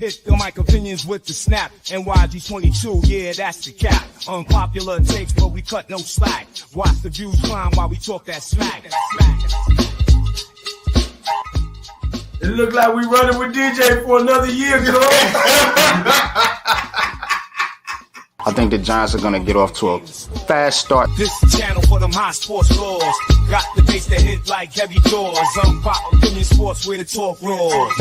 Hit the mic opinions with the snap. NYG22, yeah, that's the cap. Unpopular takes, but we cut no slack. Watch the views climb while we talk that smack. It look like we running with DJ for another year, girl. I think the Giants are going to get off to a fast start. This channel for them high sports laws. Got the bass that hit like heavy doors. Unpop opinion sports where the talk roars.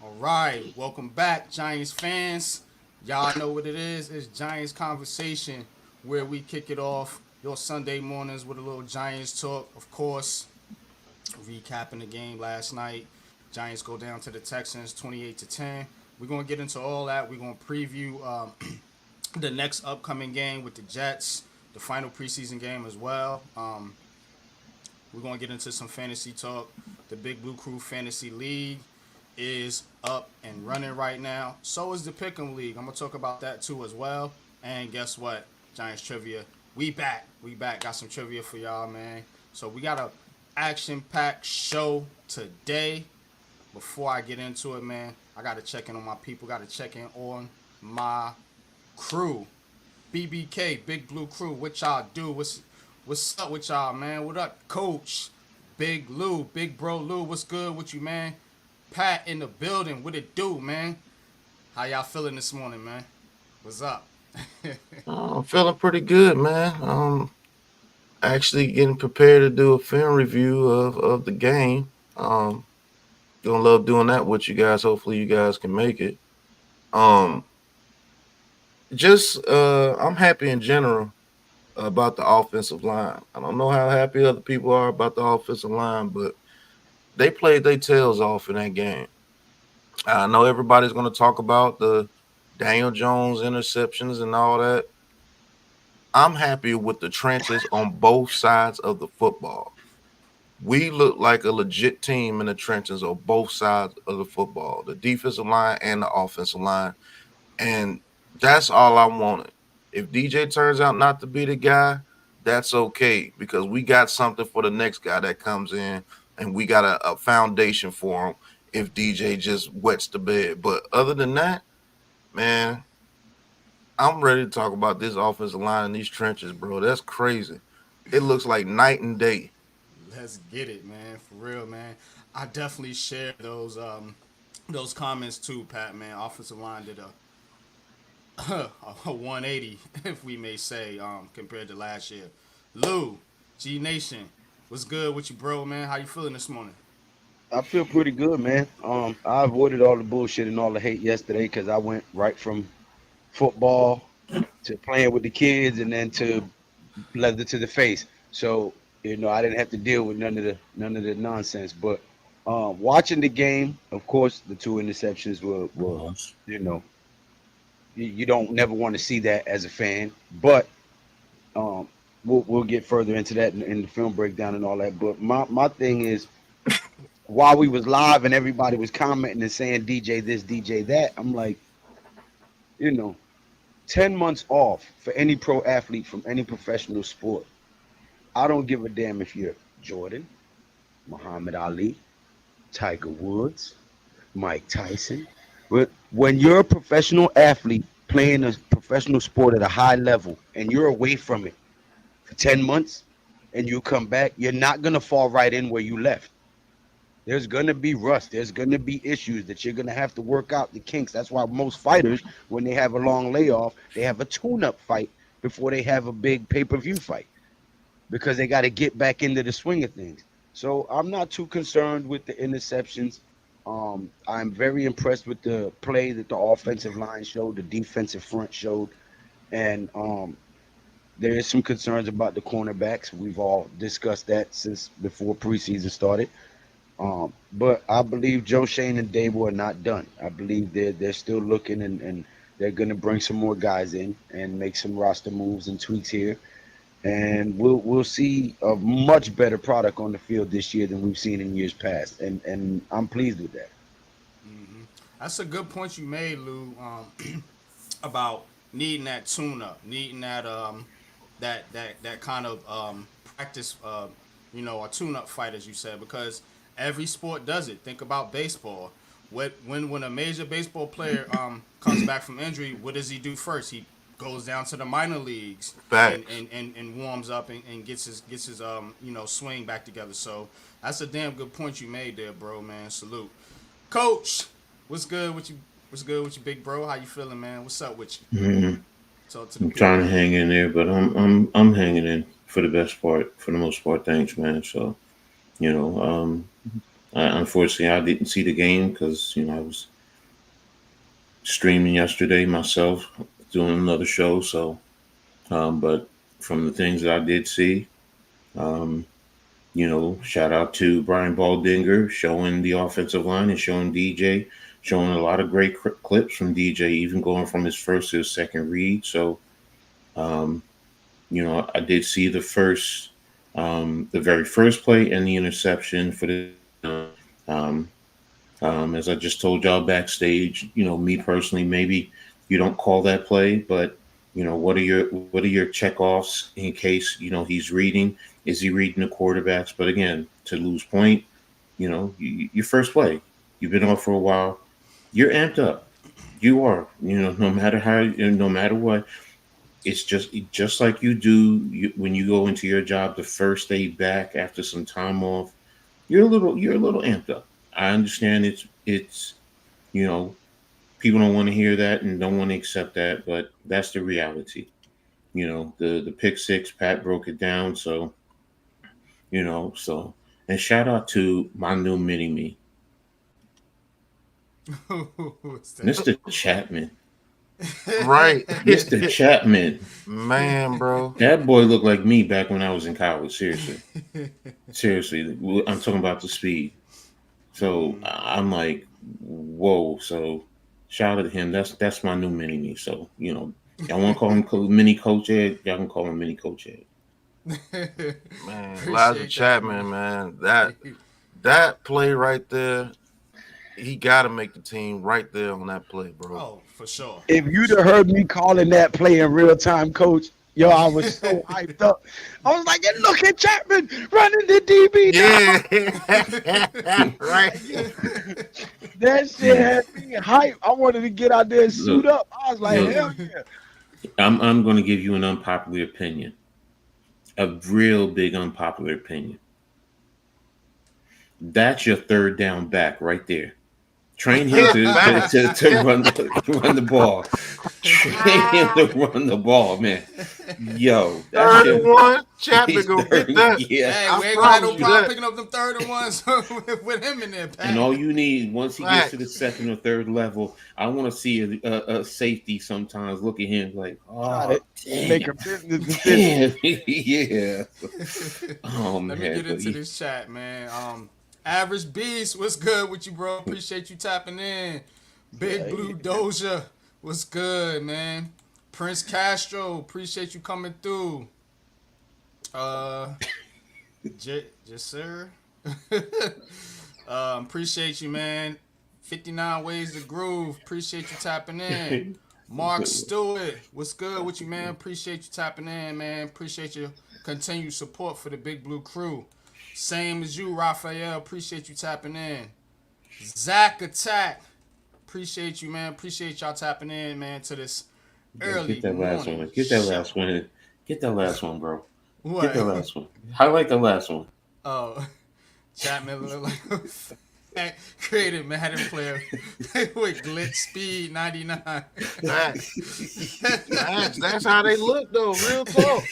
All right, welcome back, Giants fans. Y'all know what it is. It's Giants Conversation, where we kick it off your Sunday mornings with a little Giants talk. Of course, recapping the game last night. Giants go down to the Texans 28-10. We're going to get into all that. We're going to preview the next upcoming game with the Jets, the final preseason game as well. We're going to get into some fantasy talk. The Big Blue Crew Fantasy League is up and running right now. So is the Pick'em League. I'm going to talk about that too as well. And guess what? Giants Trivia. We back. Got some trivia for y'all, man. So we got a action-packed show today. Before I get into it, man, I got to check in on my people. Got to check in on my crew. BBK, Big Blue Crew, what y'all do? What's up with y'all, man? What up, Coach? Big Lou, Big Bro Lou, what's good with you, man? Pat in the building, what it do, man? How y'all feeling this morning, man? What's up? I'm feeling pretty good, man. Actually getting prepared to do a film review of the game. Gonna love doing that with you guys. Hopefully you guys can make it. I'm happy in general about the offensive line. I don't know how happy other people are about the offensive line, but they played their tails off in that game. I know everybody's going to talk about the Daniel Jones interceptions and all that. I'm happy with the trenches on both sides of the football. We look like a legit team in the trenches on both sides of the football, the defensive line and the offensive line. And that's all I wanted. If DJ turns out not to be the guy, that's okay, because we got something for the next guy that comes in, and we got a foundation for him if DJ just wets the bed. But other than that, man, I'm ready to talk about this offensive line in these trenches, bro. That's crazy. It looks like night and day. Let's get it, man. For real, man. I definitely share those comments too, Pat, man. Offensive line did a 180, if we may say, compared to last year. Lou, G Nation, what's good with you, bro, man? How you feeling this morning? I feel pretty good, man. I avoided all the bullshit and all the hate yesterday because I went right from football to playing with the kids and then to leather to the face. So, I didn't have to deal with none of the nonsense. But watching the game, of course, the two interceptions were you don't never want to see that as a fan. But we'll get further into that in the film breakdown and all that. But my thing is, while we was live and everybody was commenting and saying DJ this, DJ that, I'm like, 10 months off for any pro athlete from any professional sport. I don't give a damn if you're Jordan, Muhammad Ali, Tiger Woods, Mike Tyson. When you're a professional athlete playing a professional sport at a high level and you're away from it for 10 months and you come back, you're not going to fall right in where you left. There's going to be rust. There's going to be issues that you're going to have to work out, the kinks. That's why most fighters, when they have a long layoff, they have a tune-up fight before they have a big pay-per-view fight, because they got to get back into the swing of things. So I'm not too concerned with the interceptions. I'm very impressed with the play that the offensive line showed, the defensive front showed. And there is some concerns about the cornerbacks. We've all discussed that since before preseason started. But I believe Joe Schoen and Dable are not done. I believe they're still looking, and they're going to bring some more guys in and make some roster moves and tweaks here. And we'll see a much better product on the field this year than we've seen in years past. And I'm pleased with that. Mm-hmm. That's a good point you made, Lou, about needing that tune-up, needing that that kind of practice a tune-up fight, as you said, because every sport does it. Think about baseball. When a major baseball player comes back from injury, what does he do first? He goes down to the minor leagues and warms up and gets his swing back together. So that's a damn good point you made there, bro, man. Salute. Coach, what's good with you? What's good with you, big bro? How you feeling, man? What's up with you? Mm-hmm. Talk to the I'm people. trying to hang in there, but I'm hanging in for the most part. Thanks, man. So, unfortunately, I didn't see the game because I was streaming yesterday myself, doing another show. So, but from the things that I did see, shout out to Brian Baldinger showing the offensive line and showing DJ, showing a lot of great clips from DJ, even going from his first to his second read. So, I did see the very first play and the interception for the. As I just told y'all backstage, me personally, maybe you don't call that play, but what are your checkoffs in case he's reading? Is he reading the quarterbacks? But again, to lose point, your first play, you've been off for a while, you're amped up. You are, no matter how, no matter what. It's just like you do when you go into your job the first day back after some time off. You're a little amped up. I understand it's people don't want to hear that and don't want to accept that, but that's the reality. The pick six, Pat broke it down, so and shout out to my new mini me, Mr. Chapman. Right. Mr. Chapman. Man, bro. That boy looked like me back when I was in college. Seriously, I'm talking about the speed. So I'm like, whoa. So shout out to him. That's my new mini me. So y'all want to call him mini Coach Ed? Y'all can call him mini Coach Ed. Man, Elijah Chapman, man. That play right there, he got to make the team right there on that play, bro. Oh, for sure. If you'd have heard me calling that play in real time, Coach, I was so hyped up. I was like, look at Chapman running the DB. Yeah. Right. That shit had me hyped. I wanted to get out there and suit up. I was like, hell yeah. I'm going to give you an unpopular opinion. A real big unpopular opinion. That's your third down back right there. Train him to run the ball. Train him to run the ball, man. Yo, that's third one. Chapman gonna get that. Yeah, hey, we ain't gonna have no problem picking up them third and ones with him in there, Pat. And all you need once he gets to the second or third level, I want to see a safety sometimes look at him like, oh, damn. Make a business decision. Yeah. Oh man. Let me get into this chat, man. Average Beast, what's good with you, bro? Appreciate you tapping in. Big Blue Doja, what's good, man? Prince Castro, appreciate you coming through. Just sir. Appreciate you, man. 59 Ways to Groove, appreciate you tapping in. Mark Stewart, what's good with you, man? Appreciate you tapping in, man. Appreciate your continued support for the Big Blue crew. Same as you, Raphael. Appreciate you tapping in. Zach Attack. Appreciate you, man. Appreciate y'all tapping in, man, to this early Get that last one. Get that last one. Get that last one, bro. What? Get the last one. Highlight the last one. Oh, Chapman look like creative Madden player with glitch speed 99. That's how they look, though. Real talk.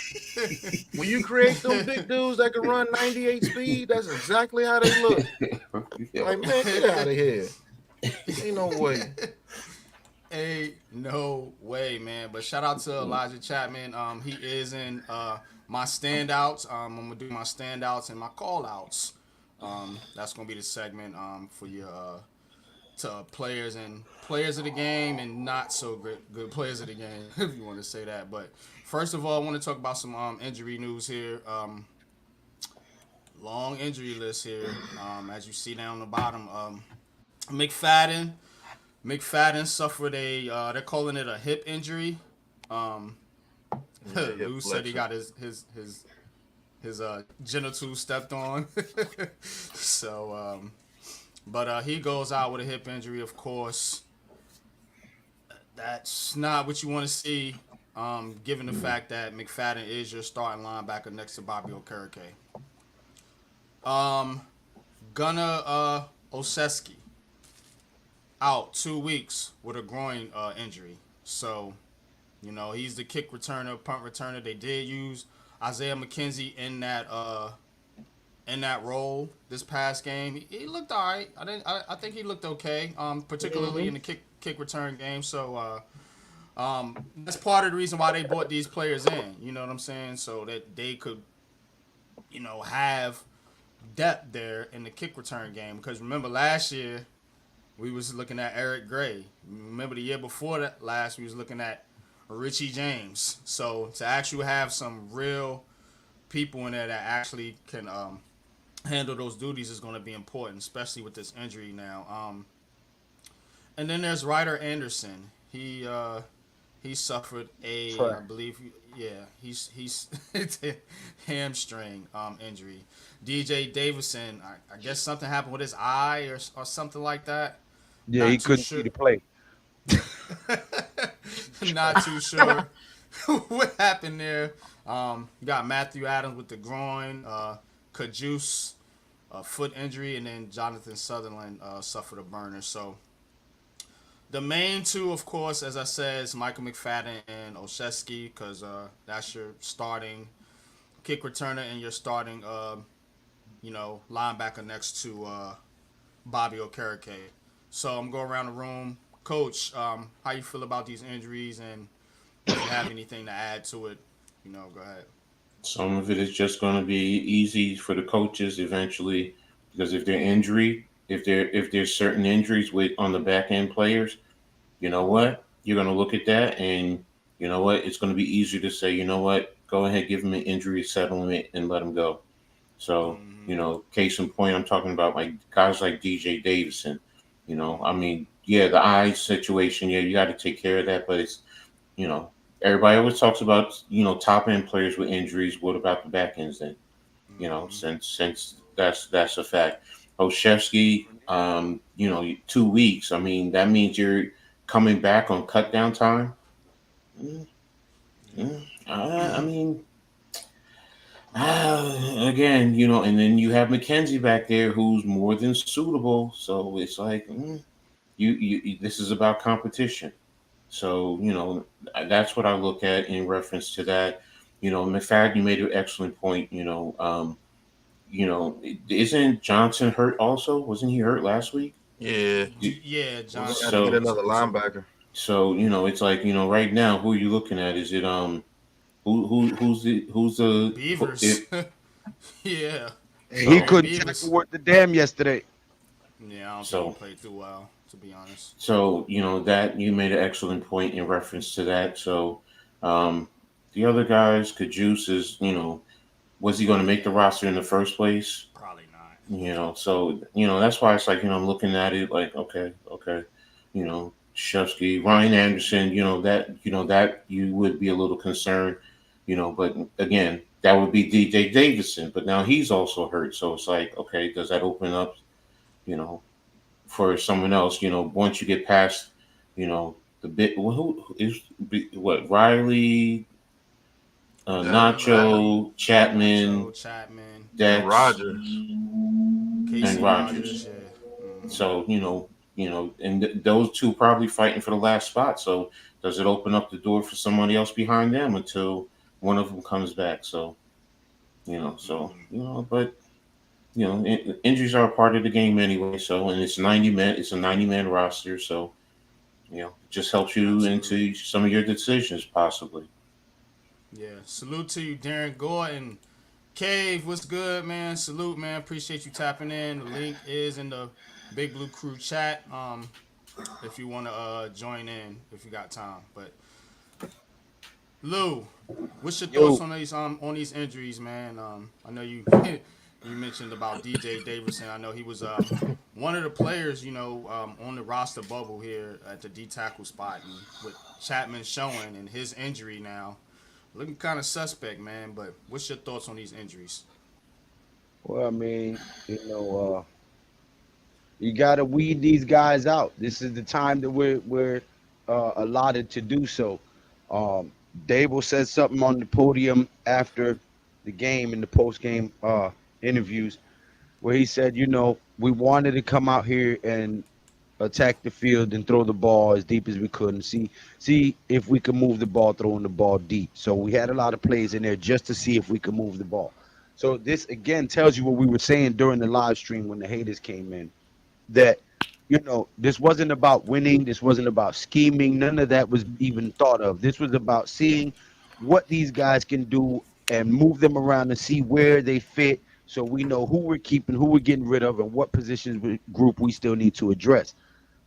When you create them big dudes that can run 98 speed, that's exactly how they look. Like, man, get out of here. Ain't no way. Ain't no way, man. But shout out to Elijah Chapman. He is in my standouts. I'm gonna do my standouts and my call outs. That's gonna be the segment for your to players of the game and not so good players of the game, if you want to say that. But first of all, I want to talk about some injury news here. Long injury list here. As you see down the bottom, McFadden suffered they're calling it a hip injury. Lou said he got his his genitals stepped on. So, but he goes out with a hip injury, of course. That's not what you want to see, given the fact that McFadden is your starting linebacker next to Bobby Okereke. Gunnar Olszewski out 2 weeks with a groin injury. So, you know, he's the kick returner, punt returner. They did use Isaiah McKenzie in that role this past game. He looked all right. I think he looked okay, particularly in the kick return game. So that's part of the reason why they brought these players in. You know what I'm saying? So that they could, you know, have depth there in the kick return game. Because remember last year we was looking at Eric Gray. Remember the year before that last we was looking at Richie James. So to actually have some real people in there that actually can handle those duties is going to be important, especially with this injury now. And then there's Ryder Anderson. He suffered I believe, he's a hamstring injury. DJ Davison, I guess something happened with his eye or something like that. Yeah, he couldn't see the play. Not too sure what happened there. You got Matthew Adams with the groin, Kajus, foot injury, and then Jonathan Sutherland suffered a burner. So the main two, of course, as I said, is Michael McFadden and Olszewski, because that's your starting kick returner and your starting, linebacker next to Bobby Okereke. So I'm going around the room. Coach, how you feel about these injuries, and if you have anything to add to it, go ahead. Some of it is just going to be easy for the coaches eventually, because if there's certain injuries on the back end players, you know what? You're going to look at that, and you know what? It's going to be easier to say, you know what? Go ahead, give him an injury settlement and let him go. So, case in point, I'm talking about like guys like DJ Davison. The eye situation, you got to take care of that, but it's, everybody always talks about, top end players with injuries. What about the back ends then? Since that's a fact. Olszewski, 2 weeks. That means you're coming back on cut down time. Again, and then you have McKenzie back there who's more than suitable. So it's like, you this is about competition. So, that's what I look at in reference to that. McFadden, you made an excellent point. Isn't Johnson hurt also? Wasn't he hurt last week? Yeah. Yeah, Johnson. So get another linebacker. So, it's like, right now, who are you looking at? Is it who's the Beavers? Yeah. He couldn't tackle worth the damn yesterday. Yeah, I don't think he played too well, to be honest. So, that you made an excellent point in reference to that. So, the other guys, Kajus is, was he going to make the roster in the first place? Probably not. So, that's why it's like, I'm looking at it like, okay. Shevsky, Ryan Anderson, that you would be a little concerned, but again, that would be DJ Davison, but now he's also hurt. So it's like, okay, does that open up, for someone else, once you get past, the bit, who is what, Riley, Nacho, Chapman, Dex, Rogers, and Rogers. Yeah. So, and those two probably fighting for the last spot. So does it open up the door for somebody else behind them until one of them comes back? So, but injuries are a part of the game anyway. So, and it's 90 men, it's a 90-man roster. So, it just helps you into some of your decisions possibly. Yeah. Salute to you, Darren Gordon. Cave, what's good, man? Salute, man. Appreciate you tapping in. The link is in the Big Blue Crew chat. If you want to join in, if you got time. But Lou, what's your thoughts on these injuries, man? I know you you mentioned about DJ Davison. I know he was one of the players, on the roster bubble here at the D tackle spot, and with Chapman showing and his injury now. looking kind of suspect, man. But what's your thoughts on these injuries? Well, I mean, you gotta weed these guys out. This is the time that we're allotted to do so. Um, Dable said something on the podium after the game in the post game interviews where he said, we wanted to come out here and attack the field and throw the ball as deep as we could and see if we could move the ball, throwing the ball deep. So we had a lot of plays in there just to see if we could move the ball. So this again tells you what we were saying during the live stream when the haters came in, that this wasn't about winning, this wasn't about scheming, none of that was even thought of. This was about seeing what these guys can do and move them around and see where they fit, so we know who we're keeping, who we're getting rid of, and what positions group we still need to address.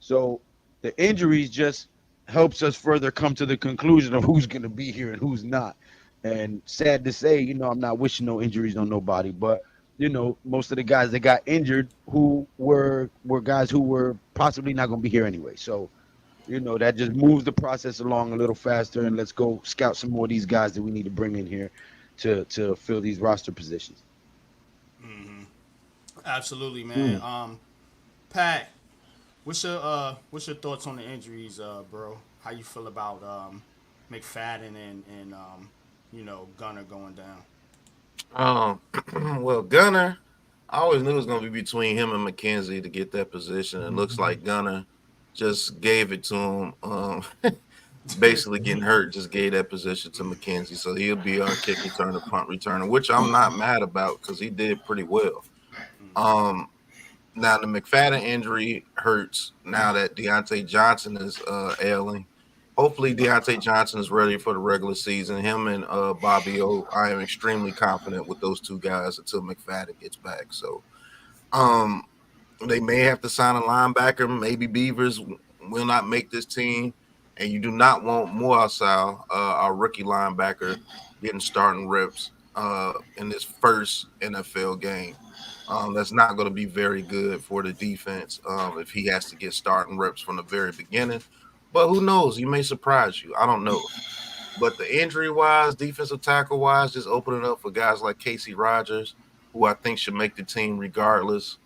So the injuries just helps us further come to the conclusion of who's going to be here and who's not. And sad to say, I'm not wishing no injuries on nobody, but most of the guys that got injured who were guys who were possibly not going to be here anyway. So, that just moves the process along a little faster, and let's go scout some more of these guys that we need to bring in here to fill these roster positions. Absolutely, man. Pat, what's your thoughts on the injuries, bro? How you feel about McFadden and Gunner going down? Well, Gunner, I always knew it was going to be between him and McKenzie to get that position. It looks like Gunner just gave it to him. Basically getting hurt, just gave that position to McKenzie. So he'll be our kick returner, punt returner, which I'm not mad about because he did pretty well. Now the McFadden injury hurts now that Deontay Johnson is ailing. Hopefully Deontay Johnson is ready for the regular season. Him and Bobby O, I am extremely confident with those two guys until McFadden gets back. So they may have to sign a linebacker. Maybe Beavers will not make this team. And you do not want Moasau, our rookie linebacker, getting starting reps in this first NFL game. That's not going to be very good for the defense if he has to get starting reps from the very beginning. But who knows? He may surprise you. I don't know. But the injury-wise, defensive tackle-wise, just opening up for guys like Casey Rogers, who I think should make the team regardless.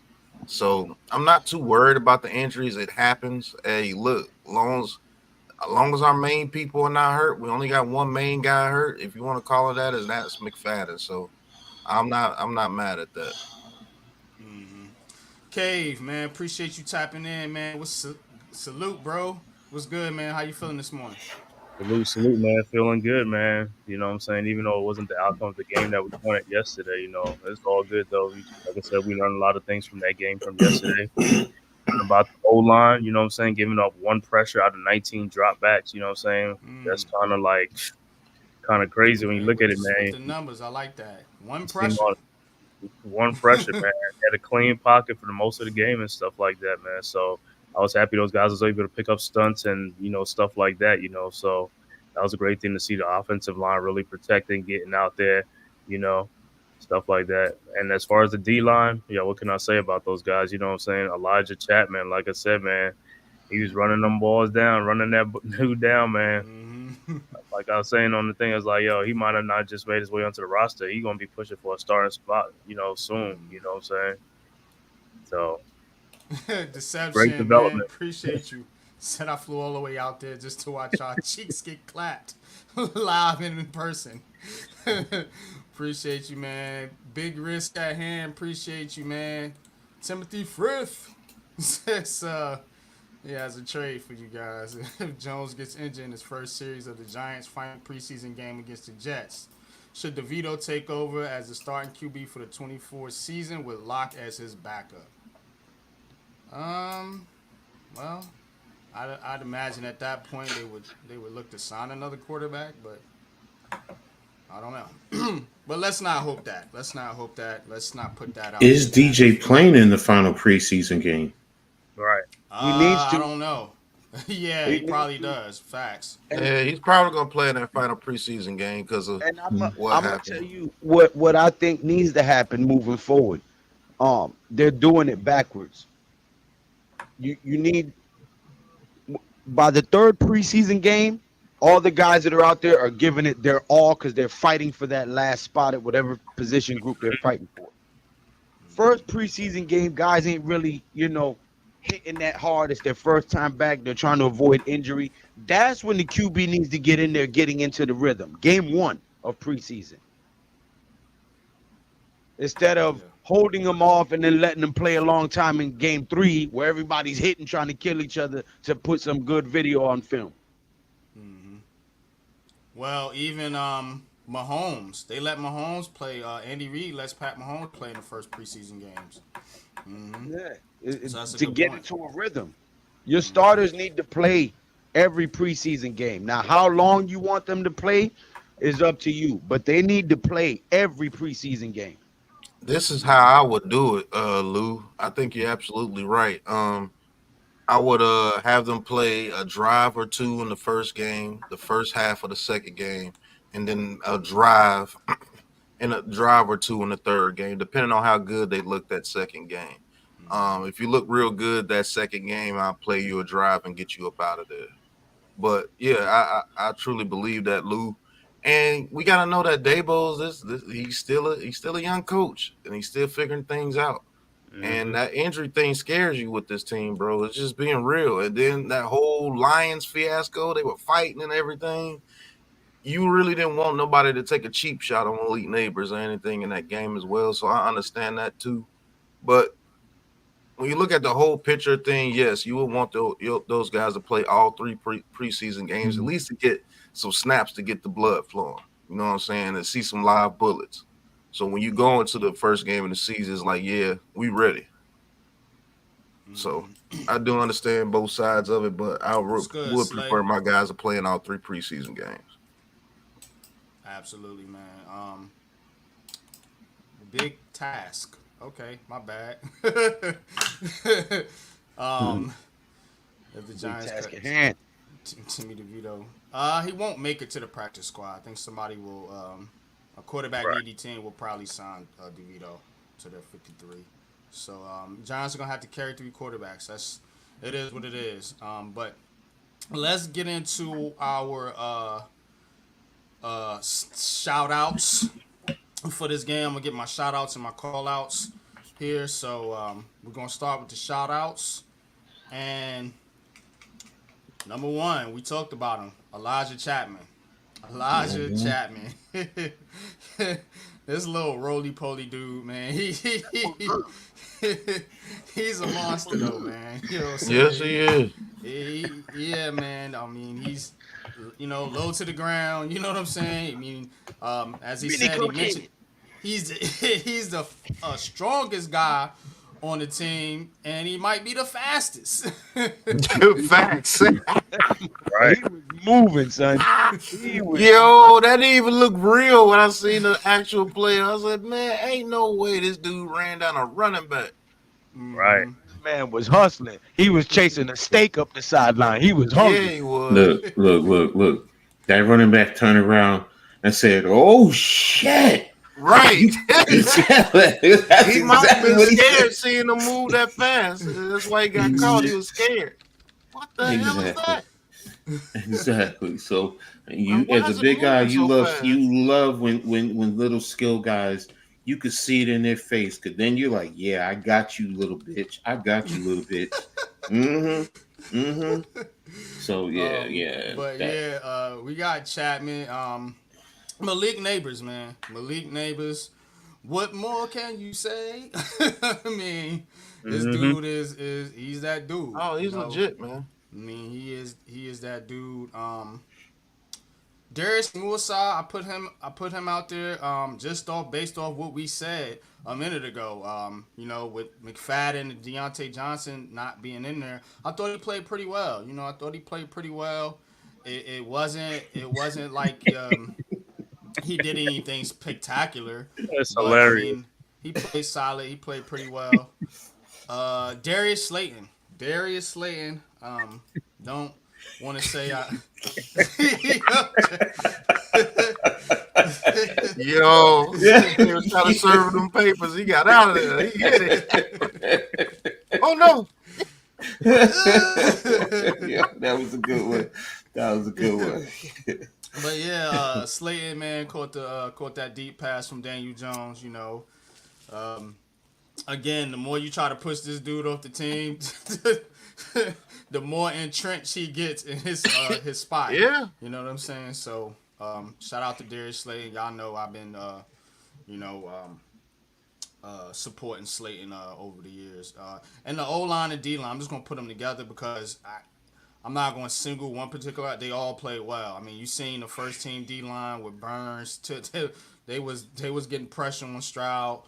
So I'm not too worried about the injuries. It happens. Hey, look, as long as our main people are not hurt, we only got one main guy hurt. If you want to call it that, and that's McFadden. So I'm not mad at that. Cave, man, appreciate you tapping in, man. Salute, bro. What's good, man? How you feeling this morning? Salute, man. Feeling good, man. You know what I'm saying? Even though it wasn't the outcome of the game that we wanted yesterday, it's all good, though. Like I said, we learned a lot of things from that game from yesterday. About the O-line, you know what I'm saying? Giving up one pressure out of 19 dropbacks, you know what I'm saying? That's kind of crazy when you look at it, man. With the numbers, I like that. One pressure. One pressure, man. Had a clean pocket for the most of the game and stuff like that, man. So I was happy those guys was able to pick up stunts and, stuff like that, So that was a great thing to see the offensive line really protecting, getting out there, stuff like that. And as far as the D-line, what can I say about those guys? You know what I'm saying? Elijah Chapman, like I said, man, he was running them balls down, running that dude down, man. Like I was saying on the thing, I was like, he might have not just made his way onto the roster. He's going to be pushing for a starting spot, soon. You know what I'm saying? So, Deception, great development. Man. Appreciate you. Said I flew all the way out there just to watch our cheeks get clapped live and in person. Appreciate you, man. Big risk at hand. Appreciate you, man. Timothy Frith says, he has a trade for you guys. If Jones gets injured in his first series of the Giants' final preseason game against the Jets, should DeVito take over as the starting QB for the 24 season with Locke as his backup? Well, I'd imagine at that point they would look to sign another quarterback, but I don't know. But let's not hope that. Let's not put that out. Is DJ playing in the final preseason game? Right. He needs to. I don't know. Yeah, he probably does. Facts. Yeah, he's probably gonna play in that final preseason game because of what I'm happened. gonna tell you what I think needs to happen moving forward. They're doing it backwards. You need by the third preseason game, All the guys that are out there are giving it their all because they're fighting for that last spot at whatever position group they're fighting for. First preseason game, guys ain't really, hitting that hard. It's their first time back. They're trying to avoid injury. That's when the QB needs to get in there, getting into the rhythm. Game 1 of preseason. Instead of holding them off and then letting them play a long time in game 3 where everybody's hitting, trying to kill each other to put some good video on film. Well, even Mahomes, they let Mahomes play. Andy Reid lets Pat Mahomes play in the first preseason games. Yeah, So that's a to good get point. into a rhythm. Your starters need to play every preseason game. Now, how long you want them to play is up to you, but they need to play every preseason game. This is how I would do it, Lou. I think you're absolutely right. I would have them play a drive or two in the first game, the first half of the second game, and then a drive and a drive or two in the third game, depending on how good they look that second game. If you look real good that second game, I'll play you a drive and get you up out of there. But yeah, I truly believe that, Lou. And we gotta know that Dabo's he's still a young coach and he's still figuring things out. And that injury thing scares you with this team, bro. It's just being real. And then that whole Lions fiasco, they were fighting and everything. You really didn't want nobody to take a cheap shot on elite neighbors or anything in that game as well. So I understand that too. But when you look at the whole picture thing, yes, you would want those guys to play all 3 preseason games, at least to get some snaps to get the blood flowing. You know what I'm saying? And see some live bullets. So when you go into the first game of the season, it's like, yeah, we ready. So I do understand both sides of it, but I would prefer my guys to play in all 3 preseason games. Absolutely, man. Big task. Okay, my bad. If the Giants Task cut at hand. Timmy DeVito, he won't make it to the practice squad. I think somebody will. A quarterback needy team will probably sign DeVito to their 53. So Giants are gonna have to carry 3 quarterbacks. It is what it is. But let's get into our shout outs for this game. I'm gonna get my shout outs and my call outs here. So we're gonna start with the shout outs. And number 1, we talked about him, Elijah Chapman. Chapman. This little roly-poly dude, man. He's a monster, though, man. You know what I'm saying? Yes, he is. Yeah, man. I mean, he's, low to the ground. You know what I'm saying? I mean, as he said, he mentioned he's the strongest guy on the team, and he might be the fastest. Facts. Right. He was moving, son. Yo, that didn't even look real when I seen the actual play. I was like, man, ain't no way this dude ran down a running back. Right. Man was hustling. He was chasing a steak up the sideline. He was hungry. Yeah, he was. Look. That running back turned around and said, "Oh shit!" Right. He might have been scared seeing him move that fast. That's why he got caught. He was scared. What the hell is that? Exactly. So you, as a big guy, you love when little skill guys, you could see it in their face, because then you're like, yeah, I got you, little bitch. I got you, little bitch. So yeah. But we got Chapman. Malik Nabers, man. Malik Nabers. What more can you say? I mean, this dude is he's that dude. Oh, he's legit, man. I mean, he is that dude. Darius Musa, I put him out there based off what we said a minute ago. With McFadden and Deontay Johnson not being in there, I thought he played pretty well. It wasn't like he did anything spectacular. That's hilarious. I mean, he played solid. He played pretty well. Darius Slayton. Don't want to say Yo, he was trying to serve them papers. He got out of there. He hit it. Oh no. Yeah, that was a good one. That was a good one. But yeah, Slayton, man, caught that deep pass from Daniel Jones. Um, again, the more you try to push this dude off the team, the more entrenched he gets in his spot. Yeah. You know what I'm saying? So shout out to Darius Slayton. Y'all know I've been you know supporting Slayton over the years. And the O line and D line, I'm just gonna put them together because I'm not going to single one particular. They all played well. I mean, you seen the first team D line with Burns. They was getting pressure on Stroud.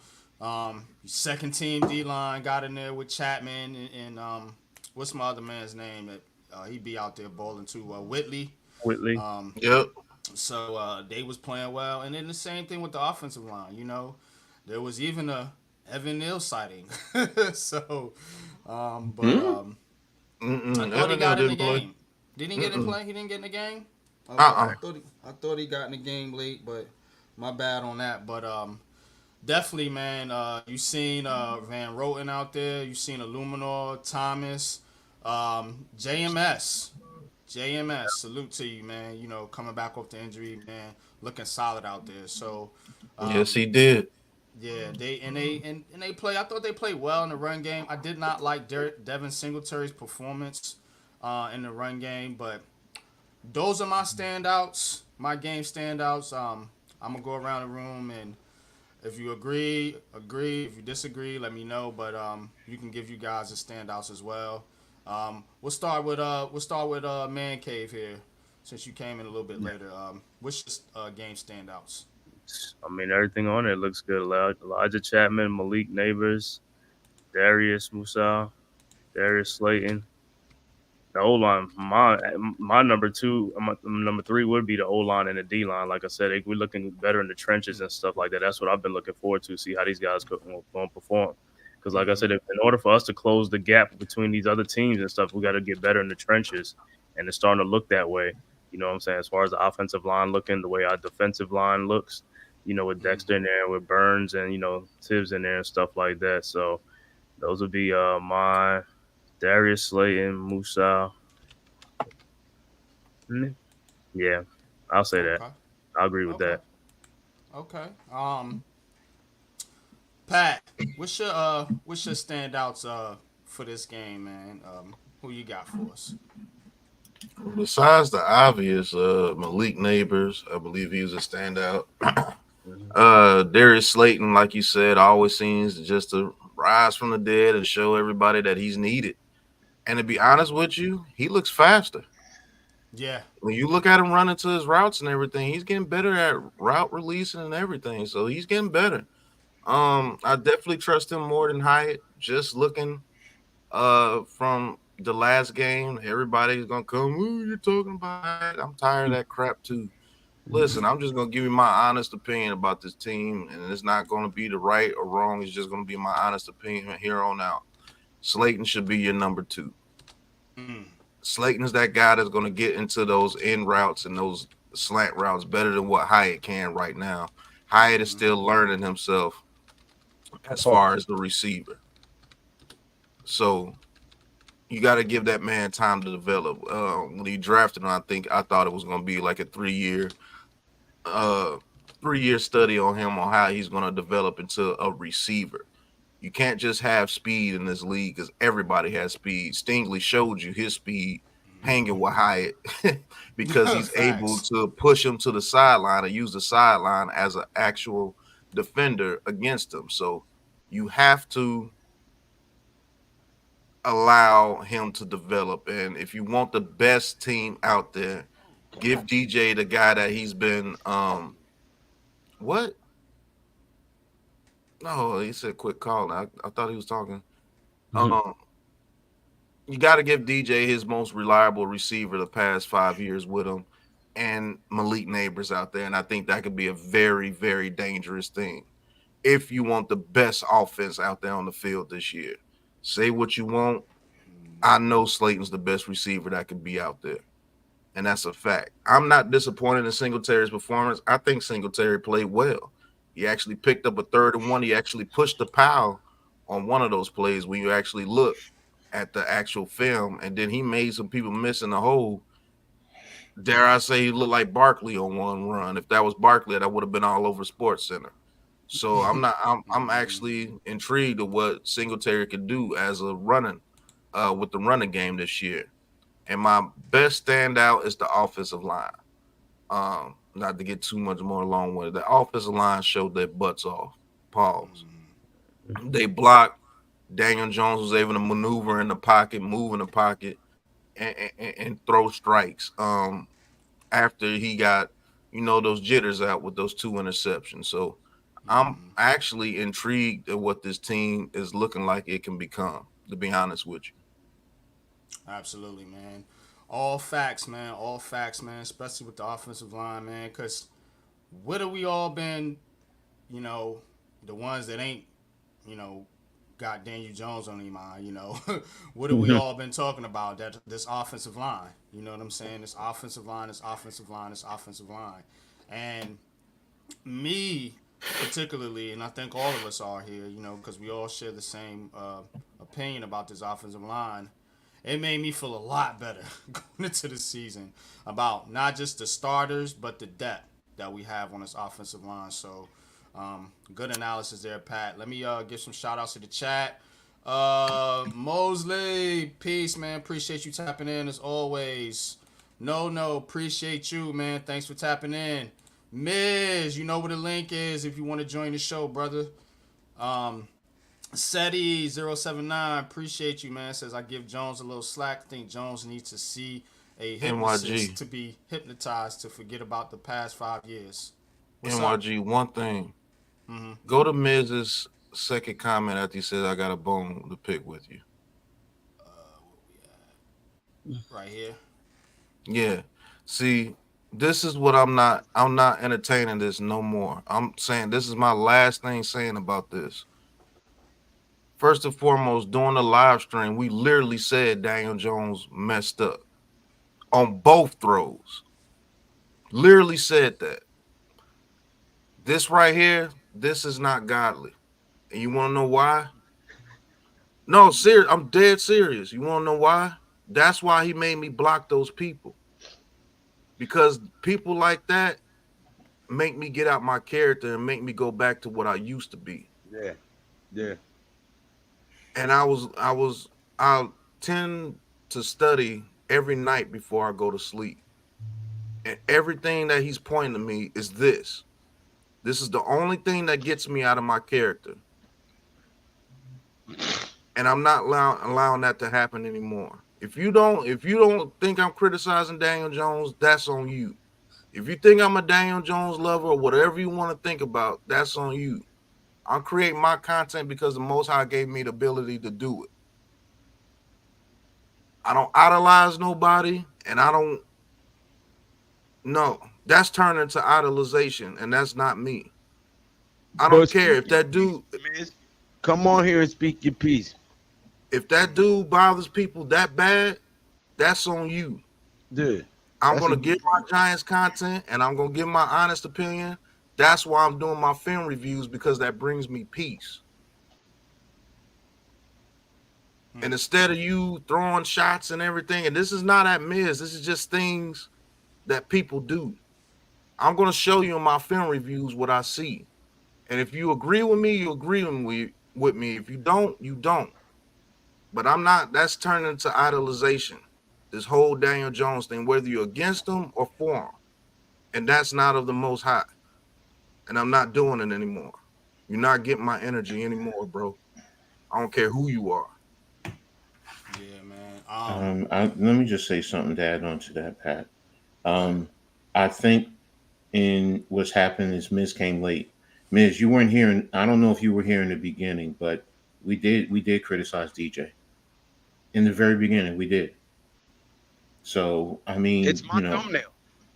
Second team D line got in there with Chapman and what's my other man's name? He be out there balling too. Whitley. Yep. So they was playing well, and then the same thing with the offensive line. There was even a Evan Neal sighting. So, I thought he got in the game. Didn't he get in play? He didn't get in the game? Okay. I thought he got in the game late, but my bad on that. But definitely, man, you seen Van Roten out there. You seen Illuminor, Thomas, JMS. Salute to you, man. Coming back off the injury, man, looking solid out there. So yes, he did. Yeah, they play. I thought they played well in the run game. I did not like Devin Singletary's performance in the run game, but those are my standouts, my game standouts. I'm gonna go around the room, and if you agree. If you disagree, let me know. But you can give you guys the standouts as well. We'll start with Man Cave here, since you came in a little bit later. What's your game standouts? I mean, everything on it looks good. Elijah Chapman, Malik Nabers, Darius Musa, Darius Slayton. The O line, my number two, number three would be the O line and the D line. Like I said, we're looking better in the trenches and stuff like that. That's what I've been looking forward to, see how these guys going to perform. Because, like I said, in order for us to close the gap between these other teams and stuff, we got to get better in the trenches, and it's starting to look that way. You know what I'm saying? As far as the offensive line looking, the way our defensive line looks. With Dexter in there, with Burns and, Tibbs in there and stuff like that. So those would be my Darius Slayton, Musa. Yeah, I'll say that. I agree with that. Okay. Pat, what's your standouts for this game, man? Who you got for us? Besides the obvious, Malik Nabers, I believe he was a standout. Darius Slayton, like you said, always seems just to rise from the dead and show everybody that he's needed. And to be honest with you, he looks faster. Yeah. When you look at him running to his routes and everything, he's getting better at route releasing and everything. So he's getting better. I definitely trust him more than Hyatt. Just looking from the last game, everybody's gonna come, "Ooh, you're talking about Hyatt." I'm tired of that crap too. Listen, I'm just going to give you my honest opinion about this team, and it's not going to be the right or wrong. It's just going to be my honest opinion here on out. Slayton should be your number two. Slayton is that guy that's going to get into those in routes and those slant routes better than what Hyatt can right now. Hyatt is still learning himself as far as the receiver. So you got to give that man time to develop. When he drafted him, I thought it was going to be like a 3-year study on him on how he's going to develop into a receiver. You can't just have speed in this league because everybody has speed. Stingley showed you his speed hanging with Hyatt because he's able to push him to the sideline and use the sideline as an actual defender against him. So you have to allow him to develop. And if you want the best team out there, give DJ the guy that he's been what? No, he said quick call. I thought he was talking. You got to give DJ his most reliable receiver the past 5 years with him and Malik Nabers out there. And I think that could be a very, very dangerous thing if you want the best offense out there on the field this year. Say what you want. I know Slayton's the best receiver that could be out there. And that's a fact. I'm not disappointed in Singletary's performance. I think Singletary played well. He actually picked up a 3rd and 1. He actually pushed the pile on one of those plays when you actually look at the actual film. And then he made some people miss in the hole. dare I say, he looked like Barkley on one run. If that was Barkley, that would have been all over Sports Center. So I'm actually intrigued of what Singletary could do as a running with the running game this year. And my best standout is the offensive line. Not to get too much more long with it. The offensive line showed their butts off. Pause. They blocked. Daniel Jones was able to maneuver in the pocket, move in the pocket, and throw strikes. After he got, those jitters out with those 2 interceptions. So I'm actually intrigued at what this team is looking like it can become, to be honest with you. Absolutely, man. All facts, man. All facts, man. Especially with the offensive line, man. Because what have we all been, the ones that ain't, got Daniel Jones on their mind, what have we all been talking about? That this offensive line, you know what I'm saying? This offensive line, this offensive line, this offensive line. And me particularly, and I think all of us are here, because we all share the same opinion about this offensive line. It made me feel a lot better going into the season about not just the starters, but the depth that we have on this offensive line. So, good analysis there, Pat. Let me give some shout-outs to the chat. Mosley, peace, man. Appreciate you tapping in as always. No, appreciate you, man. Thanks for tapping in. Miz, you know where the link is if you want to join the show, brother. SETI079, appreciate you, man. Says, I give Jones a little slack. I think Jones needs to see a hypnotist to be hypnotized to forget about the past 5 years. What's NYG, up? one thing. Go to Miz's second comment after he says, I got a bone to pick with you. Right here. Yeah. See, this is what I'm not entertaining this no more. I'm saying this is my last thing saying about this. First and foremost, during the live stream, we literally said Daniel Jones messed up on both throws. Literally said that. This right here, this is not godly. And you want to know why? No, serious. I'm dead serious. You want to know why? That's why he made me block those people. Because people like that make me get out my character and make me go back to what I used to be. Yeah. And I tend to study every night before I go to sleep. And everything that he's pointing to me is this. This is the only thing that gets me out of my character. And I'm not allowing that to happen anymore. If you don't think I'm criticizing Daniel Jones, that's on you. If you think I'm a Daniel Jones lover or whatever you want to think about, that's on you. I'm creating my content because the Most High gave me the ability to do it. I don't idolize nobody, and I don't. No, that's turning to idolization, and that's not me. I don't care if that dude. Come on here and speak your piece. If that dude bothers people that bad, that's on you. Dude, I'm going to give my Giants content, and I'm going to give my honest opinion. That's why I'm doing my film reviews, because that brings me peace. And instead of you throwing shots and everything, and this is not at Miz, this is just things that people do. I'm going to show you in my film reviews what I see. And if you agree with me, you agree with me. If you don't, you don't. But I'm not, that's turning into idolization. This whole Daniel Jones thing, whether you're against him or for him. And that's not of the Most High. And I'm not doing it anymore. You're not getting my energy anymore, bro. I don't care who you are. Yeah, man. Let me just say something to add on to that, Pat. I think in what's happened is Miz came late. Miz, you weren't here. I don't know if you were here in the beginning, but we did criticize DJ in the very beginning. We did. So I mean, it's my thumbnail.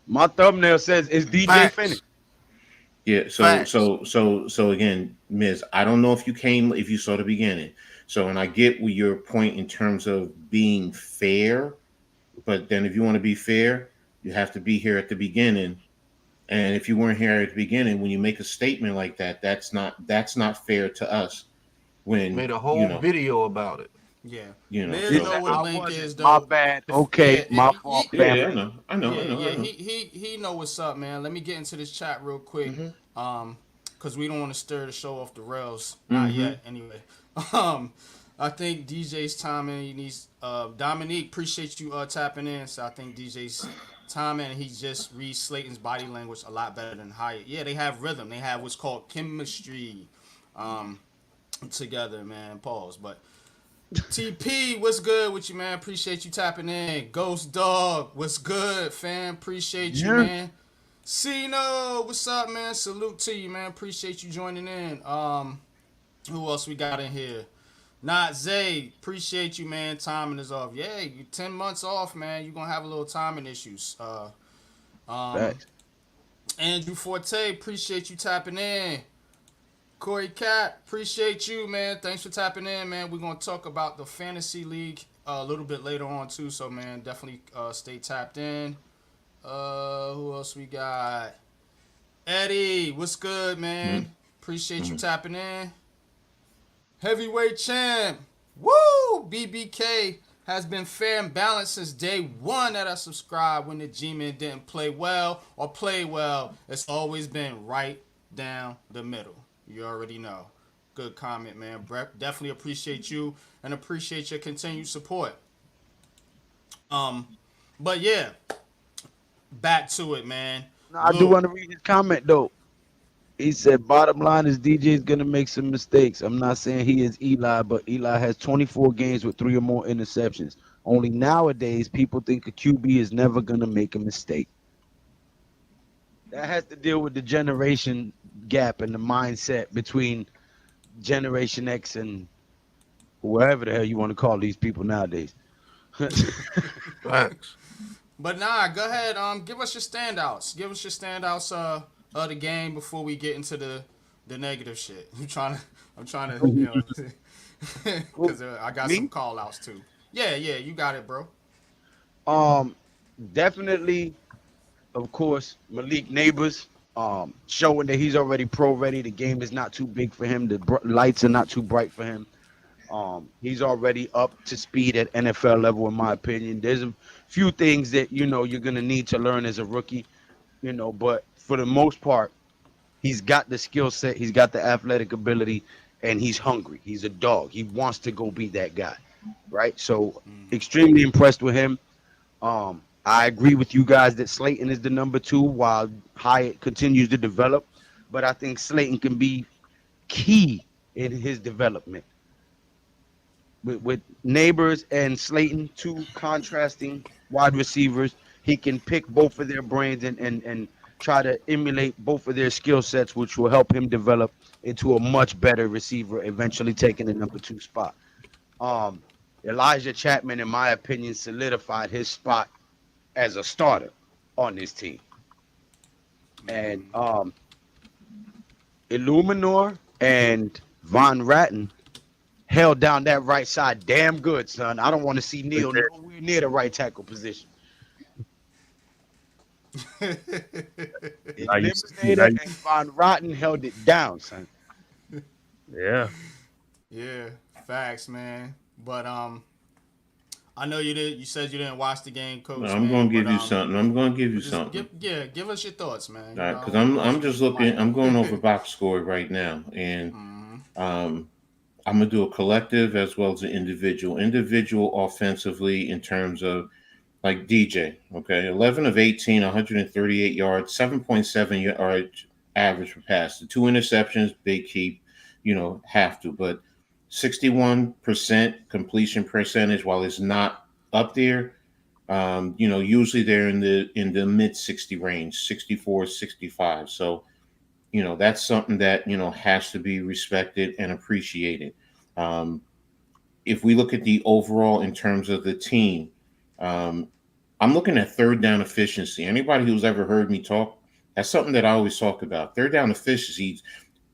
My thumbnail says it's DJ finished. Yeah. So again, Miz, I don't know if you saw the beginning. So, and I get your point in terms of being fair, but then if you want to be fair, you have to be here at the beginning. And if you weren't here at the beginning, when you make a statement like that, that's not fair to us. When made a whole video about it. Yeah. You know, Liz so know what a I link wasn't. is, My though. bad. Okay, my fault, yeah, family. I know. He know what's up, man. Let me get into this chat real quick, because we don't want to stir the show off the rails. Not yet, anyway. I think DJ's timing. He needs Dominique. Appreciate you tapping in. So I think DJ's timing. He just reads Slayton's body language a lot better than Hyatt. Yeah, they have rhythm. They have what's called chemistry together, man. Pause, but. TP, what's good with you, man? Appreciate you tapping in. Ghost Dog, what's good, fam? Appreciate you, man. Cino, what's up, man? Salute to you, man. Appreciate you joining in. Who else we got in here? Not Zay, appreciate you, man. Timing is off. Yeah, you 10 months off, man. You're gonna have a little timing issues. Andrew Forte, appreciate you tapping in. Corey Cat, appreciate you, man. Thanks for tapping in, man. We're going to talk about the Fantasy League a little bit later on, too. So, man, definitely stay tapped in. Who else we got? Eddie, what's good, man? Appreciate you tapping in. Heavyweight champ. Woo! BBK has been fair and balanced since day one that I subscribed. When the G-Men didn't play well or play well, it's always been right down the middle. You already know. Good comment, man. Definitely appreciate you and appreciate your continued support. But yeah, back to it, man. I do want to read his comment though. He said, "Bottom line is DJ is gonna make some mistakes. I'm not saying he is Eli, but Eli has 24 games with 3 or more interceptions. Only nowadays people think a QB is never gonna make a mistake." That has to deal with the generation gap and the mindset between Generation X and whoever the hell you want to call these people nowadays. Facts. But nah, go ahead. Give us your standouts. Give us your standouts of the game before we get into the negative shit. I'm trying to, you know, because I got some call outs too. Yeah, you got it, bro. Definitely, of course, Malik Nabers, showing that he's already pro ready. The game is not too big for him. The lights are not too bright for him. He's already up to speed at NFL level, in my opinion. There's a few things that, you know, you're going to need to learn as a rookie, you know, but for the most part, he's got the skill set, he's got the athletic ability, and he's hungry. He's a dog. He wants to go be that guy, right? So extremely impressed with him. I agree with you guys that Slayton is the number 2 while Hyatt continues to develop, but I think Slayton can be key in his development. With Nabers and Slayton, 2 contrasting wide receivers, he can pick both of their brains and try to emulate both of their skill sets, which will help him develop into a much better receiver, eventually taking the number 2 spot. Elijah Chapman, in my opinion, solidified his spot as a starter on this team. And Illuminor and Von Ratten held down that right side damn good, son. I don't want to see Neal nowhere near the right tackle position. Eliminator and Von Ratten held it down, son. Yeah. Yeah, facts, man. But I know you did. You said you didn't watch the game, Coach. No, I'm going to give you something. I'm going to give you something. Give us your thoughts, man. All right, because I'm just looking. I'm going over box score right now, and I'm gonna do a collective as well as an individual. Individual offensively in terms of like DJ. Okay, 11 of 18, 138 yards, 7.7 yards average per pass. The 2 interceptions, big keep. You know, have to, but 61% completion percentage. While it's not up there, you know, usually they're in the mid 60 range, 64, 65. So, you know, that's something that, you know, has to be respected and appreciated. If we look at the overall in terms of the team, I'm looking at third down efficiency. Anybody who's ever heard me talk, that's something that I always talk about. Third down efficiency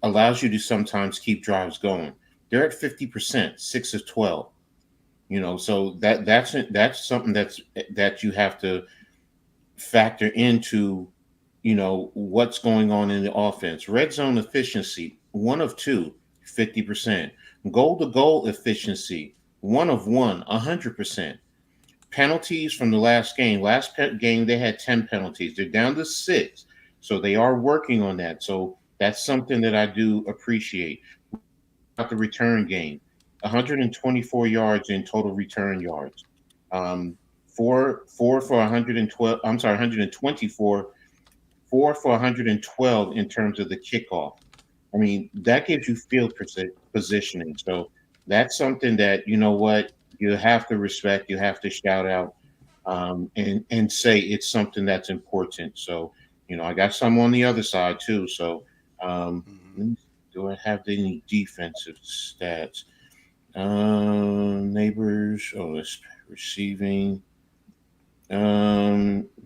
allows you to sometimes keep drives going. They're at 50%, 6 of 12. You know, so that's something that you have to factor into, you know, what's going on in the offense. Red zone efficiency, 1 of 2, 50%. Goal to goal efficiency, one of one, 100%. Penalties from the last game. Game, they had 10 penalties. They're down to 6. So they are working on that. So that's something that I do appreciate. About the return game, 124 yards in total return yards. Four for 112. I'm sorry, 124. 4 for 112 in terms of the kickoff. I mean, that gives you field positioning. So that's something that, you know what, you have to respect, you have to shout out, and say it's something that's important. So, you know, I got some on the other side too. So, do I have any defensive stats? Neighbors, it's receiving.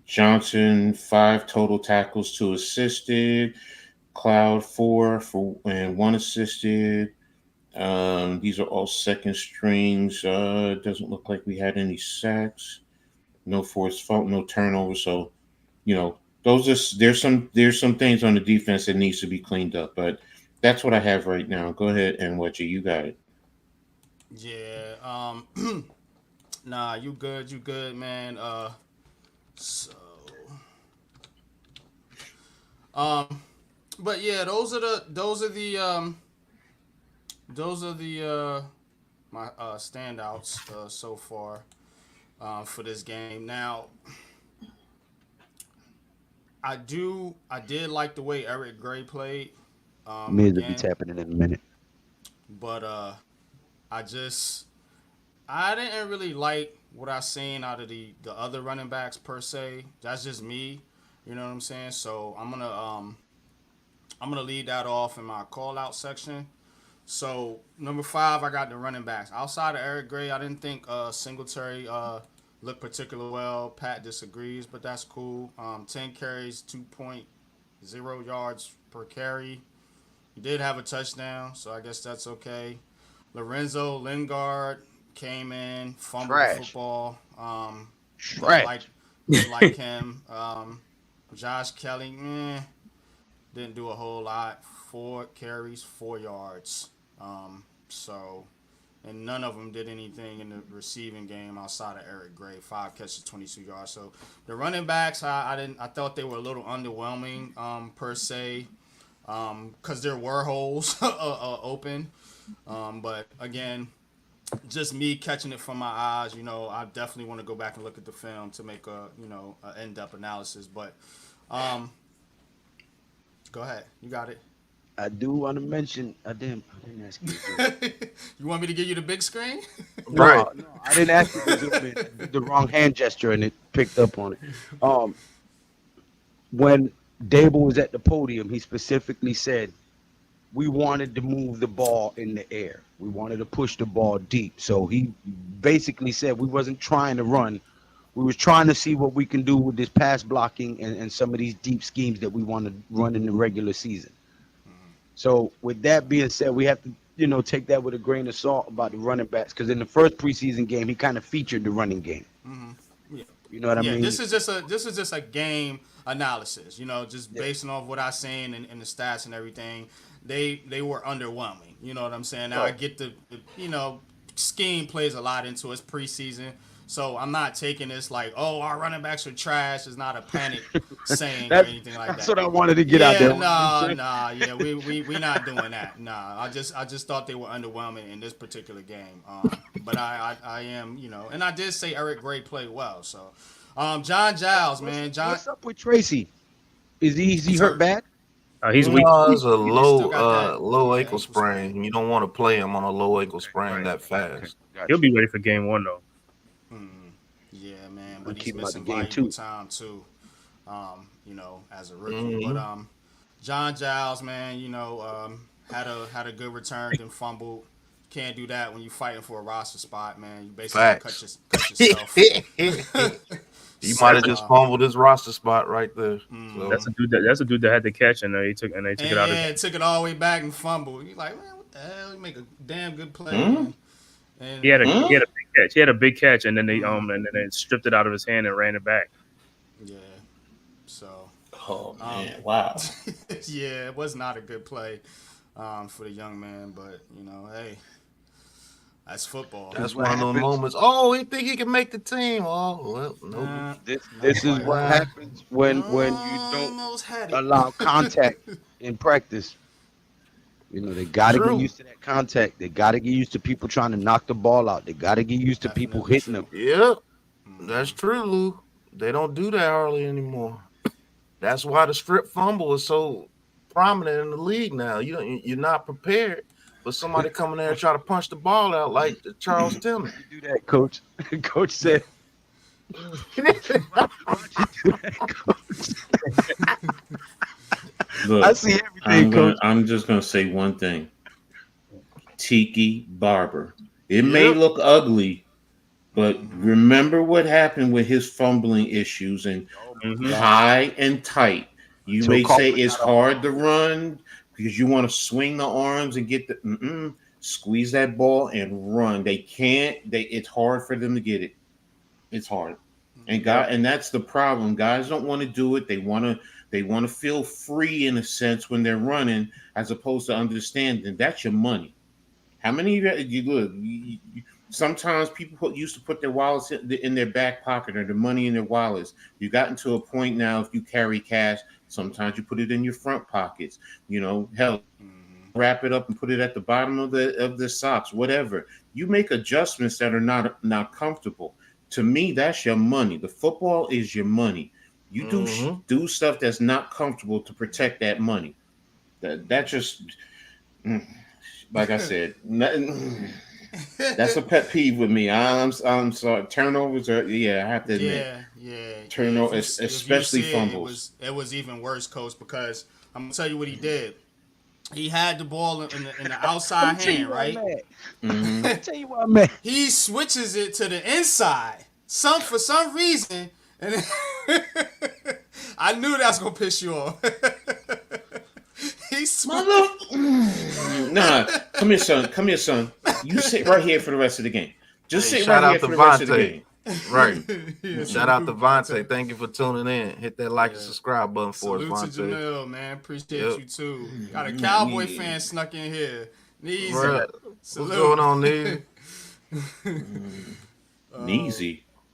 Johnson, 5 total tackles, 2 assisted. Cloud, 4 and 1 assisted. These are all second strings. It doesn't look like we had any sacks. No forced fault, no turnover. So, you know, there's some things on the defense that needs to be cleaned up. But that's what I have right now. Go ahead and you got it. Yeah. Nah, you good, man. But yeah, those are the my standouts so far for this game. Now, I did like the way Eric Gray played. Miz will be tapping in a minute. But I didn't really like what I seen out of the other running backs per se. That's just me, you know what I'm saying. So I'm gonna lead that off in my call out section. So number 5, I got the running backs. Outside of Eric Gray, I didn't think Singletary looked particularly well. Pat disagrees, but that's cool. 10 carries, 2.0 yards per carry. He did have a touchdown, so I guess that's okay. Lorenzo Lingard came in, fumbled the football. Like him. Josh Kelly, didn't do a whole lot. 4 carries, 4 yards. And none of them did anything in the receiving game outside of Eric Gray. 5 catches, 22 yards. So the running backs, I thought they were a little underwhelming per se, because there were holes open. But again, just me catching it from my eyes, you know, I definitely want to go back and look at the film to make a in-depth analysis. But go ahead, you got it. I do want to mention. I didn't ask you. You want me to give you the big screen? No, I didn't ask you to zoom in. The wrong hand gesture, and it picked up on it. When Dable was at the podium, he specifically said we wanted to move the ball in the air. We wanted to push the ball deep. So he basically said we wasn't trying to run. We was trying to see what we can do with this pass blocking and some of these deep schemes that we want to run in the regular season. So with that being said, we have to, take that with a grain of salt about the running backs, because in the first preseason game, he kind of featured the running game. Yeah. You know what I mean? This is just a game analysis. Just based off what I seen and the stats and everything. They were underwhelming. You know what I'm saying? Now I get the scheme plays a lot into it. It's preseason. So I'm not taking this like, oh, our running backs are trash. It's not a panic saying or anything like that. That's what I wanted to get out there. We not doing that. Nah, I just thought they were underwhelming in this particular game. But I am, and I did say Eric Gray played well. So, John Giles, man, what's up with Tracy? Is he hurt bad? He's weak. It's a low ankle sprain. You don't want to play him on a low ankle sprain that fast. He'll be ready for game 1 though. Yeah, man, but he's missing valuable time too. As a rookie. But John Giles, man, had a good return, then fumbled. Can't do that when you're fighting for a roster spot, man. You basically cut yourself. He might have just fumbled his roster spot right there. So. That's a dude that had the catch, and they took it out. Yeah, took it all the way back and fumbled. You're like, man, what the hell? You make a damn good play. Man. And he had a big catch. He had a big catch, and then they stripped it out of his hand and ran it back. Yeah. So. Oh man! Wow. Yeah, it was not a good play for the young man, but hey, That's football. That's what one of those happens. moments. Oh, he think he can make the team. Oh, well, nope. This is what happens when you don't Almost had it. allow contact in practice. You know, they got to get True. used to that contact. They got to get used to people trying to knock the ball out. They got to get used to people hitting them. Yep, that's true, Lou. They don't do that hardly anymore. That's why the strip fumble is so prominent in the league now. You're not prepared for somebody coming there and try to punch the ball out like the Charles Tillman. You do that, Coach. Coach said. Look, I see everything, Coach. I'm just gonna say one thing. Tiki Barber. It may look ugly, but remember what happened with his fumbling issues and high and tight. You So may call say it it's out. hard to run because you want to swing the arms and get the squeeze that ball and run. They can't. It's hard for them to get it. It's hard, and that's the problem. Guys don't want to do it. They want to feel free in a sense when they're running, as opposed to understanding that's your money. How many of you look? Sometimes people used to put their wallets in their back pocket or the money in their wallets. You gotten to a point now, if you carry cash, sometimes you put it in your front pockets. You know, hell, wrap it up and put it at the bottom of the socks, whatever. You make adjustments that are not comfortable. To me, that's your money. The football is your money. You do stuff that's not comfortable to protect that money. That just, like I said, that's a pet peeve with me. I'm sorry. Turnovers are I have to admit. Turnovers, especially fumbles. It was even worse, Coach, because I'm gonna tell you what he did. He had the ball in the outside hand, right? I'll tell you what I'm mad. He switches it to the inside. For some reason, and I knew that was gonna piss you off. Nah, come here, son. You sit right here for the rest of the game. Just sit shout right out here to for the rest of the game. Right. Shout out to Vontae. Thank you for tuning in. Hit that like and subscribe button for us, Salute to Vontae. Jamil, man. Appreciate you too. Got a Cowboy fan snuck in here. Neezy. Right. Salute. What's going on, Neal?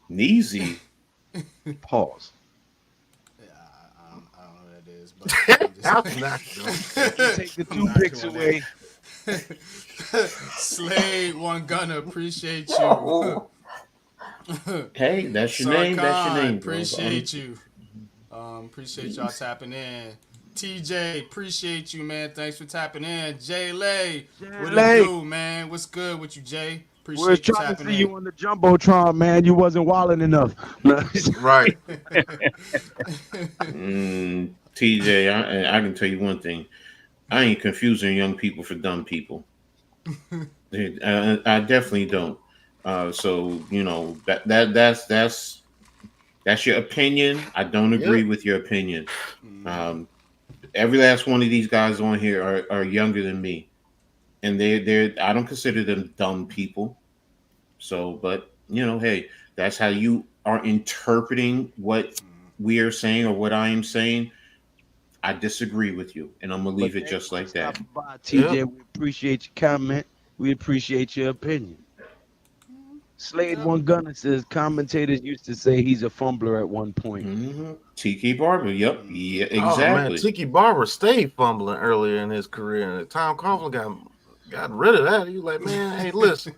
Neezy. Pause. I don't know what that is, but I'm not doing- Take the 2 picks away. Slade One Gunner, appreciate you. Hey, that's your name. That's your name. Bro. Appreciate you. Appreciate y'all tapping in. TJ, appreciate you, man. Thanks for tapping in. Jay Lay, what it do, man? What's good with you, Jay? Appreciate We're you trying to tapping see in. you on the Jumbotron, man. You wasn't wilding enough. Right. TJ, I can tell you one thing. I ain't confusing young people for dumb people. I definitely don't. So you know that's your opinion. I don't agree with your opinion. Every last one of these guys on here are younger than me, and they're I don't consider them dumb people. So, but you know, hey, that's how you are interpreting what we are saying or what I am saying. I disagree with you, and I'm gonna leave it just like that. Bye, TJ. We appreciate your comment. We appreciate your opinion. Slade One Gunner says commentators used to say he's a fumbler at one point. Tiki Barber, yep, yeah, exactly. Oh, man, Tiki Barber stayed fumbling earlier in his career, and Tom Coughlin got rid of that. He was like, man, hey, listen,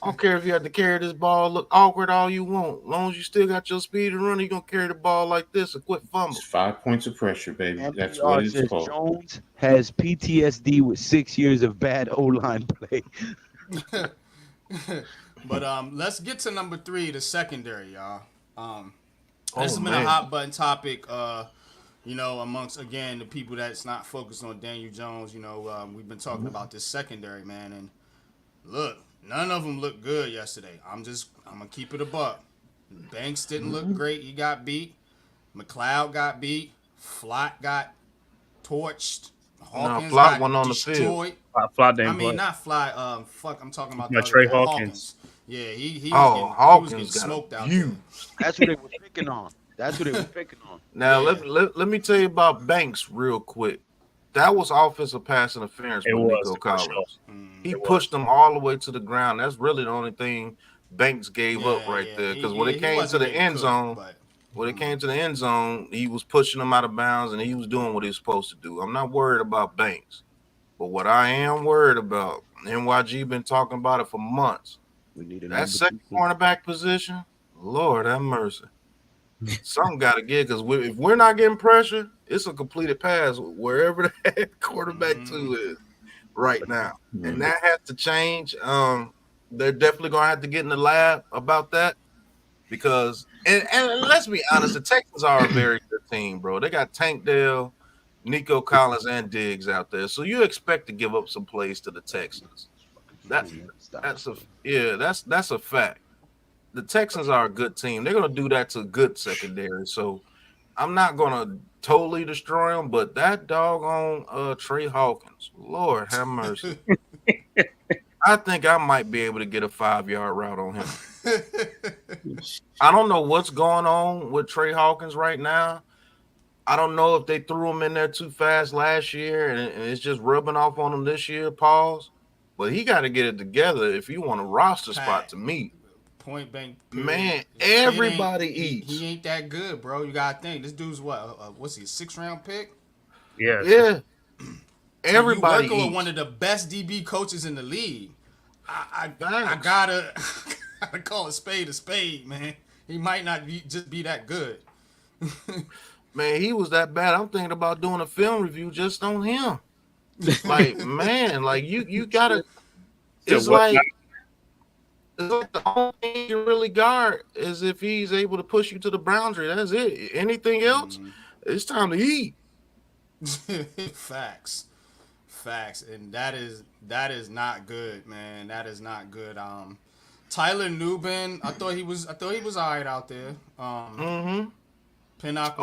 I don't care if you have to carry this ball, look awkward all you want. As long as you still got your speed and run, you're going to carry the ball like this and quit fumbling. It's 5 points of pressure, baby. NPR That's what it's says called. Jones has PTSD with 6 years of bad O-line play. But let's get to number 3, the secondary, y'all. This has been man. a hot button topic, you know, amongst, again, the people that's not focused on Daniel Jones. You know, we've been talking about this secondary, man. And look, none of them looked good yesterday. I'm going to keep it a buck. Banks didn't look great. He got beat. McLeod got beat. Flott got torched. Hawkins Flott got went on the destroyed. Flott didn't I mean, play. not Fly. I'm talking about Yeah, the Trey other guy, Hawkins. Yeah, he Oh, was getting Hawkins got smoked out you. That's what they were picking on. That's what they were picking on. Now, Yeah. let me tell you about Banks real quick. That was offensive pass interference It with was Nico for sure. Collins. He It pushed was. them all the way to the ground. That's really the only thing Banks gave up right Yeah. there. Because when it He came to wasn't the getting end cooked, zone, but he was pushing them out of bounds and he was doing what he was supposed to do. I'm not worried about Banks. But what I am worried about, NYG been talking about it for months. We need a That number second 2. cornerback position, Lord have mercy. Something got to get, because if we're not getting pressure, it's a completed pass wherever that quarterback 2 is right now. And that has to change. They're definitely going to have to get in the lab about that because, and let's be honest, the Texans are a very good team, bro. They got Tank Dell, Nico Collins, and Diggs out there. So you expect to give up some plays to the Texans. That's a fact. The Texans are a good team. They're going to do that to good secondary. So I'm not going to totally destroy them, but that doggone Trey Hawkins, Lord have mercy. I think I might be able to get a 5-yard route on him. I don't know what's going on with Trey Hawkins right now. I don't know if they threw him in there too fast last year and it's just rubbing off on him this year, pause. But he got to get it together if you want a roster spot to meet. Point blank. Man, everybody eats. He ain't that good, bro. You gotta think. This dude's what's he, a 6th-round pick? Yeah. Everybody you working eats. with one of the best DB coaches in the league. I gotta call a spade, man. He might not be that good. Man, he was that bad. I'm thinking about doing a film review just on him. Like, man, like you gotta. It's like the only thing you really guard is if he's able to push you to the boundary. That's it. Anything else, it's time to eat. Facts, and that is not good, man. That is not good. Tyler Nubin, I thought he was all right out there. Pinnock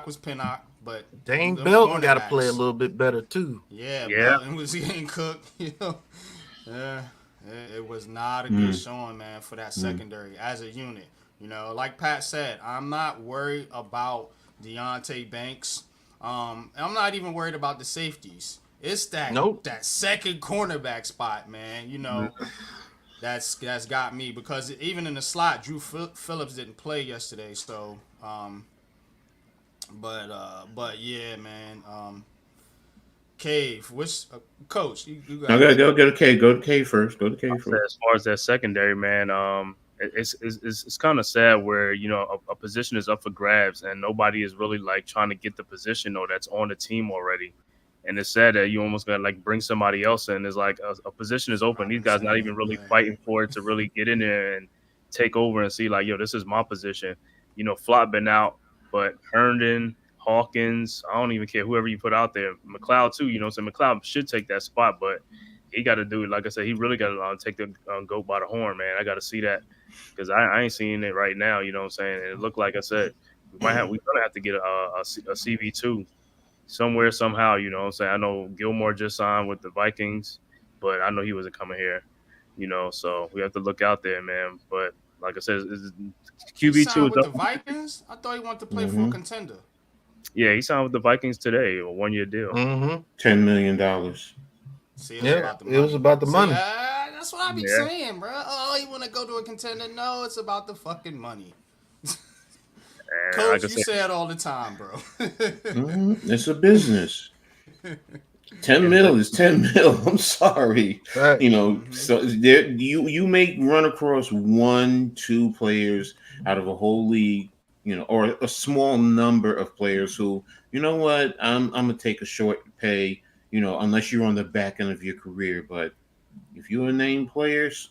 was Pinnock, but Dane Belton got to play a little bit better too. Yeah. Belton was getting cooked. You know, it was not a good showing, man, for that secondary as a unit. You know, like Pat said, I'm not worried about Deontay Banks. I'm not even worried about the safeties. It's that second cornerback spot, man. You know, that's got me because even in the slot, Drew Phillips didn't play yesterday. So, but yeah, man. Cave, which coach? You got? I gotta go to Cave. Go to Cave first. As far as that secondary, man, it's kind of sad where a position is up for grabs and nobody is really like trying to get the position or that's on the team already. And it's sad that you almost got to like bring somebody else in. It's like a position is open. These guys not even really fighting for it to really get in there and take over and see like, yo, this is my position. Flop been out, but Herndon, Hawkins, I don't even care whoever you put out there. McLeod too, so McLeod should take that spot, but he got to do it. Like I said, he really got to take the goat by the horn, man. I got to see that because I ain't seeing it right now. You know what I'm saying? And it looked like I said, we're gonna have to get a CV2 somewhere somehow. You know what I'm saying? I know Gilmore just signed with the Vikings, but I know he wasn't coming here. So we have to look out there, man. But like I said, QB2 with the Vikings. I thought he wanted to play for a contender. Yeah, he signed with the Vikings today, a 1-year deal. $10 million. See, it was about the money. That's what I be saying, bro. Oh, you want to go to a contender? No, it's about the fucking money. Coach, like you say it all the time, bro. It's a business. 10 mil is 10 mil. I'm sorry. Right. So there you may run across 1-2 players out of a whole league, or a small number of players who, you know what, I'm gonna take a short pay, unless you're on the back end of your career. But if you're a named players,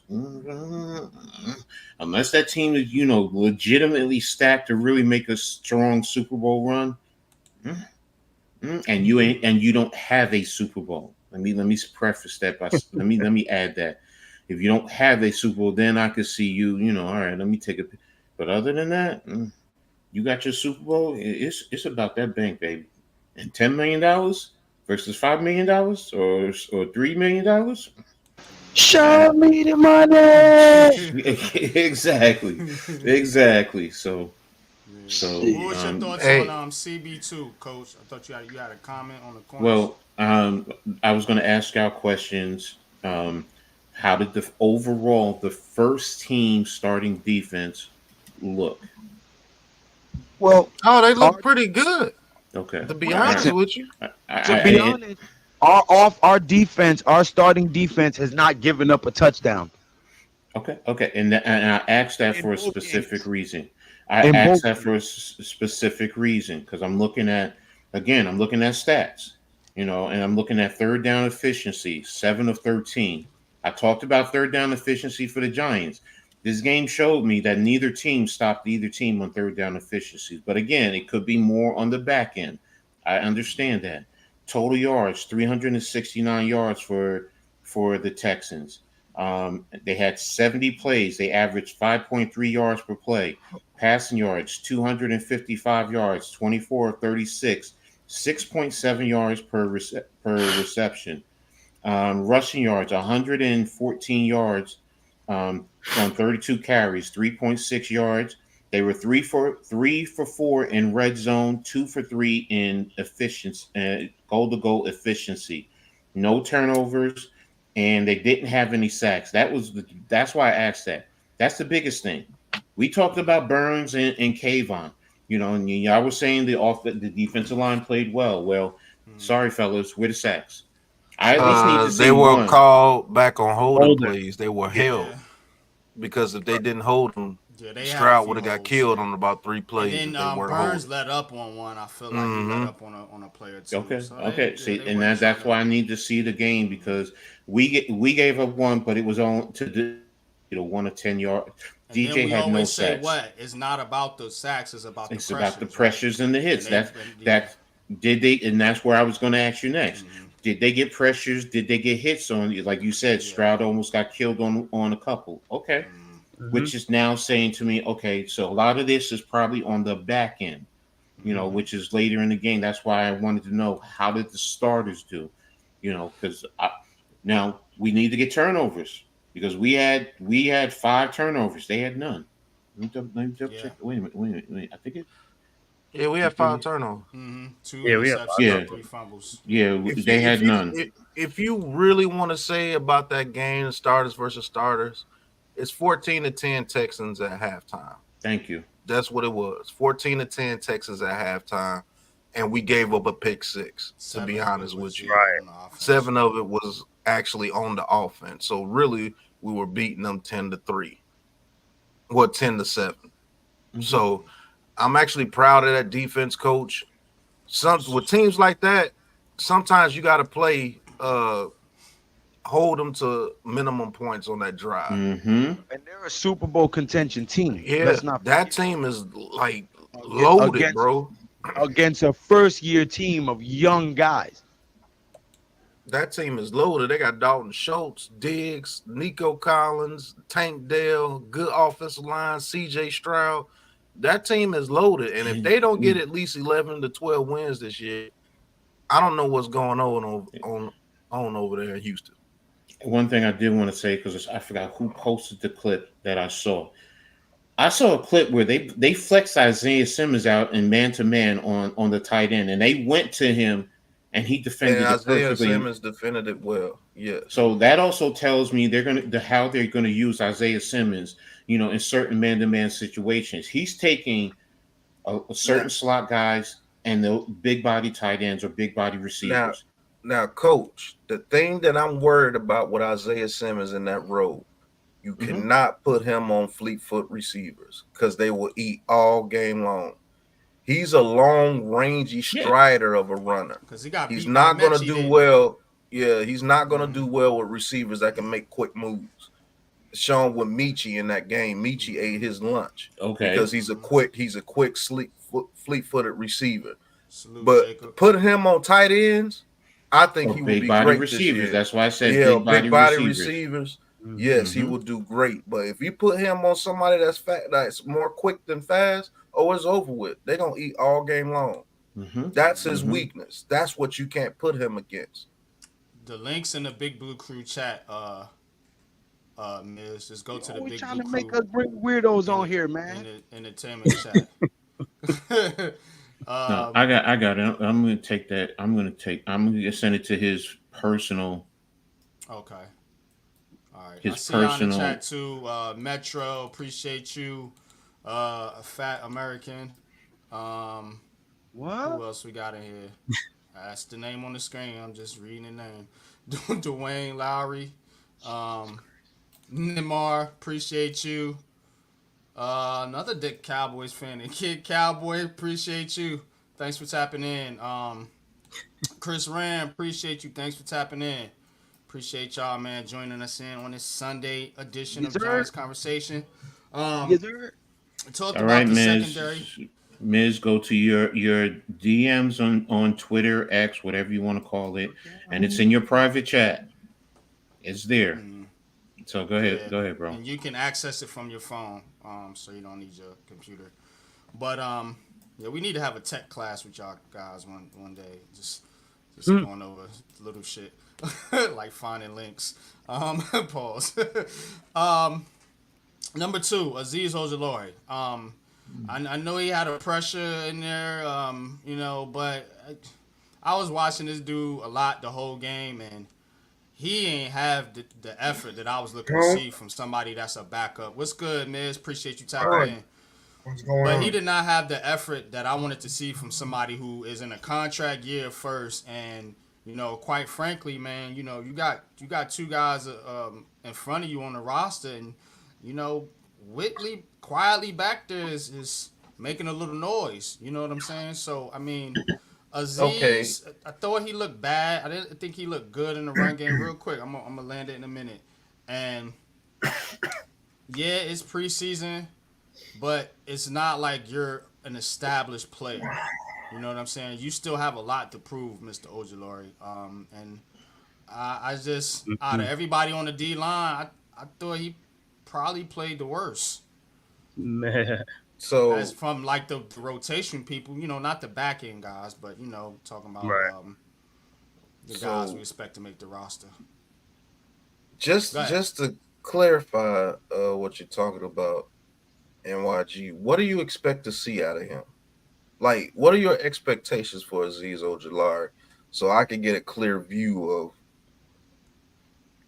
unless that team is, legitimately stacked to really make a strong Super Bowl run, and you don't have a Super Bowl. Let me preface that by let me add that. If you don't have a Super Bowl, then I could see you, all right, let me take a. But other than that, you got your Super Bowl. It's about that bank, baby. And $10 million versus $5 million or $3 million. Show me the money. Exactly. So, So, What was your thoughts hey. on CB2, Coach? I thought you had a comment on the corners. well, I was going to ask y'all questions. How did the first team starting defense look? Well, Oh, they look pretty good. Okay. To be All right. honest with you, to be honest, our defense, our starting defense has not given up a touchdown. Okay, and I asked that In for a both specific games. reason. I In asked both that for a specific reason because I'm looking at stats, and I'm looking at third down efficiency, 7 of 13. I talked about third down efficiency for the Giants. This game showed me that neither team stopped either team on third down efficiencies. But again, it could be more on the back end. I understand that. Total yards, 369 yards for the Texans. They had 70 plays. They averaged 5.3 yards per play. Passing yards, 255 yards, 24 of 36, 6.7 yards per reception. Rushing yards, 114 yards on 32 carries, 3.6 yards. They were 3 for 4 in red zone, 2 for 3 in efficiency, goal-to-goal efficiency. No turnovers, and they didn't have any sacks. That's why I asked that. That's the biggest thing. We talked about Burns and Kayvon, and I was saying the defensive line played well. Well, sorry, fellas, where the sacks? I at least need to see they were one. called back on holding Holding. plays. They were held because if they didn't hold them, Yeah, they had a Stroud few would have got holds. killed on about 3 And plays then if they weren't Burns holding. let up on one. I feel like he let up on a player too. Okay, So okay. See, they and weren't that's trying why I need to see the game because we gave up one, but it was on to the 1 of 10 yard. And then DJ we had no always say sacks. what? It's not about the sacks. It's about It's the pressures. about the pressures and the hits. And That's where I was going to ask you next. Did they get pressures? Did they get hits on you? Like you said, Stroud almost got killed on a couple. Okay. Which is now saying to me, okay, so a lot of this is probably on the back end, which is later in the game. That's why I wanted to know how did the starters do, because now we need to get turnovers because we had 5 turnovers. They had none. Let me double check. Wait a minute. I think it. Yeah, we had 5 turnovers. 2 Yeah, we have interceptions, 3 fumbles. Yeah, they had none. If you really want to say about that game, starters versus starters, it's 14-10 Texans at halftime. Thank you. That's what it was. 14-10 Texans at halftime, and we gave up a pick 6. To be honest with you, Right. 7 of it was actually on the offense. So really, we were beating them 10-3, or 10-7. So I'm actually proud of that defense, coach. With teams like that, sometimes you got to play. Hold them to minimum points on that drive. And they're a Super Bowl contention team. Yeah, Let's not that team is like loaded, bro. Against a first-year team of young guys. That team is loaded. They got Dalton Schultz, Diggs, Nico Collins, Tank Dell, good offensive line, CJ Stroud. That team is loaded. And if they don't get at least 11 to 12 wins this year, I don't know what's going on over there in Houston. One thing I did want to say, because I forgot who posted the clip that I saw. I saw a clip where they flexed Isaiah Simmons out in man-to-man on the tight end, and they went to him, and he defended it Isaiah perfectly. Simmons defended it well, yeah. So that also tells me how they're gonna use Isaiah Simmons, in certain man-to-man situations. He's taking a certain slot guys and the big body tight ends or big body receivers. Now, coach, the thing that I'm worried about with Isaiah Simmons in that role, you cannot put him on fleet-foot receivers because they will eat all game long. He's a long, rangy strider of a runner. He's not going to do well. Yeah, he's not going to do well with receivers that can make quick moves. Shown with Michi in that game. Michi ate his lunch. Okay. Because he's a quick, fleet-footed receiver. But put him on tight ends, I think he would be great receivers. This year. That's why I said big body receivers. Yes, he will do great. But if you put him on somebody that's fat, that's more quick than fast, it's over with. They're gonna eat all game long. That's his weakness. That's what you can't put him against. The links in the Big Blue Crew chat, Miz, just go to the Big Blue Crew. Trying to make us bring weirdos on here, man. Entertainment chat. No, I got it. I'm gonna take that. I'm gonna send it to his personal. Okay. All right. I His see y'all in the personal. chat too. Metro, appreciate you. A fat American. Um, What? who else we got in here? That's the name on the screen. I'm just reading the name. Dwayne Lowry. Neymar, appreciate you. Another Dick Cowboys fan. And Kid Cowboy, appreciate you. Thanks for tapping in. Chris Ram, appreciate you. Thanks for tapping in. Appreciate y'all, man, joining us in on this Sunday edition Yes, of sir. Giants Conversation. Yes, sir. Talked All about right, the Miz. secondary. Miz, go to your DMs on Twitter, X, whatever you want to call it, and it's in your private chat. It's there. So go ahead, bro. And you can access it from your phone, so you don't need your computer. But yeah, we need to have a tech class with y'all guys one day. Just going over little shit like finding links. Pause. Number 2, Azeez Ojulari. I know he had a pressure in there, but I was watching this dude a lot the whole game, and he ain't have the effort that I was looking to see from somebody that's a backup. What's good, Miz? Appreciate you tapping in. What's going But on? he did not have the effort that I wanted to see from somebody who is in a contract year first. And, quite frankly, man, you got 2 guys in front of you on the roster. And, Whitley quietly back there is making a little noise. You know what I'm saying? So, I mean, Azeez, I thought he looked bad. I didn't think he looked good in the run game. Real quick, I'm going to land it in a minute. And, yeah, it's preseason. But it's not like you're an established player. You know what I'm saying? You still have a lot to prove, Mr. Ojulari. And I just, out of everybody on the D line, I thought he probably played the worst. Man. So As from like the rotation people, not the back end guys, but talking about Right. the guys we expect to make the roster. just Go ahead. just to clarify what you're talking about, NYG, what do you expect to see out of him? Like, what are your expectations for Azeez Ojulari, so I can get a clear view of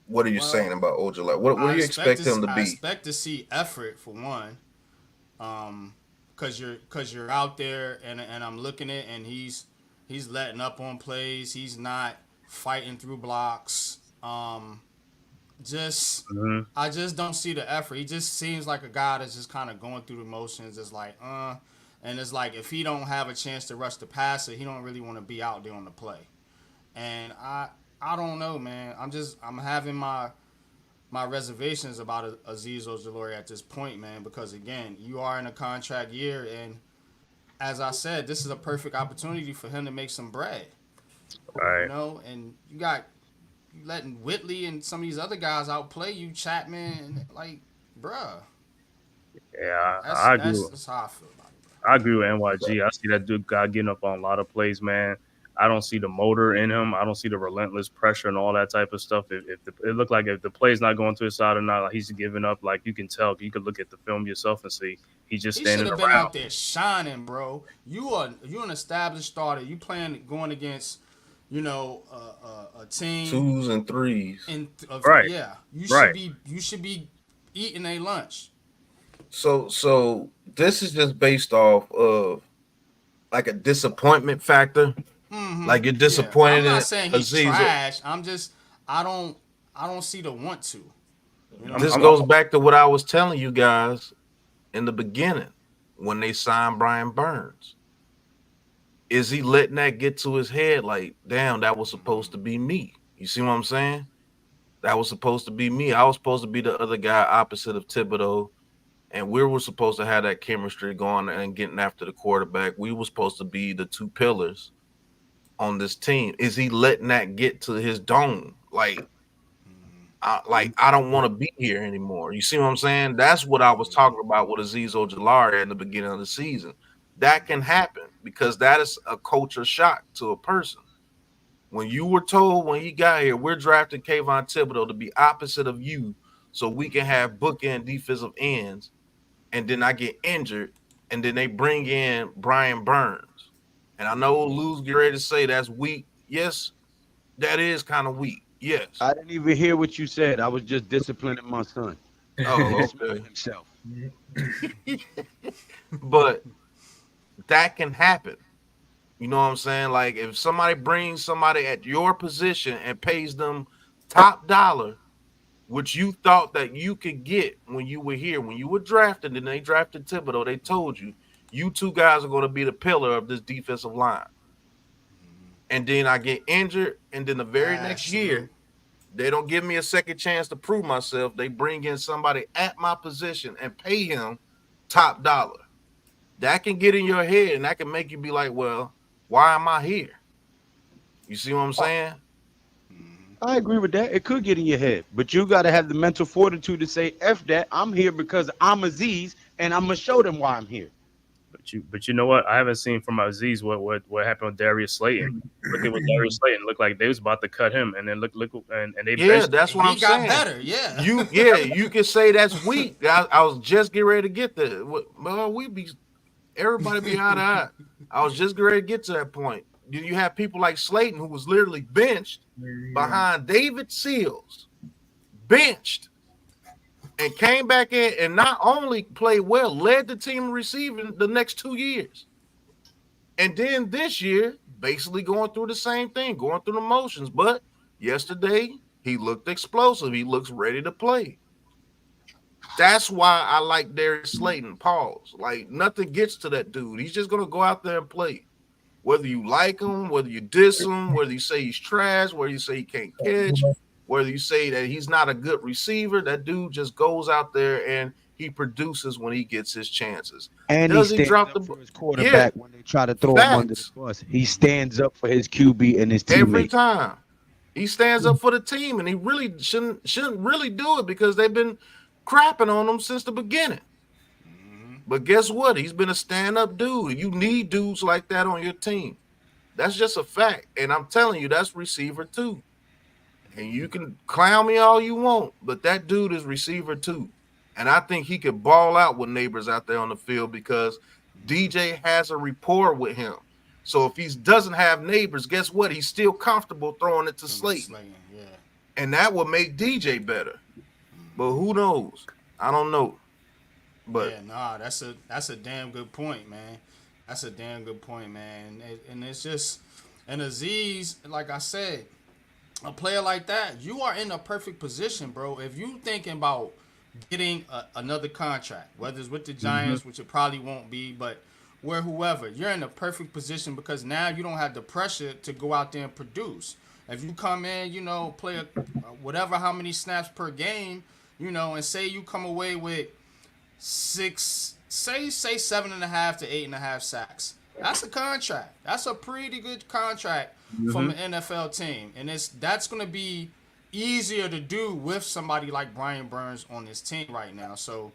what are you saying about Ojulari? What do you expect him to I be? expect to see effort for one, because you're out there and I'm looking at, and he's letting up on plays. He's not fighting through blocks. I just don't see the effort. He just seems like a guy that's just kind of going through the motions. It's like, and it's like if he don't have a chance to rush the passer, he don't really want to be out there on the play. And I don't know, man. I'm having my reservations about Azeez Ojulari at this point, man, because again, you are in a contract year, and as I said, this is a perfect opportunity for him to make some bread. Right. And you letting Whitley and some of these other guys outplay you, Chapman, like, bruh. Yeah, I agree. That's how I feel about it, bro. I agree with NYG. I see that dude guy getting up on a lot of plays, man. I don't see the motor in him. I don't see the relentless pressure and all that type of stuff. It looked like if the play's not going to his side or not, like he's giving up. Like you can tell, you could look at the film yourself and see he's just standing around. He should have been out there shining, bro. You're an established starter. You going against, a team 2s and 3s. Right. Yeah, you should be eating a lunch. So this is just based off of like a disappointment factor. Mm-hmm. Like you're disappointed. I'm not saying he's Azeez. trash. I don't see the want to. This goes back to what I was telling you guys in the beginning when they signed Brian Burns. Is he letting that get to his head? Like, damn, that was supposed to be me. You see what I'm saying? That was supposed to be me. I was supposed to be the other guy opposite of Thibodeau. And we were supposed to have that chemistry going and getting after the quarterback. We were supposed to be the 2 pillars on this team. Is he letting that get to his dome? Like I don't want to be here anymore. You see what I'm saying? That's what I was talking about with Azeez Ojulari in the beginning of the season. That can happen because that is a culture shock to a person. When you were told when he got here, we're drafting Kayvon Thibodeau to be opposite of you so we can have bookend defensive ends, and then I get injured, and then they bring in Brian Burns. And I know Lou's get ready to say that's weak. Yes, that is kind of weak. Yes. I didn't even hear what you said. I was just disciplining my son. Oh, Discipline okay. himself. But that can happen. You know what I'm saying? Like if somebody brings somebody at your position and pays them top dollar, which you thought that you could get when you were here, when you were drafted, and they drafted Thibodeau, they told you, you two guys are going to be the pillar of this defensive line. And then I get injured, and then the very next year, they don't give me a second chance to prove myself. They bring in somebody at my position and pay him top dollar. That can get in your head, and that can make you be like, well, why am I here? You see what I'm saying? I agree with that. It could get in your head, but you got to have the mental fortitude to say, F that. I'm here because I'm Aziz, and I'm going to show them why I'm here. But you know what? I haven't seen from Aziz what happened with Darius Slayton. Look at what Darius Slayton looked like. They was about to cut him, and then look, and they that's what I'm saying. He got better, yeah. You can say that's weak. I was just getting ready to get there. Well, everybody be eye to eye. I was just getting ready to get to that point. You have people like Slayton, who was literally benched behind David Seals, benched, and came back in and not only played well, led the team receiving the next 2 years. And then this year, basically going through the same thing, going through the motions. But yesterday, he looked explosive. He looks ready to play. That's why I like Darius Slayton. Pause. Like, nothing gets to that dude. He's just going to go out there and play. Whether you like him, whether you diss him, whether you say he's trash, whether you say he can't catch, whether you say that he's not a good receiver, that dude just goes out there and he produces when he gets his chances. And Does he he stands drop up the for his quarterback when they try to throw him under the bus. He stands up for his QB and his teammates. Every time. He stands up for the team, and he really shouldn't really do it because they've been crapping on him since the beginning. But guess what? He's been a stand-up dude. You need dudes like that on your team. That's just a fact. And I'm telling you, that's receiver too. And you can clown me all you want, but that dude is receiver too. And I think he could ball out with Nabers out there on the field because DJ has a rapport with him. So if he doesn't have Nabers, guess what? He's still comfortable throwing it to Slayton. Yeah. And that will make DJ better. But who knows? I don't know. But yeah, nah, that's a damn good point, man. That's a damn good point, man. And it's just, and Aziz, like I said, a player like that, you are in a perfect position, bro. If you thinking about getting another contract, whether it's with the Giants, which it probably won't be, but where whoever, you're in a perfect position because now you don't have the pressure to go out there and produce. If you come in, play whatever, how many snaps per game, and say you come away with 7.5 to 8.5 sacks. That's a contract. That's a pretty good contract from an NFL team. And that's going to be easier to do with somebody like Brian Burns on this team right now. So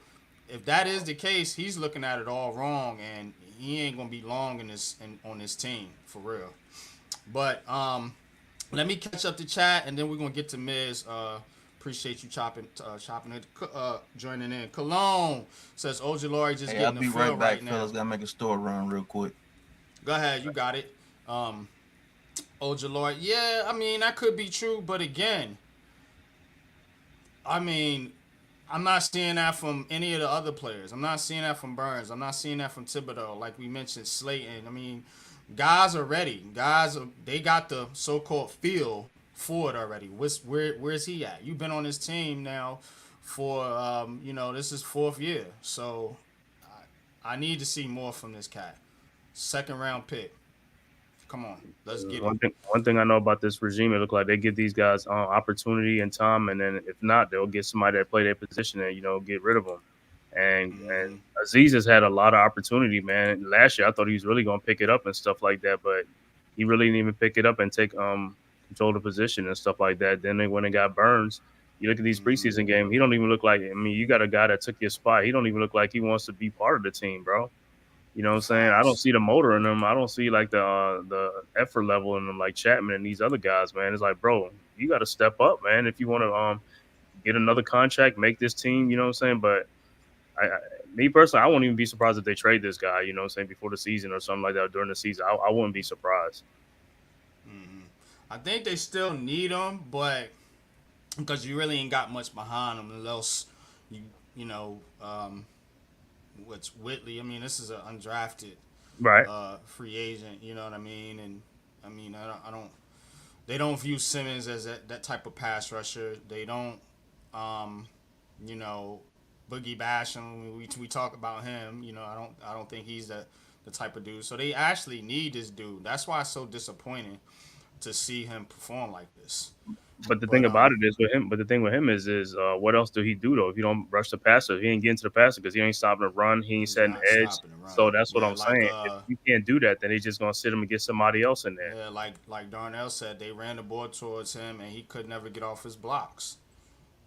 if that is the case, he's looking at it all wrong, and he ain't going to be long on this team for real. But let me catch up the chat, and then we're going to get to Miz. Appreciate you chopping it, joining in. Cologne says Ojulari just getting the feel right now. Fellas, gotta make a store run real quick. Go ahead, you got it. Ojulari, yeah, I mean that could be true, but again, I mean, I'm not seeing that from any of the other players. I'm not seeing that from Burns. I'm not seeing that from Thibodeau. Like we mentioned, Slayton. I mean, guys are ready. They got the so-called feel for it already. Where's he at? You've been on this team now for this is 4th year. So I need to see more from this cat. 2nd round pick. Come on, let's get it. One thing I know about this regime, it look like they give these guys opportunity and time, and then if not, they'll get somebody that play their position and get rid of them. And Aziz has had a lot of opportunity, man. Last year, I thought he was really going to pick it up and stuff like that, but he really didn't even pick it up and take control the position and stuff like that. Then they went and got Burns. You look at these preseason games, he don't even look like, you got a guy that took your spot. He don't even look like he wants to be part of the team, bro. You know what I'm saying? I don't see the motor in him. I don't see like the effort level in him like Chapman and these other guys, man. It's like, bro, you got to step up, man. If you want to get another contract, make this team, you know what I'm saying? But Me personally, I won't even be surprised if they trade this guy. You know what I'm saying, before the season or something like that, or during the season. I wouldn't be surprised. I think they still need him, but because you really ain't got much behind him, unless you know what's Whitley. I mean, this is an undrafted Right. free agent. You know what I mean? And I mean, I don't. They don't view Simmons as that type of pass rusher. They don't, you know, Boogie Basham. We talk about him. You know, I don't think he's the type of dude. So they actually need this dude. That's why it's so disappointing to see him perform like this. But the thing about it is with him. But the thing with him is what else do he do though? If you don't rush the passer, he ain't getting to the passer because he ain't stopping to run. He ain't setting the edge. So that's what I'm saying. If you can't do that, then he's just gonna sit him and get somebody else in there. Yeah, like Darnell said, they ran the ball towards him and he could never get off his blocks.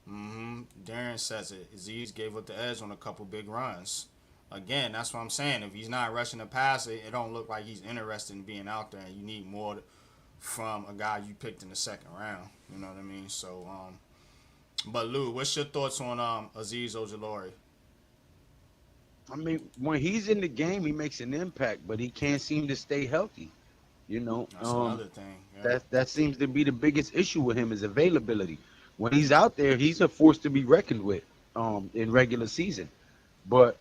Darren says it. Aziz gave up the edge on a couple big runs. Again, that's what I'm saying. If he's not rushing the passer, it don't look like he's interested in being out there. And you need more from a guy you picked in the second round. You know what I mean? So, but Lou, what's your thoughts on Aziz Ojulari? I mean, when he's in the game, he makes an impact, but he can't seem to stay healthy. You know, that's another thing. Yeah. That seems to be the biggest issue with him is availability. When he's out there, he's a force to be reckoned with in regular season. But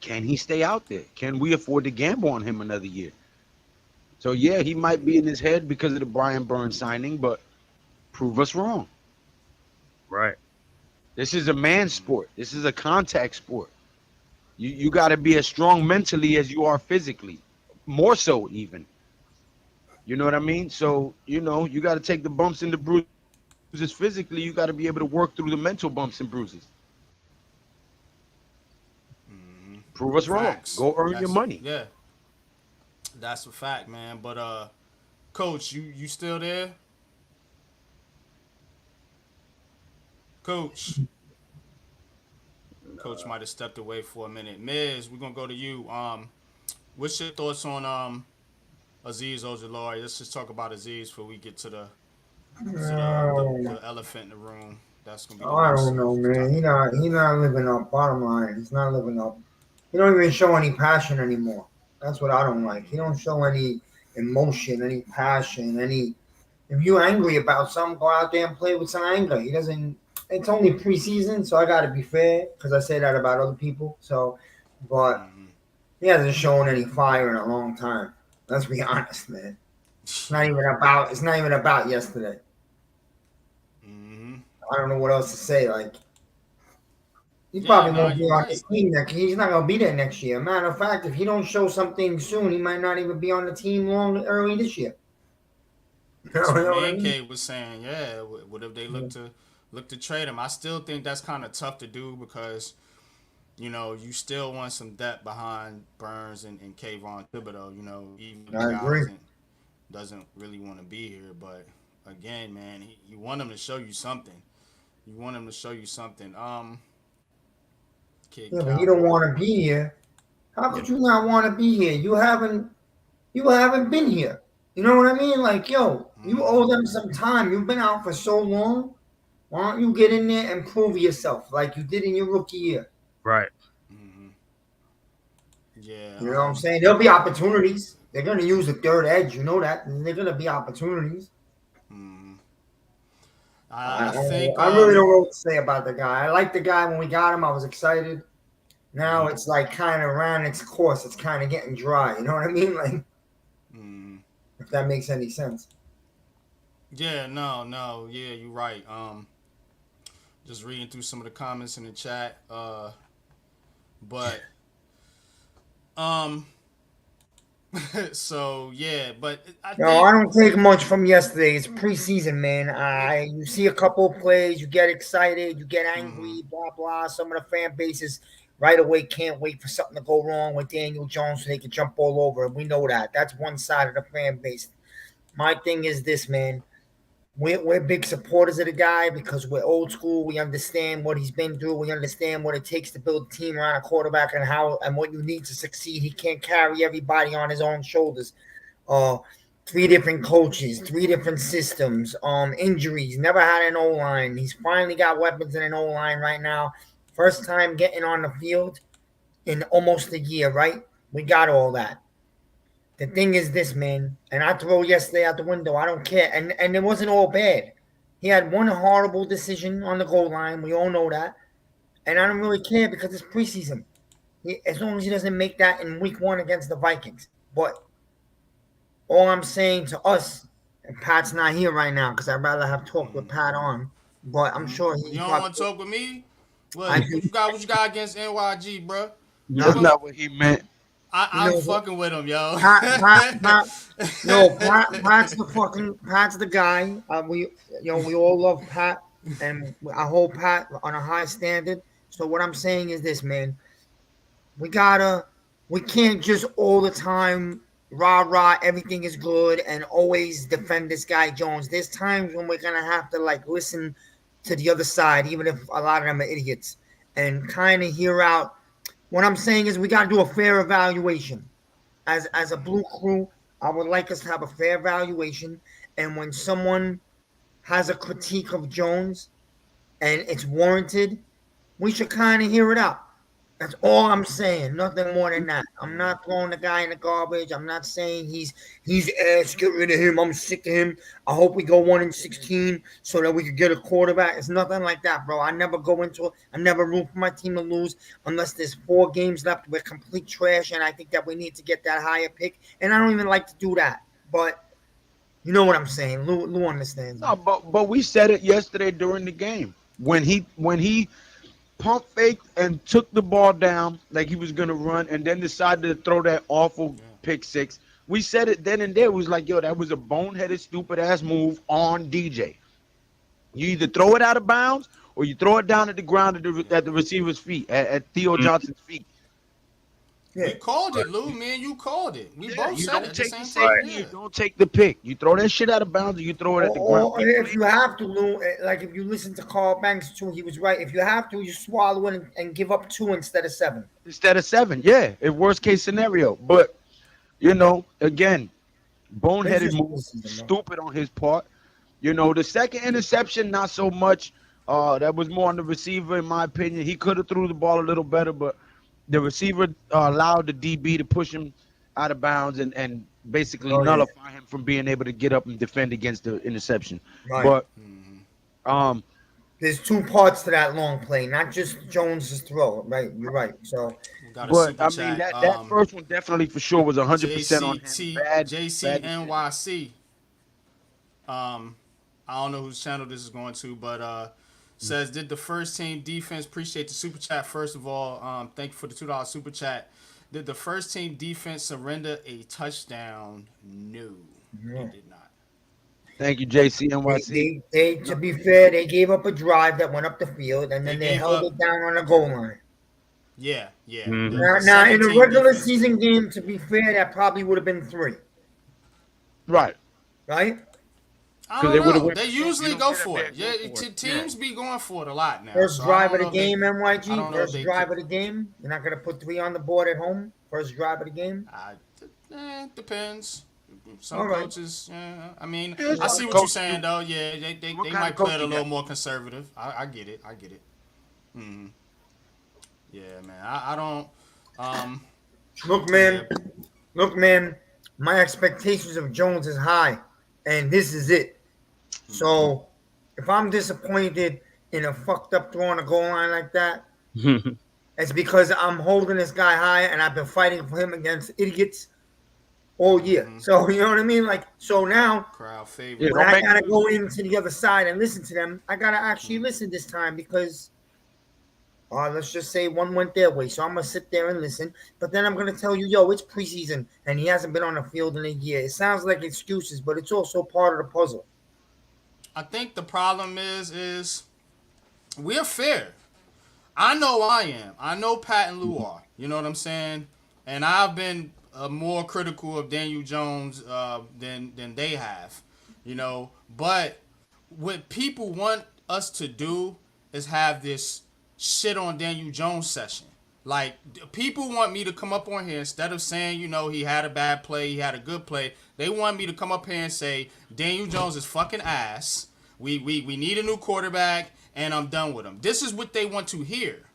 can he stay out there? Can we afford to gamble on him another year? So, yeah, he might be in his head because of the Brian Burns signing, but prove us wrong. Right. This is a man sport. This is a contact sport. You got to be as strong mentally as you are physically, more so even. You know what I mean? So, you know, you got to take the bumps and the bruises physically. You got to be able to work through the mental bumps and bruises. Prove us wrong. Go earn your money. Yeah. That's a fact, man. But Coach, you still there? Coach might have stepped away for a minute. Miz, we're gonna go to you. What's your thoughts on Aziz Ojulari? Let's just talk about Aziz before we get to the elephant in the room. That's gonna be. I don't know, man. He not living up. Bottom line, he's not living up. He don't even show any passion anymore. That's what I don't like. He don't show any emotion, any passion, any. If you're angry about something, go out there and play with some anger. He doesn't. It's only preseason, so I got to be fair because I say that about other people. So, but he hasn't shown any fire in a long time. Let's be honest, man. It's not even about yesterday. I don't know what else to say. Like, he probably won't be on the team next. He's not gonna be there next year. Matter of fact, if he don't show something soon, he might not even be on the team early this year. That's what Man was saying. Yeah, what if they look to trade him? I still think that's kind of tough to do because, you know, you still want some depth behind Burns and Kayvon Thibodeau. You know, even I agree. Doesn't really want to be here, but again, man, you want him to show you something. Yeah, but you don't want to be here. How could you not want to be here? You haven't been here. You know what I mean? Like, yo, you owe them some time. You've been out for so long. Why don't you get in there and prove yourself like you did in your rookie year? Right. Yeah. You know what I'm saying? There'll be opportunities. They're going to use the third edge. You know that. They're going to be opportunities. I think I really don't know what to say about the guy. I liked the guy when we got him. I was excited. Now it's like kind of ran its course. It's kind of getting dry. You know what I mean? Like, if that makes any sense. Yeah, no. Yeah, you're right. Just reading through some of the comments in the chat. But so yeah, but I don't take much from yesterday. It's preseason, man. You see a couple of plays, you get excited, you get angry, blah blah. Some of the fan bases right away can't wait for something to go wrong with Daniel Jones so they can jump all over. We know that. That's one side of the fan base. My thing is this, man. We're big supporters of the guy because we're old school. We understand what he's been through. We understand what it takes to build a team around a quarterback and what you need to succeed. He can't carry everybody on his own shoulders. 3 different coaches, 3 different systems, injuries, never had an O-line. He's finally got weapons in an O-line right now. First time getting on the field in almost a year, right? We got all that. The thing is this, man, and I throw yesterday out the window. I don't care. And it wasn't all bad. He had one horrible decision on the goal line. We all know that. And I don't really care because it's preseason. As long as he doesn't make that in week 1 against the Vikings. But all I'm saying to us, and Pat's not here right now because I'd rather have talked with Pat on, but I'm sure he You don't want to talk with me? What you got against NYG, bro? That's not what he meant. I'm fucking with him, yo. Pat's the guy. We all love Pat, and I hold Pat on a high standard. So what I'm saying is this, man. We can't just all the time rah, everything is good and always defend this guy Jones. There's times when we're gonna have to like listen to the other side, even if a lot of them are idiots, and kind of hear out. What I'm saying is we got to do a fair evaluation. As a Blue Crew, I would like us to have a fair evaluation. And when someone has a critique of Jones and it's warranted, we should kind of hear it out. That's all I'm saying. Nothing more than that. I'm not throwing the guy in the garbage. I'm not saying he's ass. Get rid of him. I'm sick of him. I hope we go 1-16 so that we could get a quarterback. It's nothing like that, bro. I never go into it. I never root for my team to lose unless there's 4 games left. We're complete trash, and I think that we need to get that higher pick. And I don't even like to do that. But you know what I'm saying. Lou understands. No, but we said it yesterday during the game when he pump faked and took the ball down like he was going to run and then decided to throw that awful pick 6. We said it then and there. It was like, yo, that was a boneheaded, stupid-ass move on DJ. You either throw it out of bounds or you throw it down at the ground at the receiver's feet, at Theo Johnson's feet. We called it, Lou. Me and you called it. We both said it at the same time. You don't take the pick. You throw that shit out of bounds or you throw it at the ground. Or if you have to, Lou, like if you listen to Carl Banks too, he was right. If you have to, you swallow it and give up 2 instead of 7. Instead of 7, yeah. In worst case scenario. But, again, boneheaded move, stupid on his part. The second interception, not so much. That was more on the receiver, in my opinion. He could have threw the ball a little better, but the receiver allowed the DB to push him out of bounds and basically nullify him from being able to get up and defend against the interception. Right. But there's 2 parts to that long play, not just Jones's throw. Right, you're right. So, but I mean that first one definitely for sure was 100% on him. JCNYC. I don't know whose channel this is going to, but says, did the first team defense, appreciate the super chat first of all, thank you for the $2 super chat. Did the first team defense surrender a touchdown? No, they did not. Thank you, JCNYC. They to be fair, they gave up a drive that went up the field, and then they held it down on the goal line. Yeah. Mm-hmm. Now in a regular season game, to be fair, that probably would have been 3. Right? I don't know. They usually go for it. Yeah, teams be going for it a lot now. First drive of the game, NYG. First drive of the game. You're not going to put 3 on the board at home. First drive of the game. Depends. Some coaches. I mean, I see what you're saying though. Yeah, they might play it a little more conservative. I get it. Mm-hmm. Yeah, man. I don't. Look, man. My expectations of Jones is high, and this is it. So, if I'm disappointed in a fucked up throw on a goal line like that, it's because I'm holding this guy high, and I've been fighting for him against idiots all year. So, you know what I mean? Like, so now, crowd favorite. When I gotta go into the other side and listen to them, I gotta actually listen this time because, let's just say one went their way. So I'm gonna sit there and listen. But then I'm gonna tell you, yo, it's preseason, and he hasn't been on the field in a year. It sounds like excuses, but it's also part of the puzzle. I think the problem is we're fair. I know I am. I know Pat and Lou are. You know what I'm saying? And I've been more critical of Daniel Jones than they have. But what people want us to do is have this shit on Daniel Jones session. Like, people want me to come up on here instead of saying, he had a bad play, he had a good play. They want me to come up here and say, Daniel Jones is fucking ass. We need a new quarterback, and I'm done with him. This is what they want to hear.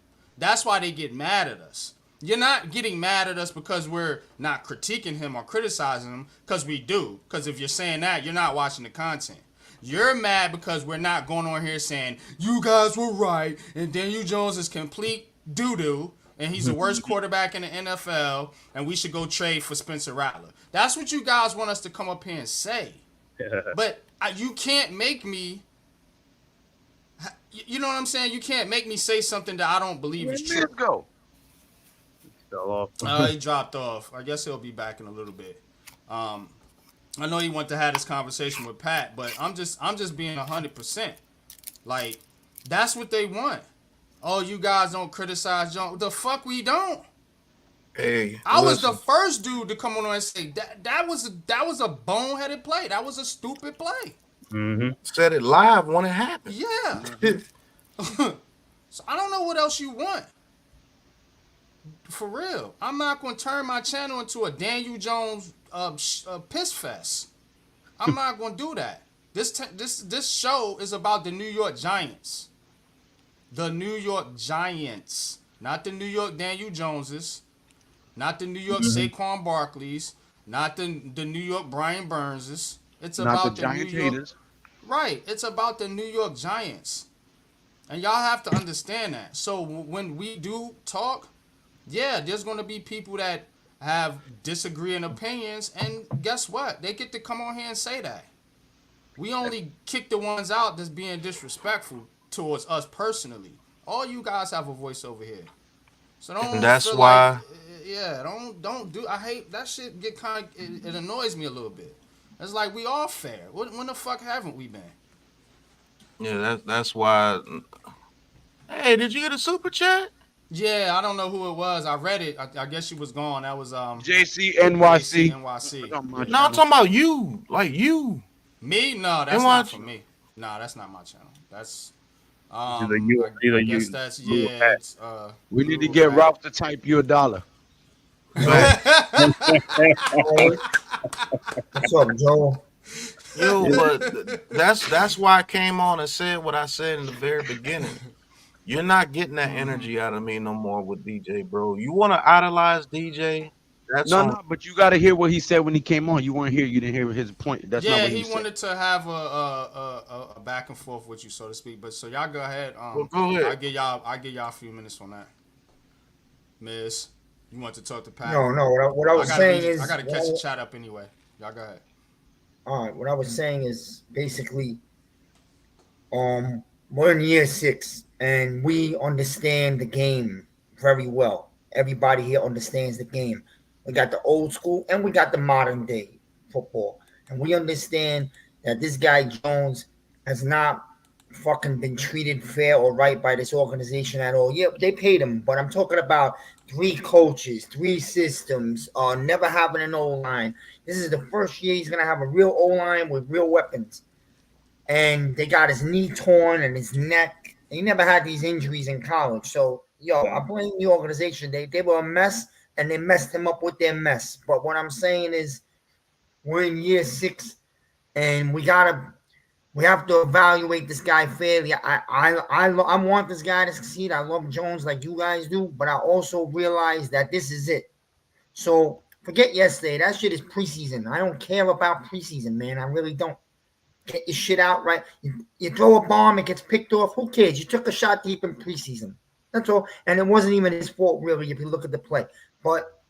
That's why they get mad at us. You're not getting mad at us because we're not critiquing him or criticizing him, because we do. Because if you're saying that, you're not watching the content. You're mad because we're not going on here saying, you guys were right, and Daniel Jones is complete doo-doo, and he's the worst quarterback in the NFL, and we should go trade for Spencer Rattler. That's what you guys want us to come up here and say. But you can't make me, you know what I'm saying? You can't make me say something that I don't believe is true. Let's go. Fell off. He dropped off. I guess he'll be back in a little bit. I know he wanted to have this conversation with Pat, but I'm just being 100%. Like, that's what they want. Oh, you guys don't criticize Jones. The fuck we don't. Hey, I was the first dude to come on and say that was a boneheaded play. That was a stupid play. Mm-hmm. Said it live when it happened. Yeah. So I don't know what else you want. For real, I'm not going to turn my channel into a Daniel Jones piss fest. I'm not going to do that. This show is about the New York Giants. The New York Giants, not the New York Daniel Joneses, not the New York Saquon Barkleys, not the New York Brian Burnses. It's Not about the the New Giants York. haters. Right, it's about the New York Giants, and y'all have to understand that. So when we do talk, yeah, there's going to be people that have disagreeing opinions, and guess what? They get to come on here and say that. We only kick the ones out that's being disrespectful towards us personally. All you guys have a voice over here, so don't. And that's feel why. like, yeah, don't do. I hate that shit. Get kind of it annoys me a little bit. It's like we all fair. When the fuck haven't we been? Yeah, that's why. Hey, did you get a super chat? Yeah, I don't know who it was. I read it. I guess she was gone. That was JC NYC. NYC. No, I'm talking about you. Like you. Me? No, that's not for me. No, that's not my channel. That's Either you, I guess that's it's We need to get Ralph to type you $1. What's up, Joe? Yo, but that's why I came on and said what I said in the very beginning. You're not getting that energy out of me no more with DJ, bro. You want to idolize DJ? That's No, but you got to hear what he said when he came on. You weren't here. You didn't hear his point. That's not yeah, what he said. wanted to have a back and forth with you, so to speak. But so y'all go ahead. Well, go ahead. I give y'all a few minutes on that. Miss, you want to talk to Pat? No. What I was saying is I gotta catch the chat up anyway. Y'all go ahead. All right, what I was saying is basically, we're in year 6 and we understand the game very well. Everybody here understands the game. We got the old school and we got the modern day football, and we understand that this guy Jones has not fucking been treated fair or right by this organization at all. Yeah, they paid him, but I'm talking about 3 coaches, 3 systems, never having an O-line. This is the first year he's going to have a real O-line with real weapons. And they got his knee torn and his neck. He never had these injuries in college. So, I blame the organization. They were a mess, and they messed him up with their mess. But what I'm saying is we're in year 6, and we have to evaluate this guy fairly. I want this guy to succeed. I love Jones like you guys do, but I also realize that this is it. So forget yesterday. That shit is preseason. I don't care about preseason, man. I really don't. Get your shit out right. You throw a bomb, it gets picked off. Who cares? You took a shot deep in preseason. That's all. And it wasn't even his fault, really, if you look at the play. But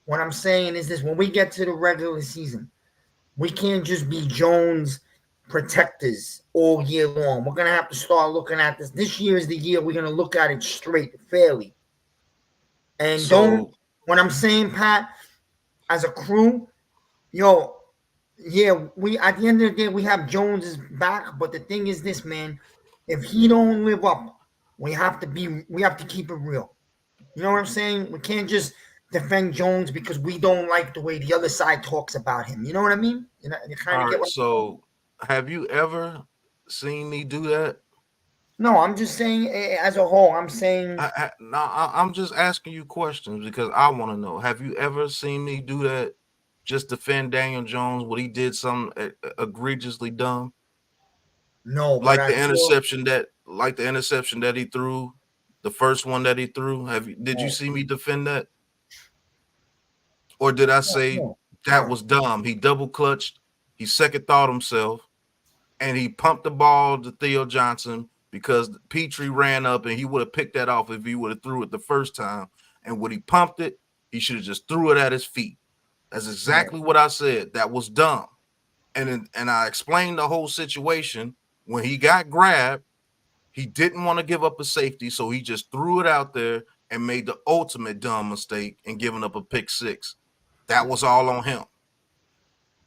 what I'm saying is this. When we get to the regular season, we can't just be Jones protectors all year long. We're going to have to start looking at this. This year is the year we're going to look at it straight, fairly. And when I'm saying, Pat, as a crew, we at the end of the day, we have Jones's back. But the thing is this, man, if he don't live up, we have to keep it real. You know what I'm saying? We can't just defend Jones because we don't like the way the other side talks about him. You know what I mean? You kind of get what so have you ever seen me do that? No, I'm just saying as a whole. I'm saying I'm just asking you questions because I want to know. Have you ever seen me do that? Just defend Daniel Jones when he did something egregiously dumb? No, like the interception that he threw The first one that he threw. Did you see me defend that? Or did I say that was dumb? He double clutched, he second thought himself, and he pumped the ball to Theo Johnson because Petrie ran up and he would have picked that off if he would have threw it the first time. And when he pumped it, he should have just threw it at his feet. That's exactly what I said. That was dumb. And I explained the whole situation. When he got grabbed, he didn't want to give up a safety, so he just threw it out there and made the ultimate dumb mistake in giving up a pick six. That was all on him.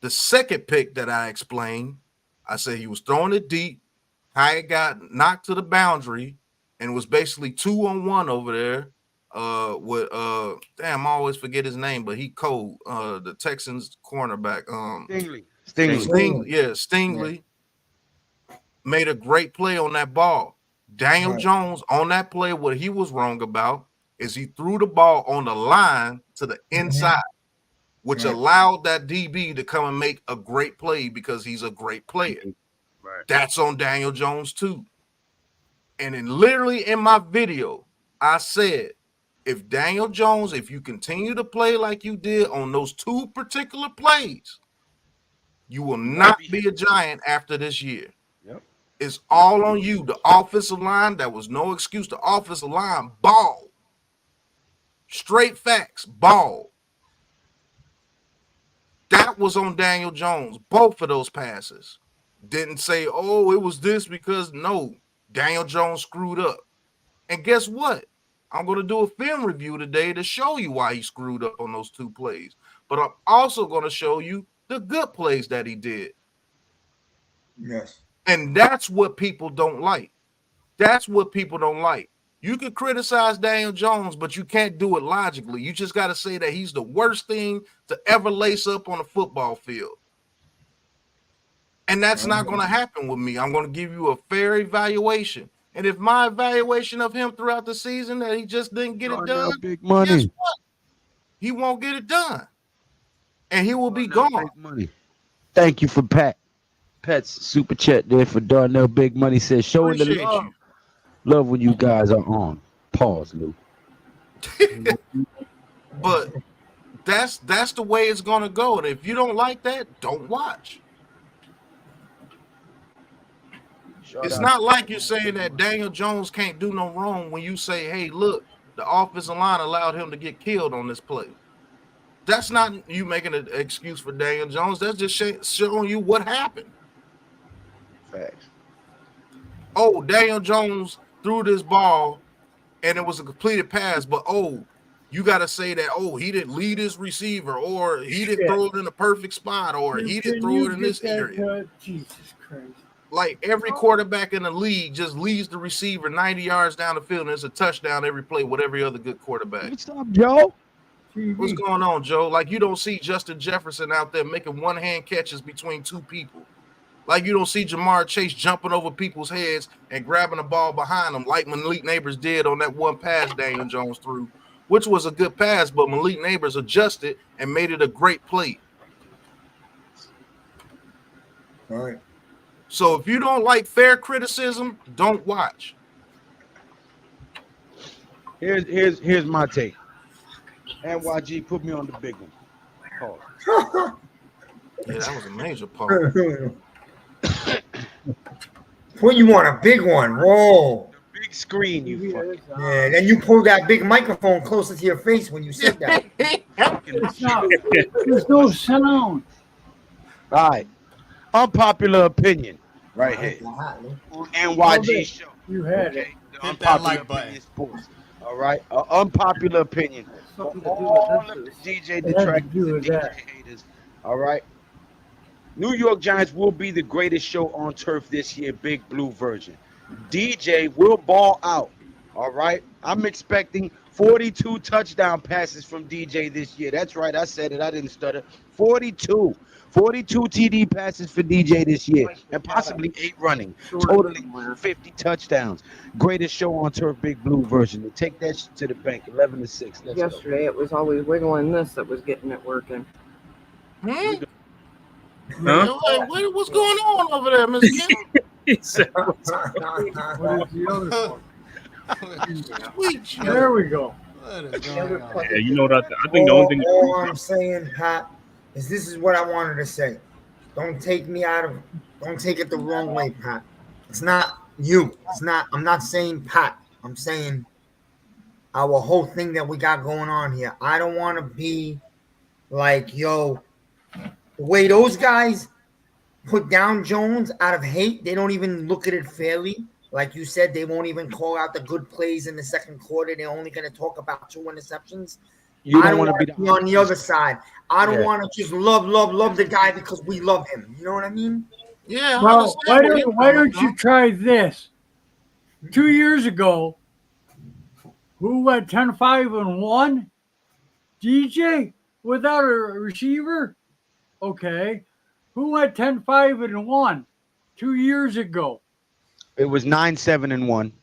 The second pick that I explained, I said he was throwing it deep, how it got knocked to the boundary, and it was basically 2-on-1 over there with damn, I always forget his name, but he cold, the Texans cornerback. Stingley made a great play on that ball. Daniel Jones on that play, what he was wrong about is he threw the ball on the line to the inside, which allowed that DB to come and make a great play because he's a great player. Right. That's on Daniel Jones too. And then literally in my video, I said, if Daniel Jones, if you continue to play like you did on those two particular plays, you will not be a Giant after this year. Yep. It's all on you. The offensive line, that was no excuse. The offensive line, ball. Straight facts, ball. That was on Daniel Jones, both of those passes. Didn't say, oh, it was this because no, Daniel Jones screwed up. And guess what? I'm going to do a film review today to show you why he screwed up on those two plays. But I'm also going to show you the good plays that he did. Yes. And that's what people don't like. That's what people don't like. You can criticize Daniel Jones, but you can't do it logically. You just got to say that he's the worst thing to ever lace up on a football field. And that's not going to happen with me. I'm going to give you a fair evaluation. And if my evaluation of him throughout the season that he just didn't get it done, big money. guess what? He won't get it done. And he will be gone. Money. Thank you for Pat's super chat there for Darnell. Big Money says, showing the Appreciate love. you. Love when you guys are on. Pause, Lou. But that's the way it's gonna go. And if you don't like that, don't watch. It's not like you're saying that Daniel Jones can't do no wrong when you say, hey, look, the offensive line allowed him to get killed on this play. That's not you making an excuse for Daniel Jones. That's just showing you what happened. Facts. Oh, Daniel Jones threw this ball and it was a completed pass, but you got to say that, he didn't lead his receiver, or he didn't throw it in the perfect spot, or he didn't throw it in this area. Jesus Christ. Like every quarterback in the league just leads the receiver 90 yards down the field, and it's a touchdown every play with every other good quarterback. What's up, Joe? What's going on, Joe? Like you don't see Justin Jefferson out there making one-hand catches between two people. Like you don't see Jamar Chase jumping over people's heads and grabbing the ball behind them like Malik Nabers did on that one pass Daniel Jones threw, which was a good pass, but Malik Nabers adjusted and made it a great play. All right. So if you don't like fair criticism, don't watch. Here's my take. NYG, put me on the big one. Pause. Yeah, that was a major pause. What you want, a big one? Whoa. Big screen, you fucking. Yeah, then you pull that big microphone closer to your face when you said that. There's no sound. All right. Unpopular opinion right here. On NYG show. You had it. The Hit that like Unpopular button. Opinion Sports. All right. Unpopular opinion. For all of the DJ detractors and DJ haters. All right. New York Giants will be the greatest show on turf this year, Big Blue version. DJ will ball out. All right. I'm expecting 42 touchdown passes from DJ this year. That's right. I said it. I didn't stutter. 42 TD passes for DJ this year, and possibly 8 running, totaling 50 touchdowns. Greatest show on turf, Big Blue version. And take that shit to the bank, 11-6. Let's Yesterday, it was always wiggling this that was getting it working. Huh? What's going on over there, Mr. Kim? He said, What is the other one? Sweet Joe. There we go. What is going on? Yeah, you know what? I think the only thing. All I'm saying, Pat, is this is what I wanted to say. Don't take it the wrong way, Pat. It's not you. I'm not saying Pat. I'm saying our whole thing that we got going on here. I don't want to be like, yo, the way those guys put down Jones out of hate, they don't even look at it fairly. Like you said, they won't even call out the good plays in the second quarter. They're only going to talk about 2 interceptions. You I don't don't want to be on the other side. I don't Yeah. want to just love the guy because we love him. You know what I mean? Yeah. I Well, understand where you're why coming don't you from. try this? 2 years ago, who went 10-5-1? DJ without a receiver? Okay. Who went 10-5-1 2 years ago? It was 9-7-1.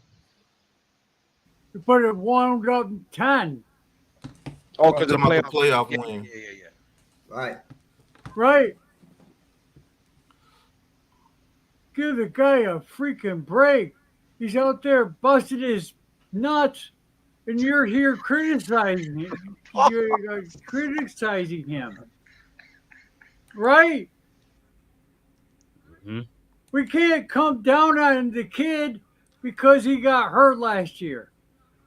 But it wound up 10. Oh, because Talking about the playoff win. Yeah. Right. Right. Give the guy a freaking break. He's out there busting his nuts, and you're here criticizing him. You're criticizing him. Right? Mhm. We can't come down on the kid because he got hurt last year,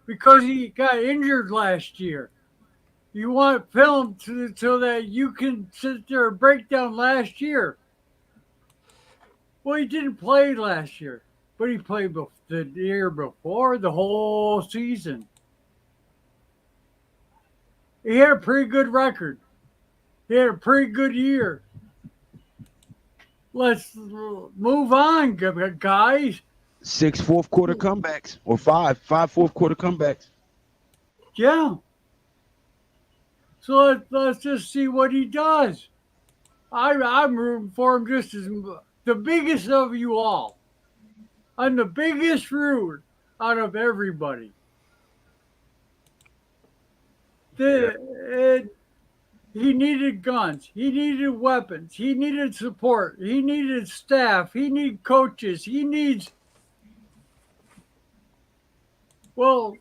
because he got injured last year. You want film so that you can sit there and break down last year. Well, he didn't play last year, but he played the year before, the whole season. He had a pretty good record. He had a pretty good year. Let's move on, guys. 6 fourth quarter comebacks, or 5 fourth quarter comebacks. Yeah. So let's just see what he does. I'm rooting for him just as the biggest of you all. I'm the biggest root out of everybody. He needed guns. He needed weapons. He needed support. He needed staff. He needed coaches. He needs. Well,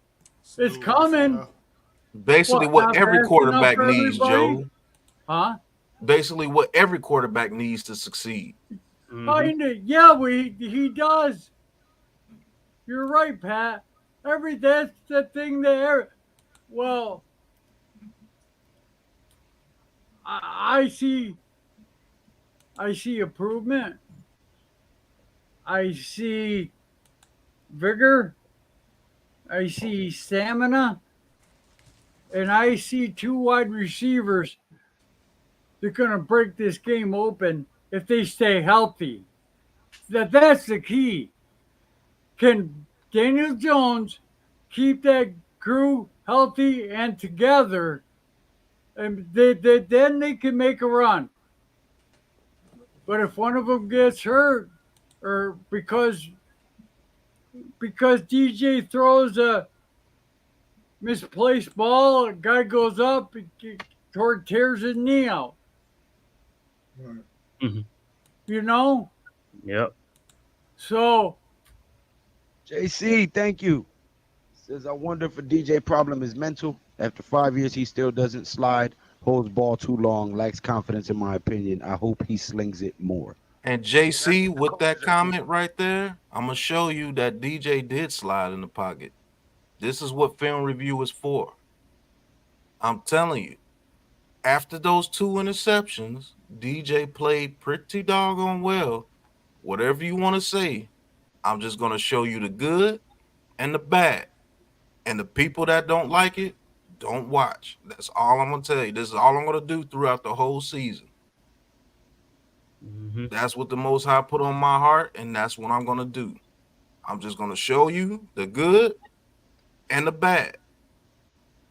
it's coming. Basically, what every not fast quarterback enough for needs, everybody? Joe. Huh? Basically, what every quarterback needs to succeed. Yeah, he does. You're right, Pat. That's the thing there. Well, I see improvement. I see vigor. I see stamina. And I see 2 wide receivers. They're going to break this game open if they stay healthy. That's the key. Can Daniel Jones keep that crew healthy and together? And then they can make a run. But if one of them gets hurt, or because DJ throws a misplaced ball, a guy goes up toward tears his knee out. Mhm. You know? Yep. So JC, thank you. Says, I wonder if a DJ problem is mental. After 5 years, he still doesn't slide, holds ball too long, lacks confidence, in my opinion. I hope he slings it more. And JC, with that comment right there, I'm going to show you that DJ did slide in the pocket. This is what film review is for. I'm telling you, after those 2 interceptions, DJ played pretty doggone well. Whatever you want to say, I'm just going to show you the good and the bad. And the people that don't like it, don't watch. That's all I'm going to tell you. This is all I'm going to do throughout the whole season. That's what the Most High put on my heart, and that's what I'm going to do. I'm just going to show you the good and the bad.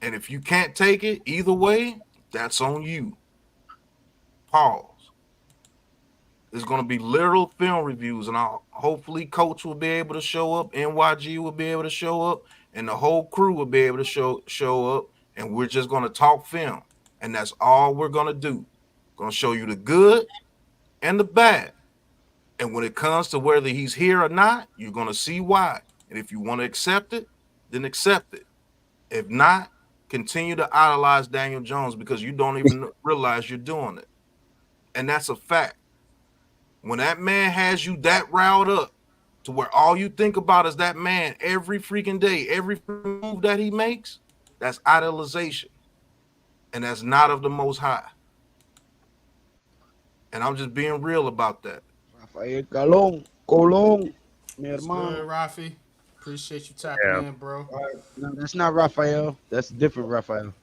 And if you can't take it either way, that's on you. Pause. There's going to be literal film reviews, and hopefully Coach will be able to show up, NYG will be able to show up, and the whole crew will be able to show up, and we're just going to talk film. And that's all we're going to do. Going to show you the good and the bad. And when it comes to whether he's here or not, you're going to see why. And if you want to accept it, then accept it. If not, continue to idolize Daniel Jones because you don't even realize you're doing it. And that's a fact. When that man has you that riled up to where all you think about is that man every freaking day, every move that he makes, that's idolization. And that's not of the Most High. And I'm just being real about that. Rafael Colón, mi It's hermano. good, Rafi. Appreciate you tapping in, bro. No, that's not Rafael. That's different Rafael.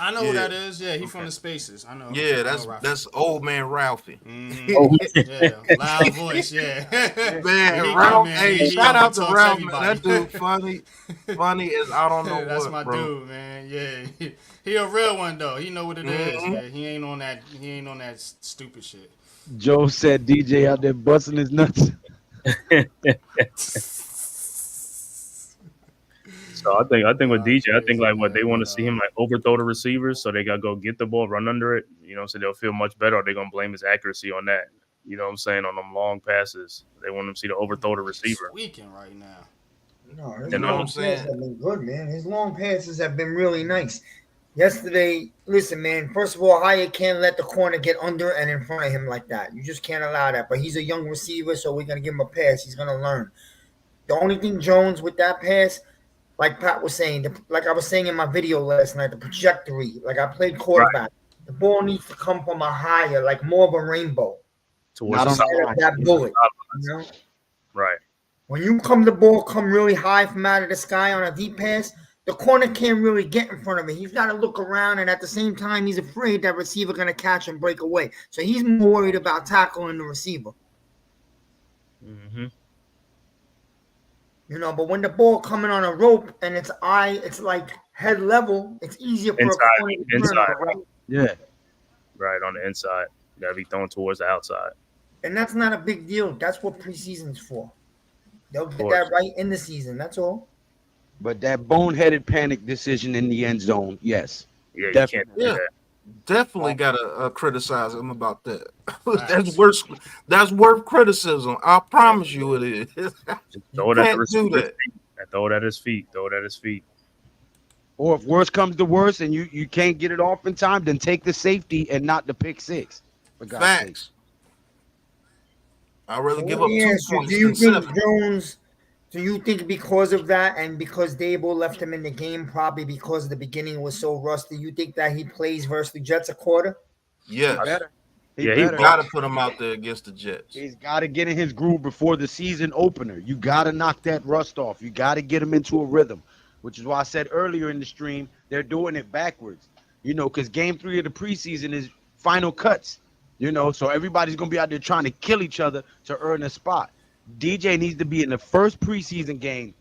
I know who that is. Yeah, he from the Spaces. I know. Yeah, I know Rafi. that's old man Ralphie. Yeah, loud voice. Yeah, Man, He Ralph. come in, Hey, he shout out to talks Ralph. Man, everybody. that dude funny as I don't know That's what, my bro. dude, man. Yeah, he a real one though. He know what it is. Yeah, he ain't on that. He ain't on that stupid shit. Joe said DJ out there busting his nuts. So I think with DJ, I think like what they want to see him like overthrow the receivers, so they gotta go get the ball, run under it. You know, so they'll feel much better. Or they're gonna blame his accuracy on that. You know what I'm saying? On them long passes, they want him to see the overthrow the receiver. Weekend right now. No, his You know what long I'm saying? passes have been good, man. His long passes have been really nice. Yesterday, listen, man. First of all, Hyatt can't let the corner get under and in front of him like that. You just can't allow that. But he's a young receiver, so we're gonna give him a pass. He's gonna learn. The only thing Jones with that pass, like Pat was saying, like I was saying in my video last night, the trajectory. Like I played quarterback. Right. The ball needs to come from a higher, like more of a rainbow. Towards not on that bullet. You know? Right. When you come the ball come really high from out of the sky on a deep pass, the corner can't really get in front of it. He's got to look around, and at the same time, he's afraid that receiver going to catch and break away. So he's more worried about tackling the receiver. Mm-hmm. You know, but when the ball coming on a rope and it's like head level, it's easier for a corner to inside. Right? Yeah. Right, on the inside. You got to be thrown towards the outside. And that's not a big deal. That's what preseason's for. They'll get that right in the season. That's all. But that boneheaded panic decision in the end zone, yes. Yeah, definitely. You can't do that. Definitely gotta criticize him about that. That's worth criticism. I promise you it is. Throw it at the receiver's feet. Throw it at his feet. Throw it at his feet. Or if worse comes to worse and you can't get it off in time, then take the safety and not the pick six. For God's Facts. sake. I'd rather give up 2 points do you than think 7. Jones? Do you think because of that and because Dable left him in the game, probably because the beginning was so rusty, you think that he plays versus the Jets a quarter? Yes. He got to put him out there against the Jets. He's got to get in his groove before the season opener. You got to knock that rust off. You got to get him into a rhythm, which is why I said earlier in the stream, they're doing it backwards. You know, because game 3 of the preseason is final cuts. You know, so everybody's going to be out there trying to kill each other to earn a spot. DJ needs to be in the first preseason game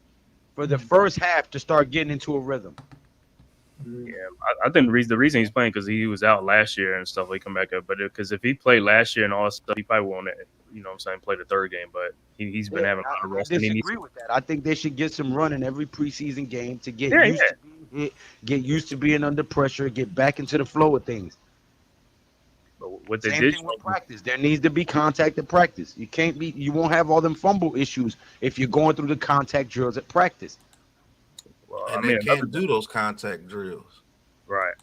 for the first half to start getting into a rhythm. Yeah, I think the reason he's playing because he was out last year and stuff. He come back up, but because if he played last year and all that stuff, he probably won't. You know what I'm saying? Play the third game, but he's been having a lot of rest. I disagree with that. I think they should get some run in every preseason game to get used to being hit, get used to being under pressure, get back into the flow of things. But what they Same did thing with practice. There needs to be contact at practice. You won't have all them fumble issues if you're going through the contact drills at practice. Well, And they can't do those contact drills. Right.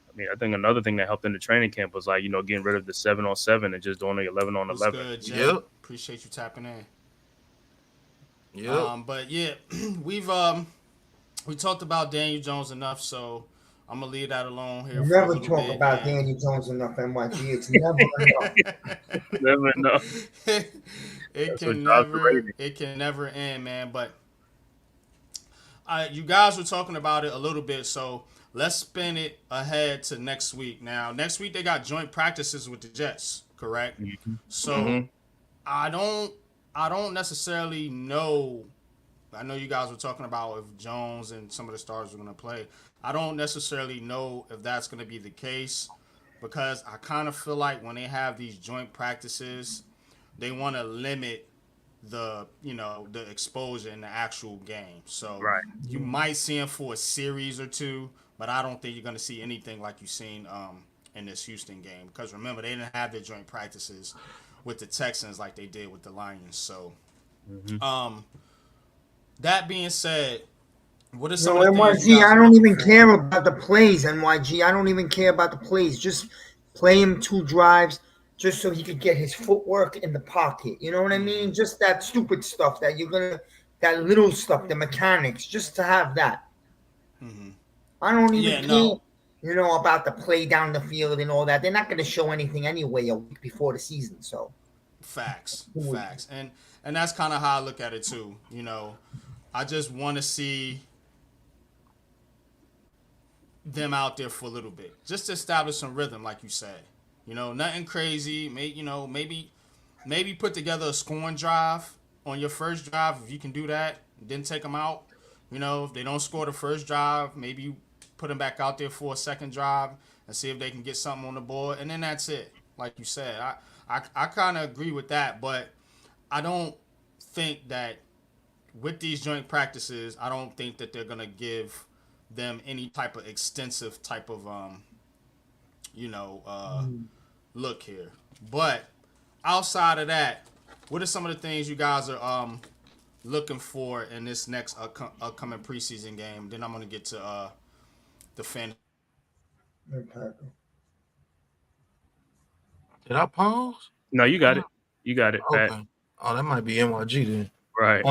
I mean, I think another thing that helped in the training camp was like, getting rid of the 7-on-7 and just doing the 11-on-11. Good, Jay. Yep. Appreciate you tapping in. Yep. But yeah, we talked about Daniel Jones enough, so I'm gonna leave that alone here. Never talk about Daniel Jones enough, NYG. It's never enough. Never enough. It can never end, man. But you guys were talking about it a little bit, so let's spin it ahead to next week. Now, next week they got joint practices with the Jets, correct? Mm-hmm. So I don't necessarily know. I know you guys were talking about if Jones and some of the stars are going to play. I don't necessarily know if that's going to be the case because I kind of feel like when they have these joint practices, they want to limit the exposure in the actual game. So you might see him for a series or two, but I don't think you're going to see anything like you've seen in this Houston game because remember, they didn't have their joint practices with the Texans like they did with the Lions. So that being said, What are You some know, of the things you NYG, guys I are don't looking even for? care about the plays, NYG. I don't even care about the plays. Just play him 2 drives just so he could get his footwork in the pocket. You know what I mean? Just that stupid stuff that that little stuff, the mechanics, just to have that. I don't even Yeah, care, no, about the play down the field and all that. They're not going to show anything anyway a week before the season. So, facts, and that's kind of how I look at it too. You know, I just want to see them out there for a little bit, just to establish some rhythm, like you said. You know, nothing crazy. Maybe put together a scoring drive on your first drive if you can do that. Then take them out. You know, if they don't score the first drive, maybe put them back out there for a second drive and see if they can get something on the board, and then that's it. Like you said, I kind of agree with that, but I don't think that with these joint practices, I don't think that they're gonna give them any type of extensive type of look here. But outside of that, what are some of the things you guys are looking for in this next upcoming preseason game? Then I'm gonna get to the fan. Did I pause? No, you got it. You got it, Pat. Okay. Oh, that might be NYG then. Right.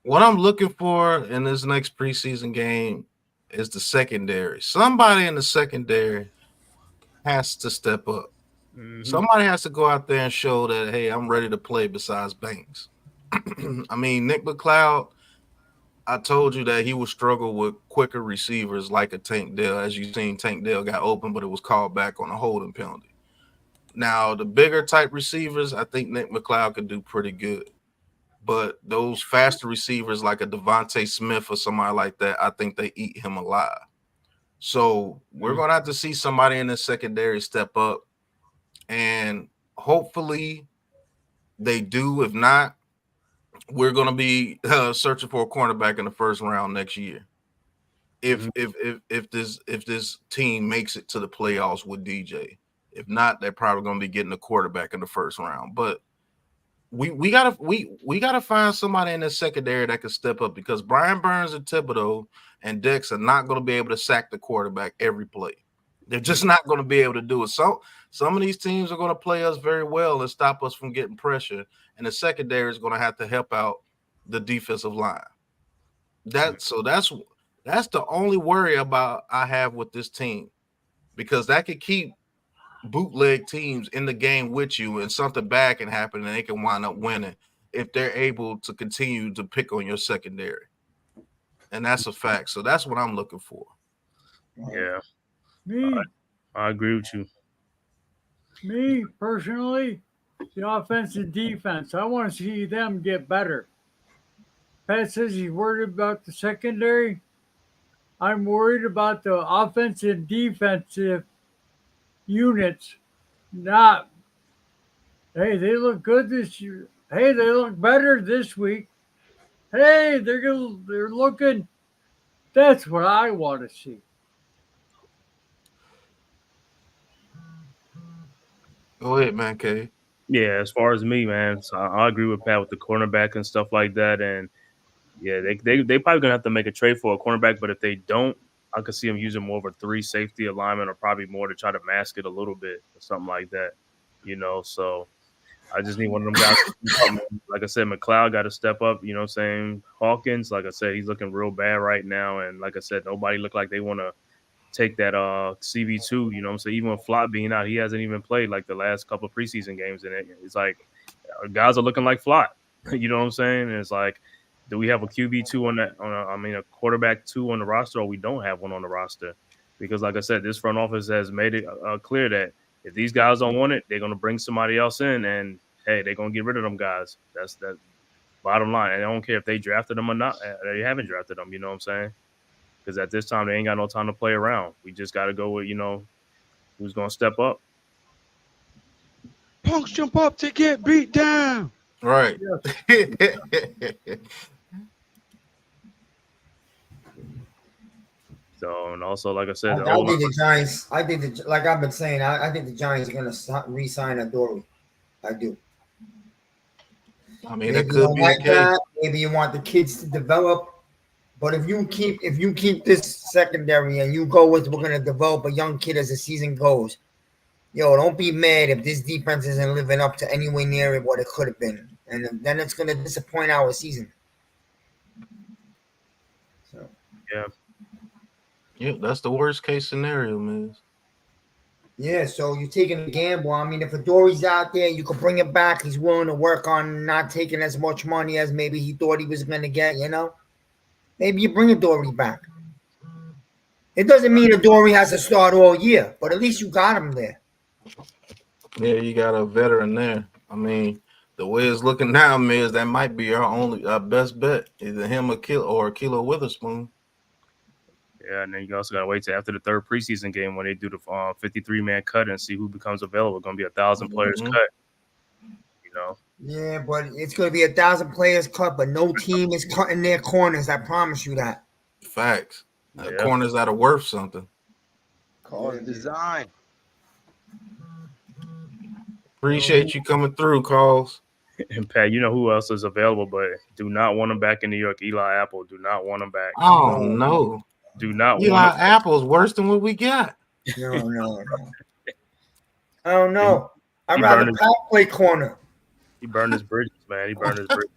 What I'm looking for in this next preseason game is the secondary. Somebody in the secondary has to step up. Somebody has to go out there and show that, hey, I'm ready to play besides Banks. I mean, Nick McLeod, I told you that he would struggle with quicker receivers like a Tank Dell. As you've seen, Tank Dell got open, but it was called back on a holding penalty. Now, the bigger type receivers, I think Nick McLeod could do pretty good. But those faster receivers like a Devontae Smith or somebody like that, I think they eat him alive. So we're going to have to see somebody in the secondary step up. And hopefully they do. If not, we're going to be searching for a cornerback in the first round next year. If this team makes it to the playoffs with DJ. If not, they're probably going to be getting a quarterback in the first round. But we gotta find somebody in the secondary that can step up, because Brian Burns and Thibodeau and Dex are not going to be able to sack the quarterback every play. They're just not going to be able to do it. So some of these teams are going to play us very well and stop us from getting pressure, and the secondary is going to have to help out the defensive line. That's the only worry I have with this team, because that could keep bootleg teams in the game with you, and something bad can happen and they can wind up winning if they're able to continue to pick on your secondary. And that's a fact. So that's what I'm looking for. Yeah. Me, I agree with you. me personally, the offense and defense, I want to see them get better. Pat says he's worried about the secondary. I'm worried about the offensive and defensive units. Not, hey, they look good this year. Hey, they look better this week. Hey, they're looking. That's what I want to see. Go ahead, man, K. Yeah, as far as me, man, so I agree with Pat with the cornerback and stuff like that. And yeah, they probably gonna have to make a trade for a cornerback, but if they don't, I could see them using more of a 3 safety alignment, or probably more to try to mask it a little bit or something like that. So I just need one of them guys to step up. Like I said, McLeod got to step up, you know what I'm saying? Hawkins, like I said, he's looking real bad right now. And like I said, nobody looked like they want to take that CB2, you know what I'm saying? Even with Flott being out, he hasn't even played like the last couple of preseason games. And it's like guys are looking like Flott, you know what I'm saying? And it's like, do we have a QB2 a quarterback 2 on the roster, or we don't have one on the roster? Because like I said, this front office has made it clear that if these guys don't want it, they're going to bring somebody else in, and hey, they're going to get rid of them guys. That's the bottom line. And I don't care if they drafted them or not. They haven't drafted them, you know what I'm saying? Because at this time, they ain't got no time to play around. We just got to go with, who's going to step up. Punks jump up to get beat down. Right. So, and also, like I said, I think the Giants. Like I've been saying, I think the Giants are going to re-sign Adoree. I do. I mean, Maybe that could be the case. Maybe you want the kids to develop But if you keep this secondary and you go with we're gonna develop a young kid as the season goes, yo, don't be mad if this defense isn't living up to anywhere near what it could have been, and then it's gonna disappoint our season. So Yeah. Yeah, that's the worst case scenario, man. yeah, so you're taking a gamble. I mean, if Adori's out there, you can bring him back. He's willing to work on not taking as much money as maybe he thought he was gonna get. Maybe you bring Adori back. It doesn't mean Adori has to start all year, but at least you got him there. Yeah, you got a veteran there. I mean, the way it's looking now, Miz, that might be our best bet. Either him or Kilo Witherspoon. Yeah, and then you also gotta wait till after the third preseason game when they do the 53-man cut and see who becomes available. Going to be 1,000 players cut. Yeah, but it's going to be 1,000 players cut, but no team is cutting their corners. I promise you that. Facts. Corners that are worth something. Cause design. Appreciate you coming through, Calls. And Pat, you know who else is available, but do not want him back in New York. Eli Apple, do not want him back. Oh no. Do not Eli want Apple's worse than what we got. No. I don't know. I'd rather Pat play corner. He burned his bridges, man. He burned his bridges.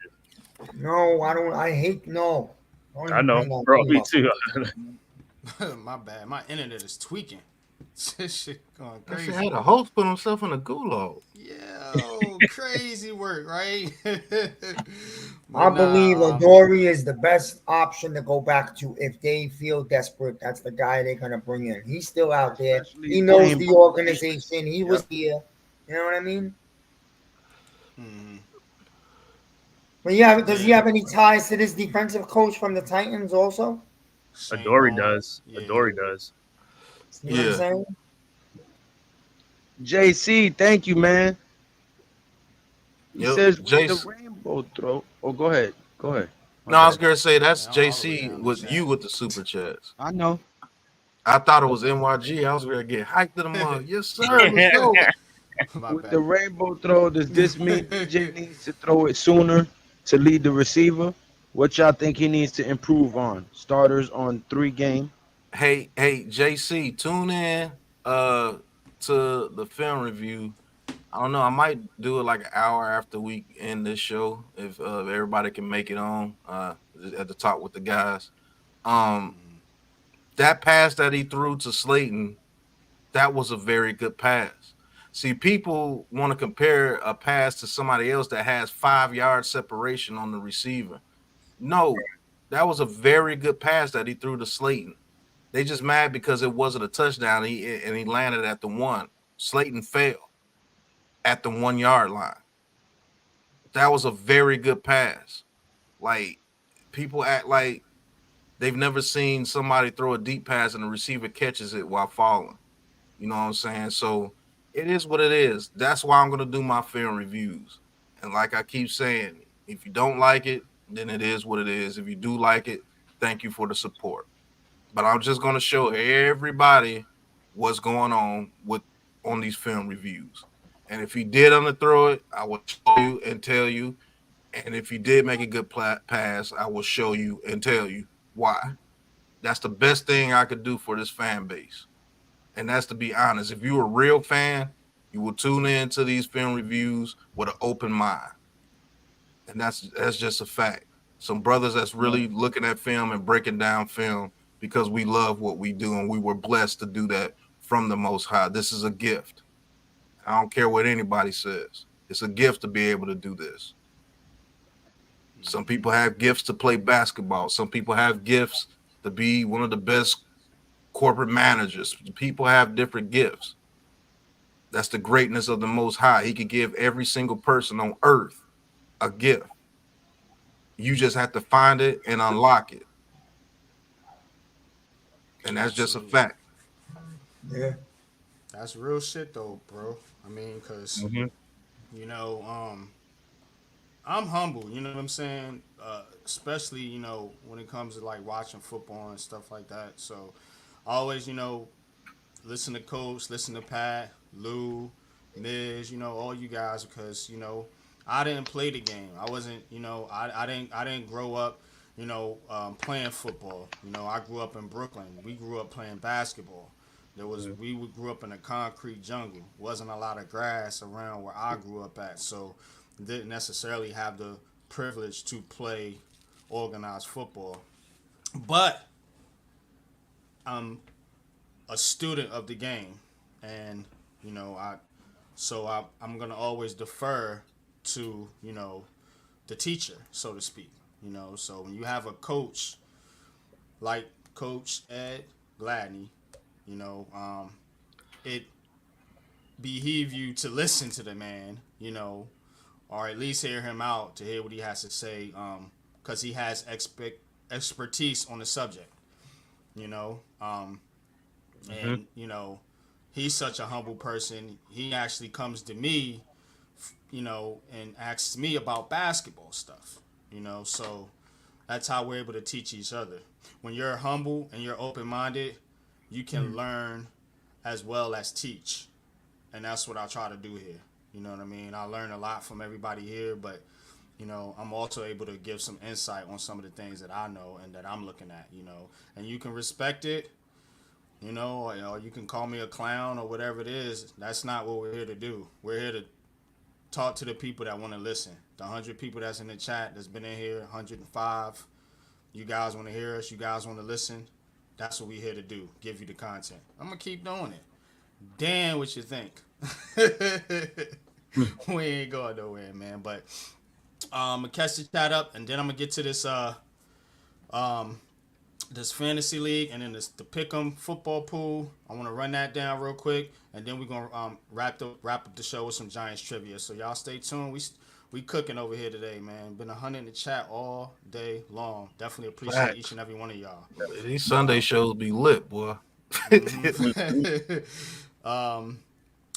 No, I don't. I hate no. I know, bro. Me too. My bad. My internet is tweaking. This shit going I crazy. had a host put himself in a gulag. Yo, crazy work, right? I believe Adori is the best option to go back to if they feel desperate. That's the guy they're gonna bring in. He's still out there. He knows the organization. He was here. You know what I mean? But yeah, does he have any ties to this defensive coach from the Titans also? Adori does. Adori does. You know what I'm saying? JC, thank you, man. He says JC. the rainbow throw. Oh, go ahead. No, I was gonna say that's JC with you with the super chats. I know. I thought it was NYG. I was gonna get hyped to the mug. Yes, sir. Let's go. With the rainbow throw, does this mean DJ needs to throw it sooner to lead the receiver? What y'all think he needs to improve on? Starters on 3 game. Hey, JC, tune in to the film review. I don't know. I might do it like an hour after we end this show if everybody can make it on at the top with the guys. That pass that he threw to Slayton, that was a very good pass. See, people want to compare a pass to somebody else that has 5-yard separation on the receiver. No, that was a very good pass that he threw to Slayton. They just mad because it wasn't a touchdown and he landed at the 1. Slayton fell at the 1-yard line. That was a very good pass. Like, people act like they've never seen somebody throw a deep pass and the receiver catches it while falling. You know what I'm saying? So it is what it is. That's why I'm going to do my film reviews. And like I keep saying, if you don't like it, then it is what it is. If you do like it, thank you for the support. But I'm just going to show everybody what's going on on these film reviews. And if he did underthrow it, I will show you and tell you. And if he did make a good pass, I will show you and tell you why. That's the best thing I could do for this fan base. And that's to be honest. If you're a real fan, you will tune in to these film reviews with an open mind. And that's just a fact. Some brothers that's really looking at film and breaking down film because we love what we do and we were blessed to do that from the Most High. This is a gift. I don't care what anybody says. It's a gift to be able to do this. Some people have gifts to play basketball. Some people have gifts to be one of the best corporate managers. People have different gifts. That's the greatness of the Most High. He could give every single person on earth a gift. You just have to find it and unlock it. And that's just a fact. Yeah. That's real shit though, bro. I mean, because, you know, I'm humble, you know what I'm saying? Especially, you know, when it comes to like watching football and stuff like that. So I always, you know, listen to Coach, listen to Pat, Lou, Miz, you know, all you guys, because, you know, I didn't play the game. I wasn't, you know, I didn't grow up playing football. I grew up in Brooklyn. We grew up playing basketball. We grew up in a concrete jungle. Wasn't a lot of grass around where I grew up at, so didn't necessarily have the privilege to play organized football. But I'm a student of the game, and I'm gonna always defer to the teacher, so to speak. So when you have a coach like Coach Ed Gladney, it behoove you to listen to the man, or at least hear him out to hear what he has to say, because he has expertise on the subject, and he's such a humble person. He actually comes to me, and asks me about basketball stuff, so that's how we're able to teach each other. When you're humble and you're open-minded, you can learn as well as teach, and that's what I try to do here. You know what I mean? I learn a lot from everybody here, but I'm also able to give some insight on some of the things that I know and that I'm looking at, and you can respect it, or you can call me a clown or whatever it is. That's not what we're here to do. We're here to talk to the people that want to listen. The 100 people that's in the chat that's been in here, 105. You guys want to hear us. You guys want to listen. That's what we're here to do. Give you the content. I'm going to keep doing it. Damn what you think. We ain't going nowhere, man. But I'm going to catch the chat up, and then I'm going to get to this this fantasy league and then the pick'em football pool. I want to run that down real quick, and then we're going to wrap up the show with some Giants trivia. So y'all stay tuned. We cooking over here today, man. Been 100 in the chat all day long. Definitely appreciate each and every one of y'all. These Sunday shows be lit, boy.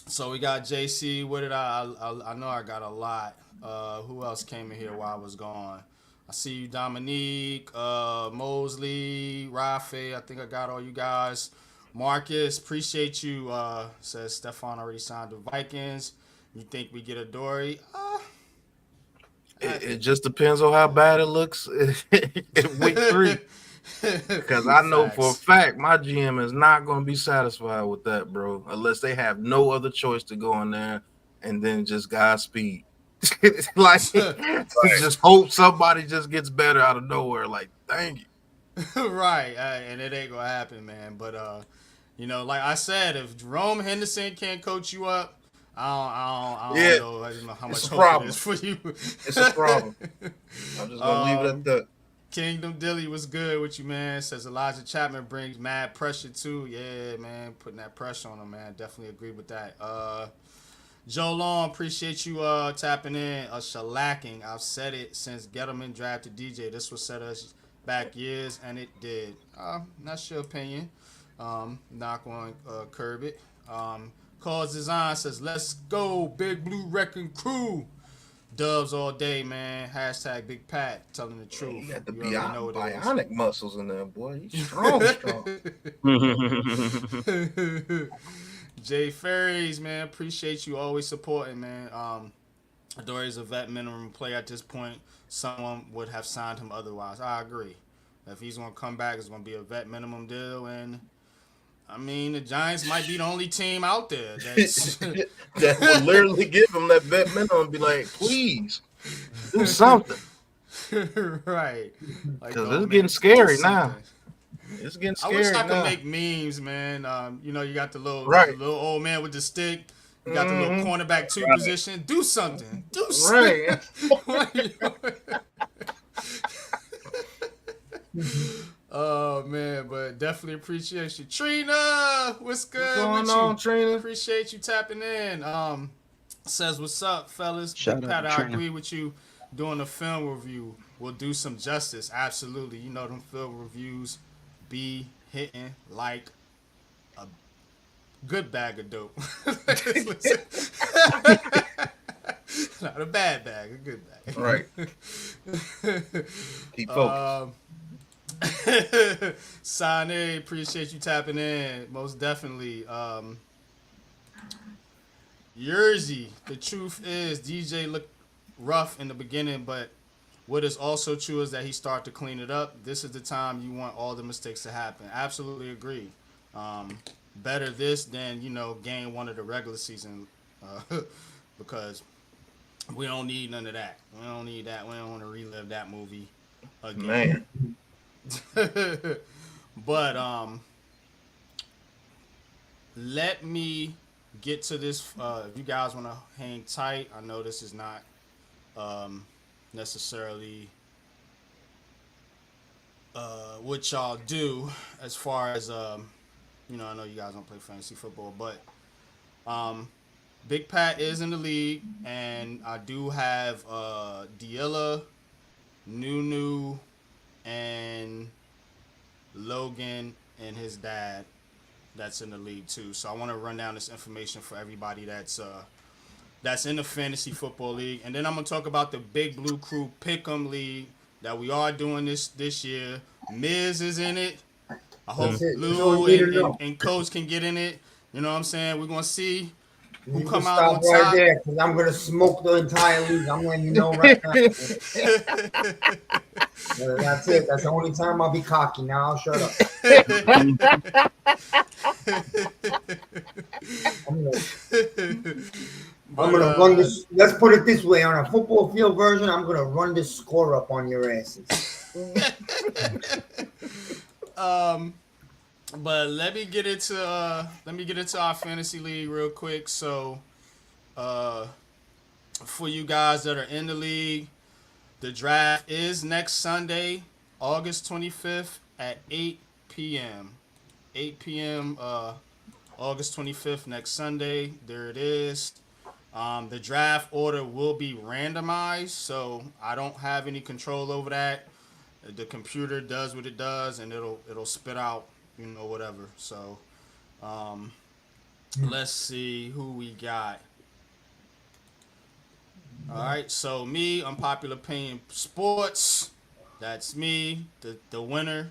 So we got JC. What did I know I got a lot. Who else came in here while I was gone? I see you, Dominique, Mosley, Rafe. I think I got all you guys. Marcus, appreciate you. Says Stefan already signed the Vikings. You think we get a Dory? It just depends on how bad it looks in week 3. Because I know for a fact my GM is not going to be satisfied with that, bro, unless they have no other choice to go in there and then just Godspeed. Just hope somebody just gets better out of nowhere. Like, dang it. Right. And it ain't going to happen, man. But, like I said, if Jerome Henderson can't coach you up, I don't know how much hope it is for you. It's a problem. I'm just gonna leave it at that. Kingdom Dilly was good with you, man. Says Elijah Chapman brings mad pressure too. Yeah, man, putting that pressure on him, man. Definitely agree with that. Joe Long, appreciate you tapping in. Shellacking. I've said it since Gettleman drafted DJ. This will set us back years, and it did. That's your opinion. Not going to curb it. Cause Design says, let's go, Big Blue Wrecking Crew. Dubs all day, man. Hashtag Big Pat, telling the truth. You got the bionic muscles in there, boy. You strong. Jay Ferries, man, appreciate you always supporting, man. Adore is a vet minimum player at this point. Someone would have signed him otherwise. I agree. If he's going to come back, it's going to be a vet minimum deal, and I mean, the Giants might be the only team out there that will literally give them that vet minimum and be like, please, do something. Right. Because it's getting scary now. It's getting scary. I wish I could make memes, man. You got the little old man with the stick. You got the little cornerback 2 position. Do something. Do something. Right. Oh man, but definitely appreciate you, Trina. What's good? What's going on, Trina? Appreciate you tapping in. Says what's up, fellas. Shout Pat, out to I Trina. agree with you. Doing a film review will do some justice. Absolutely, them film reviews be hitting like a good bag of dope. Not a bad bag, a good bag. Right. Keep focused. Sane, appreciate you tapping in. Most definitely. Yerzy, the truth is DJ looked rough in the beginning, but what is also true is that he started to clean it up. This is the time you want all the mistakes to happen. Absolutely agree. Better this than, game 1 of the regular season, because we don't need none of that. We don't need that. We don't want to relive that movie again. Man. But let me get to this. If you guys want to hang tight, I know this is not necessarily what y'all do as far as I know you guys don't play fantasy football, but Big Pat is in the league, and I do have Diella, Nunu, and Logan and his dad that's in the league too. So I want to run down this information for everybody that's in the fantasy football league, and then I'm gonna talk about the Big Blue Crew Pick'em League that we are doing this year. Miz is in it. I hope Lou and Coach can get in it. You know what I'm saying? We're gonna see who come out on top. Right there, because I'm gonna smoke the entire league. I'm letting you know right now. That's it. That's the only time I'll be cocky. Now I'll shut up. I'm gonna run this. Let's put it this way: on a football field version, I'm gonna run this score up on your asses. But let me get into our fantasy league real quick. So, for you guys that are in the league, the draft is next Sunday, August 25th at 8 p.m. 8 p.m. August 25th, next Sunday. There it is. The draft order will be randomized, so I don't have any control over that. The computer does what it does, and it'll spit out, whatever. So, let's see who we got. All right, so me, Unpopular Opinion Sports. That's me, the winner,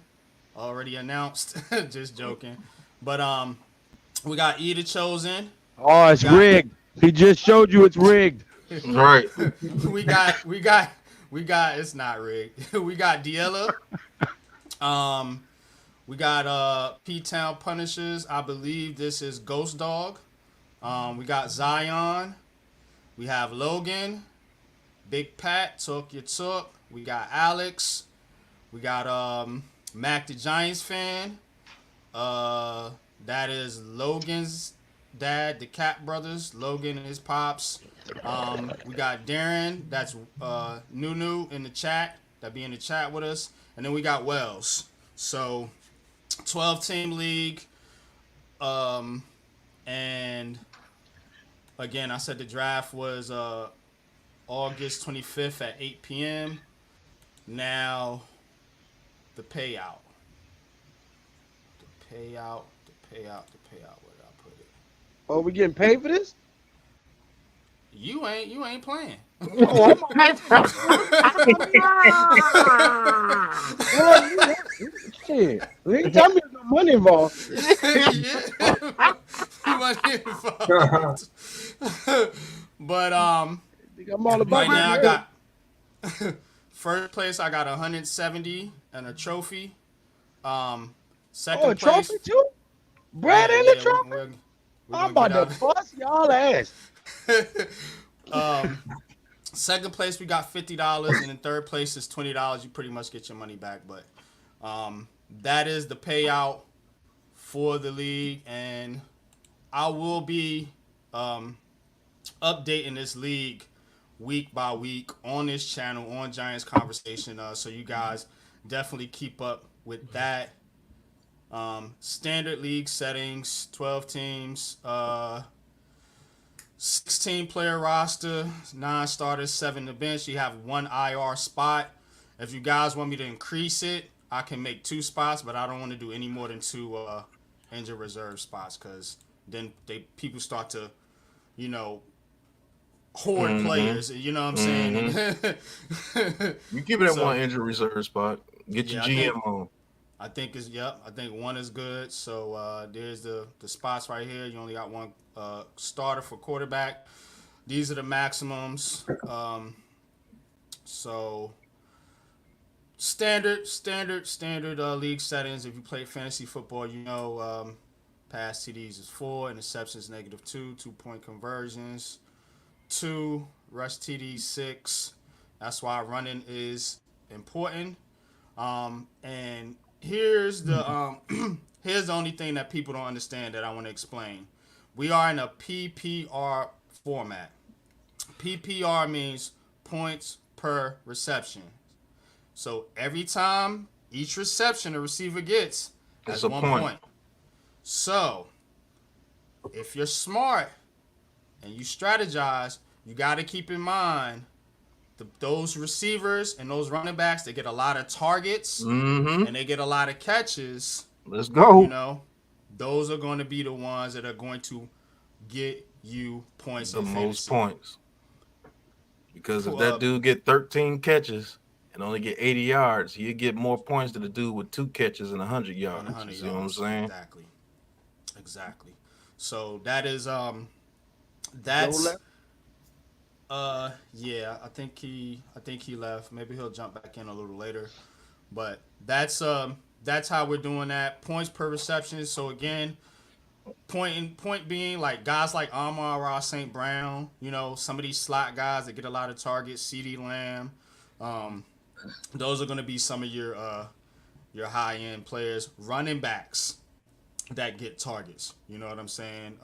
already announced. Just joking, but we got Eda Chosen. Oh, it's rigged. He just showed you it's rigged. Right. we got. It's not rigged. We got Diella. We got P-Town Punishers. I believe this is Ghost Dog. We got Zion. We have Logan. Big Pat, Talk Your Talk. We got Alex. We got Mac the Giants fan. That is Logan's dad, the Cat brothers, Logan and his pops. We got Darren, that's Nunu in the chat, that be in the chat with us. And then we got Wells. So 12-team league. And again, I said the draft was August 25th at 8 p.m. Now, the payout. The payout. Where did I put it? Oh, we getting paid for this? You ain't playing. Shit. They tell me there's no money involved. Money involved. But I'm all about right now I got first place. I got 170 and a trophy. Second place. Trophy too? Brad and the trophy? I'm about to bust y'all ass. Second place we got $50, and in third place is $20. You pretty much get your money back, but that is the payout for the league, and I will be updating this league week by week on this channel on Giants Conversation, so you guys definitely keep up with that. Standard league settings, 12 teams, 16 player roster, 9 starters, 7 to bench. You have 1 IR spot. If you guys want me to increase it, I can make 2 spots, but I don't want to do any more than 2 injured reserve spots, because then people start to, hoard players. You know what I'm saying? You keep it at 1 injured reserve spot. Get your GM on. I think 1 is good. So there's the spots right here. You only got 1 starter for quarterback. These are the maximums. So Standard league settings. If you play fantasy football, you know pass TDs is 4, interceptions -2, 2-point conversions 2, rush TDs 6. That's why running is important. And here's the here's the only thing that people don't understand that I want to explain. We are in a PPR format. PPR means points per reception. So every time each reception a receiver gets, that's 1 point. So if you're smart and you strategize, you got to keep in mind those receivers and those running backs, they get a lot of targets and they get a lot of catches. Let's go. You know, those are going to be the ones that are going to get you points. The most points. Because if that dude get 13 catches and only get 80 yards, he'll get more points than the dude with 2 catches and 100 yards. You see what I'm saying? Exactly. So that is that's yeah, I think he left. Maybe he'll jump back in a little later. But that's how we're doing that. Points per reception. So again, point being, like guys like Amon-Ra St. Brown, you know, some of these slot guys that get a lot of targets, CeeDee Lamb, those are going to be some of your high end players. Running backs that get targets, you know what I'm saying,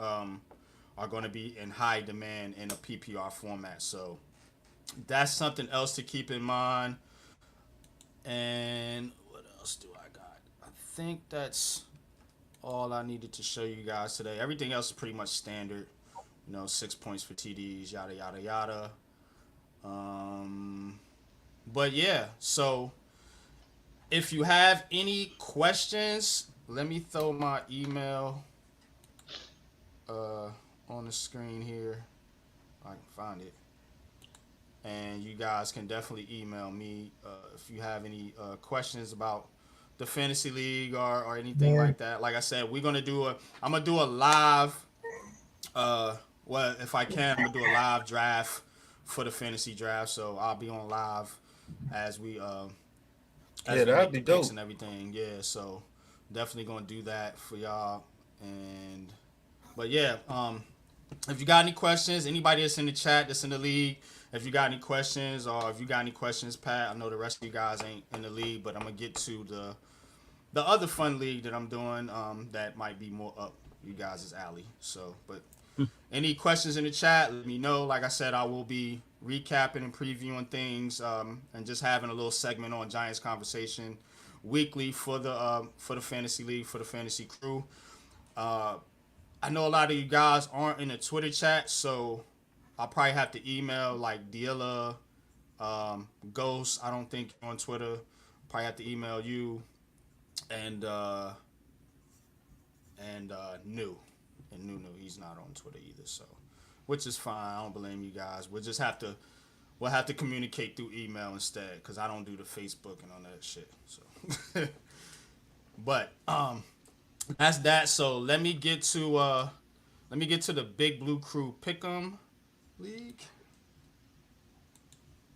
are going to be in high demand in a PPR format. So that's something else to keep in mind. And what else do I got? I think that's all I needed to show you guys today. Everything else is pretty much standard. You know, 6 points for TDs, yada, yada, yada. But yeah, so if you have any questions, let me throw my email on the screen here. I can find it. And you guys can definitely email me if you have any questions about the fantasy league or anything like that. Like I said, I'm gonna do a live. Well, if I can, I'm gonna do a live draft for the fantasy draft. So I'll be on live as we that'd be dope and everything. Yeah, so definitely gonna do that for y'all. But yeah, if you got any questions, anybody that's in the chat, that's in the league, if you got any questions, or if you got any questions, Pat, I know the rest of you guys ain't in the league, but I'm gonna get to the other fun league that I'm doing that might be more up you guys' alley. So, but any questions in the chat, let me know. Like I said, I will be recapping and previewing things and just having a little segment on Giants Conversation weekly for the fantasy league, for the fantasy crew. I know a lot of you guys aren't in the Twitter chat, so I'll probably have to email like Dilla, Ghost. I don't think you're on Twitter. Probably have to email you and New. And New, he's not on Twitter either, so which is fine. I don't blame you guys. We'll have to communicate through email instead, because I don't do the Facebook and all that shit. So but that's that. So let me get to the Big Blue Crew Pick'em League,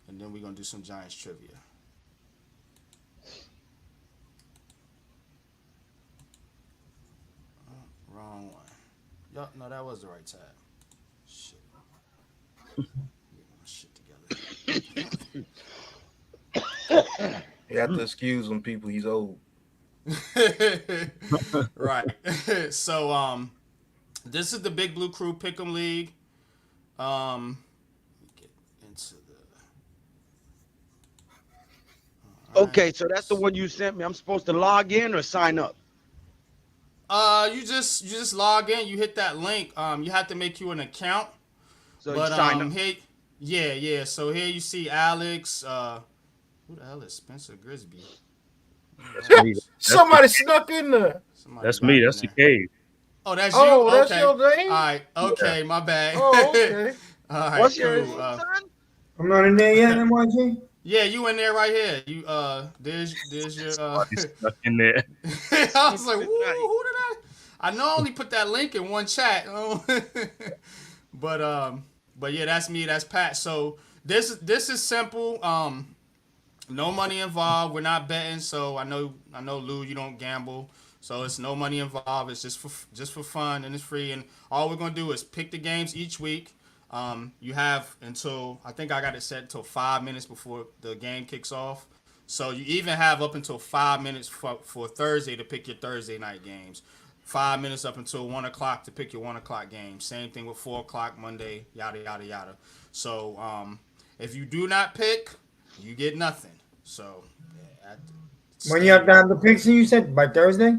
and then we're gonna do some Giants trivia. Wrong one. Yup, no, that was the right tab. Shit. Get my shit together. You have to excuse when people he's old. Right. So this is the Big Blue Crew Pick'em League. Get into the Okay, so that's the one you sent me. I'm supposed to log in or sign up? You just log in, you hit that link. You have to make you an account. So you sign up. Here, yeah. So here you see Alex, who the hell is Spencer Grisby? Somebody snuck in there. That's me. That's the cave. Oh, that's you? Oh, okay. That's your name? All right. Okay, my bad. Oh, okay. All right, What's cool. your son? I'm not in there yet, NYG. Yeah, you in there right here. You there's your Stuck in there. I was like, who did I know I only put that link in one chat. But yeah, that's me, that's Pat. So this is simple. No money involved. We're not betting, so I know Lou, you don't gamble. So it's no money involved. It's just for fun, and it's free. And all we're gonna do is pick the games each week. You have until, I think I got it set until 5 minutes before the game kicks off. So you even have up until 5 minutes for Thursday to pick your Thursday night games. 5 minutes up until 1 o'clock to pick your 1 o'clock game. Same thing with 4 o'clock Monday, yada, yada, yada. So if you do not pick, you get nothing. So when you have to have the picks, you said by Thursday?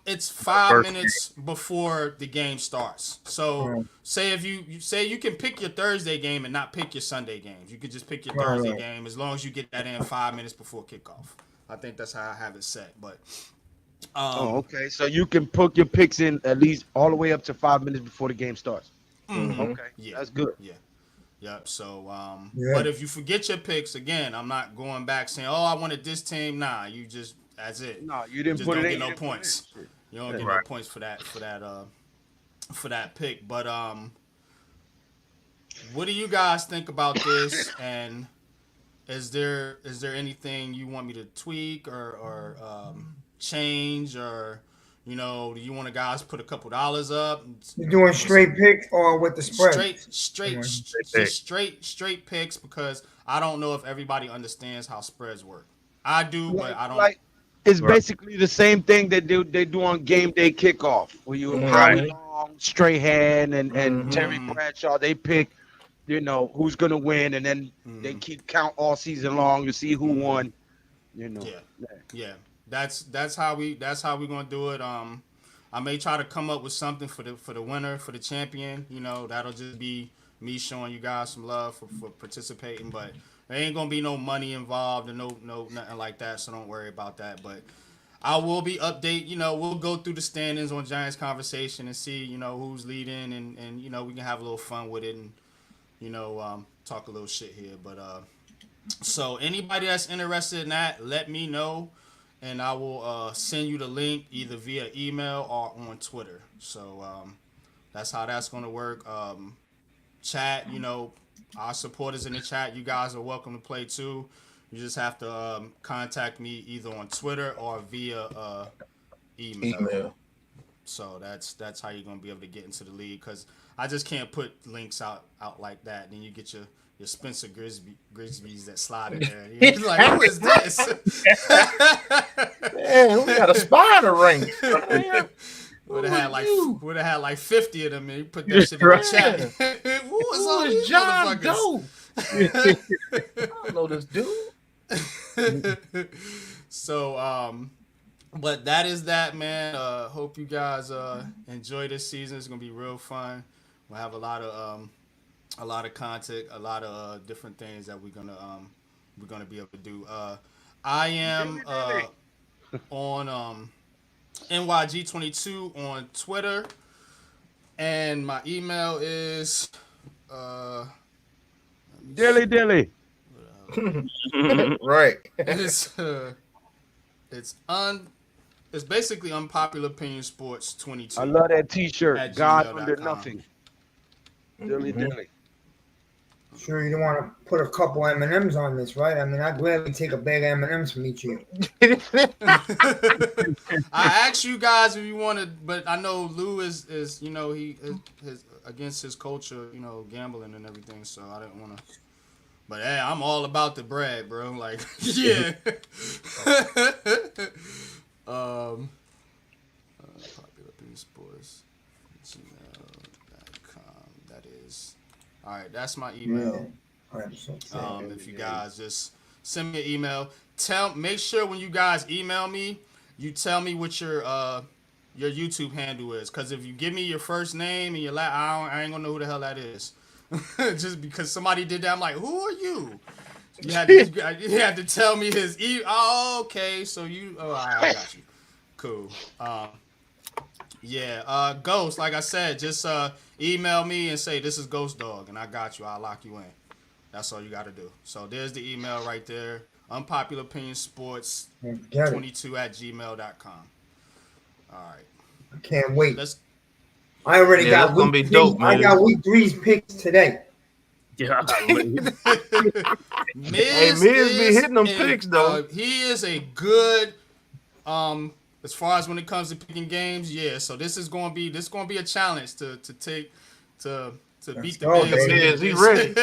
It's 5 minutes before the game starts. So say if you say you can pick your Thursday game and not pick your Sunday games. You could just pick your Thursday game as long as you get that in 5 minutes before kickoff. I think that's how I have it set. But okay. So you can put your picks in at least all the way up to 5 minutes before the game starts. Okay. Yeah, that's good. Yeah. Yep. So but if you forget your picks again, I'm not going back saying, "Oh, I wanted this team." Nah, you just that's it. No, you didn't just put don't it get in. no points. You don't get no points for that pick. But what do you guys think about this? And is there anything you want me to tweak or change, or do you want to guys put a couple dollars up? You're doing straight picks or with the spread? Straight picks, because I don't know if everybody understands how spreads work. I do, but I don't. It's basically the same thing they do on game day kickoff, where you Howie Long, Strahan, and Terry Bradshaw. They pick, who's gonna win, and then they keep count all season long to see who won. Yeah. That's how we're gonna do it. I may try to come up with something for the winner, for the champion. That'll just be me showing you guys some love for participating, but there ain't gonna be no money involved and no nothing like that, so don't worry about that. But I will be we'll go through the standings on Giants Conversation and see, who's leading, and we can have a little fun with it, and talk a little shit here. But so anybody that's interested in that, let me know, and I will send you the link either via email or on Twitter. So that's how that's gonna work. Chat, our supporters in the chat, you guys are welcome to play too. You just have to contact me either on Twitter or via email. So that's how you're gonna be able to get into the league, because I just can't put links out like that. Then you get your Spencer Grigsby's that slide in there. And you're like, who is this? Man, we got a spider ring. Would have had like 50 of them, and you put that shit in the chat. Who is John Doe? I don't know this dude. So, but that is that, man. Hope you guys enjoy this season. It's gonna be real fun. We'll have a lot of content, a lot of different things that we're gonna be able to do. I am on NYG22 on Twitter, and my email is Dilly. Right. It's basically Unpopular Opinion Sports 22. I love that T-shirt. God gmail.com. under nothing. Dilly. Sure, you don't want to put a couple M&Ms on this, right? I mean, I'd gladly take a bag of M&Ms from each of you. I asked you guys if you wanted, but I know Lou is he is against his culture, gambling and everything, so I didn't want to. But hey, I'm all about the bread, bro. Like, yeah. Popular Opinion Sports gmail.com. That is. All right, that's my email. If you guys just send me an email, make sure when you guys email me, you tell me what your YouTube handle is. Because if you give me your first name and your last, I ain't gonna know who the hell that is. Just because somebody did that, I'm like, who are you? You had to tell me his Oh, okay. So you. Oh, I got you. Cool. Yeah. Ghost. Like I said, just email me and say this is Ghost Dog, and I got you. I'll lock you in. That's all you got to do. So there's the email right there. Unpopular Opinion Sports 22@gmail.com. All right. I can't wait. I already got gonna be dope, man. I got week 3's picks today. Yeah. Miz be hitting them picks though. He is a good as far as when it comes to picking games, yeah. So this is gonna be a challenge to beat the Miz. He ready.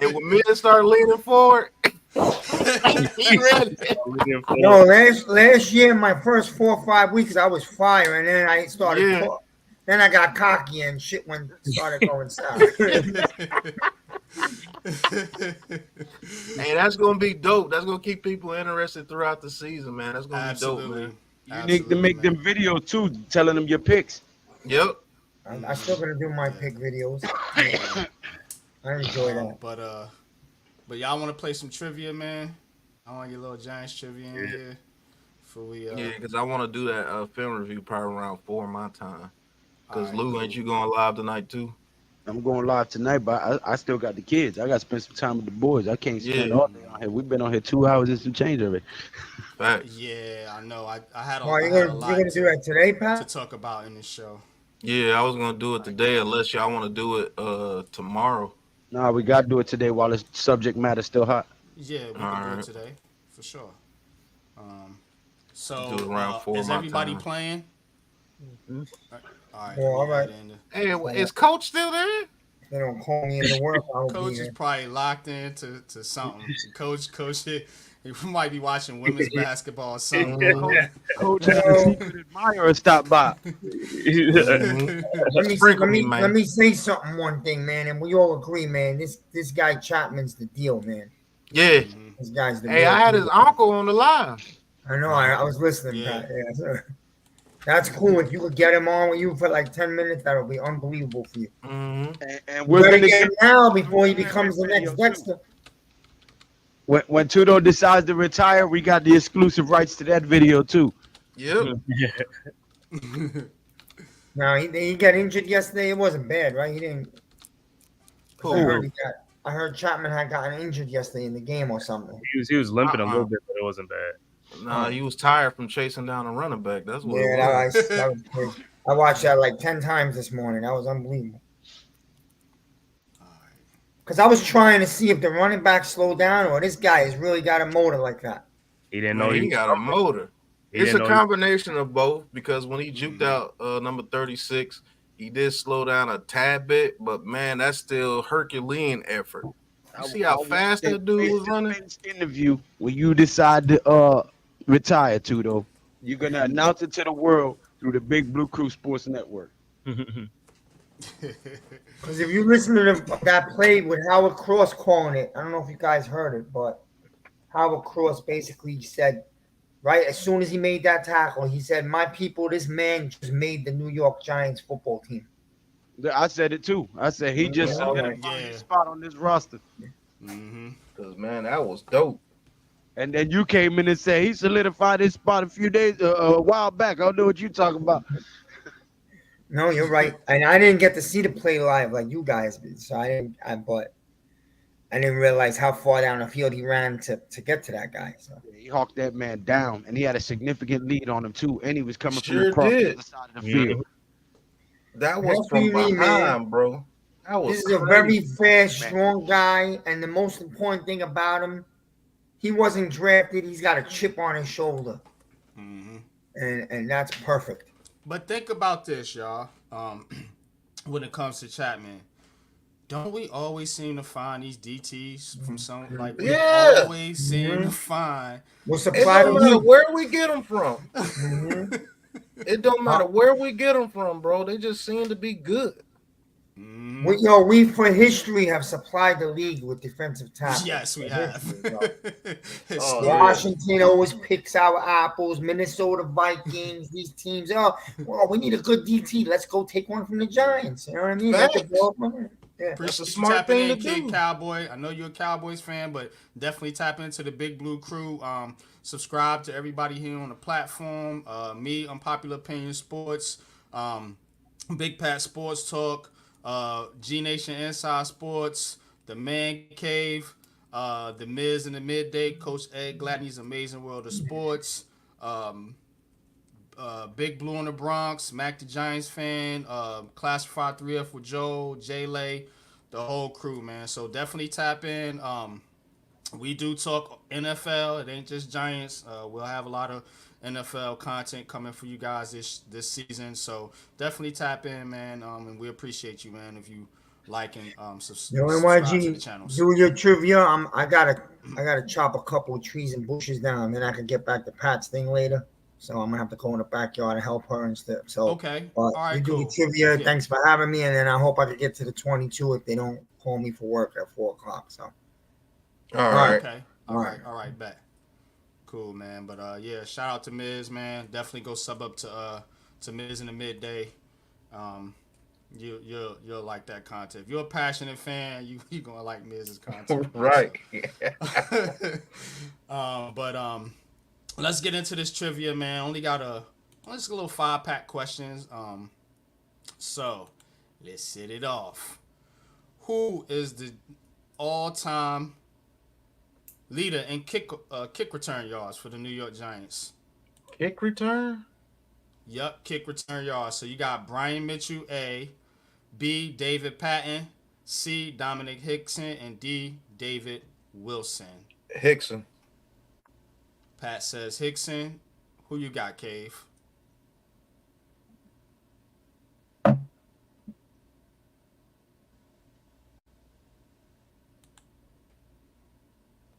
And when Miz start leaning forward, he ready. No, last year, my first 4 or 5 weeks, I was fire, and then I started. Then I got cocky and shit started going south. Hey, that's gonna be dope. That's gonna keep people interested throughout the season, man. That's gonna be dope, man. You need to make them videos too, telling them your picks. Yep. I'm still gonna do my pick videos. I enjoy that. But y'all want to play some trivia, man? I want your little Giants trivia in here. Yeah, because I want to do that film review probably around 4 my time. Because Lou, ain't you going live tonight too? I'm going live tonight, but I still got the kids. I got to spend some time with the boys. I can't spend all day on here. We've been on here 2 hours and some change already. Yeah, I know. I had a lot to do that today, Pat? to talk about in this show. Yeah, I was going to do it today unless y'all want to do it tomorrow. Nah, we got to do it today while the subject matter's still hot. Yeah, we can do it today, for sure. So, do it around 4 is my everybody time. Playing? Mm-hmm. All right. Is Coach still there? They don't call me in the work. Coach is probably locked into something. Coach, he might be watching women's basketball or something. Coach has a secret admirer stop by. Let me say something. One thing, man, and we all agree, man. This guy Chapman's the deal, man. Yeah. This guy's the deal. I had his uncle on the live. I know. I was listening. Yeah. That's cool. If you could get him on with you for like 10 minutes, that'll be unbelievable for you. And we're gonna get him now before he becomes the next Dexter. When Tudo decides to retire, we got the exclusive rights to that video too. Yep. Now he got injured yesterday. It wasn't bad, right? He didn't. I heard Chapman had gotten injured yesterday in the game or something. He was limping a little bit, but it wasn't bad. Nah, he was tired from chasing down a running back. That's what. Yeah, that was crazy. I watched that like 10 times this morning. That was unbelievable. Because I was trying to see if the running back slowed down or this guy has really got a motor like that. He didn't know he got a motor. It's a combination of both because when he juked out number 36, he did slow down a tad bit, but man, that's still Herculean effort. You see how fast that dude was running? Interview when you decide to retire, Tudo, you're gonna announce it to the world through the Big Blue Crew Sports Network. Because if you listen to that play with Howard Cross calling it, I don't know if you guys heard it, but Howard Cross basically said, right as soon as he made that tackle, he said, "My people, this man just made the New York Giants football team." I said it too. I said he just solidified his spot on this roster. Because man, that was dope. And then you came in and said he solidified his spot a while back. I don't know what you're talking about. No, you're right. And I didn't get to see the play live like you guys did. So but I didn't realize how far down the field he ran to get to that guy. So he hawked that man down, and he had a significant lead on him too. And he was coming from across the other side of the field. That was from behind, bro. This is a very fast, strong guy, and the most important thing about him, he wasn't drafted. He's got a chip on his shoulder, and that's perfect. But think about this, y'all. When it comes to Chapman, don't we always seem to find these DTs from some we always seem to find. It don't matter where we get them from. It don't matter where we get them from, bro. They just seem to be good. We for history have supplied the league with defensive tackles. Yes, we have. Washington always picks our apples. Minnesota Vikings, these teams. We need a good DT. Let's go take one from the Giants. You know what I mean? That's a smart thing to do. Cowboy. I know you're a Cowboys fan, but definitely tap into the Big Blue Crew. Subscribe to everybody here on the platform. Me, Unpopular Opinion Sports, Big Pat Sports Talk, GNATION Inside Sports, The Man Cave, The Miz in the Midday, Coach Ed Gladney's Amazing World of Sports, Big Blue in the Bronx, Mac the Giants fan, Classified 3F with Joe, J-Lay, the whole crew, man. So definitely tap in. we do talk NFL. It ain't just Giants. We'll have a lot of NFL content coming for you guys this season. So definitely tap in, man. And we appreciate you, man. If you like and subscribe to the channels. Do your trivia. I gotta chop a couple of trees and bushes down, and then I can get back to Pat's thing later. So I'm gonna have to go in the backyard and help her and stuff. So okay, all right, you do cool. your trivia. Yeah. Thanks for having me, and then I hope I can get to the 22 if they don't call me for work at 4:00. So all right, okay, all right, bet. Cool, man. But yeah, shout out to Miz, man. Definitely go sub up to Miz in the midday. You'll like that content. If you're a passionate fan, you're gonna like Miz's content. Right. Let's get into this trivia, man. Only got just a little 5-pack questions. So let's set it off. Who is the all-time leader in kick return yards for the New York Giants? Kick return? Yup, kick return yards. So you got Brian Mitchell, A, B, David Patton, C, Dominic Hickson, and D, David Wilson. Hickson. Pat says Hickson. Who you got, Cave?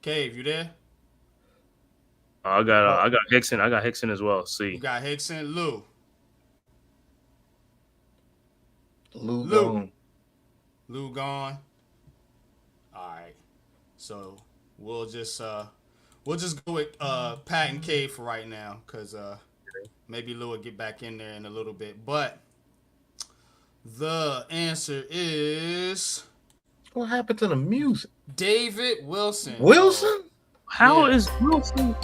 Cave, you there? I got Hickson. I got Hickson as well. C. You got Hickson. Lou gone. Lou gone. All right. So we'll just go with Pat and Cave for right now, because maybe Lou will get back in there in a little bit. But the answer is, what happened to the music? David Wilson. Wilson? How is Wilson?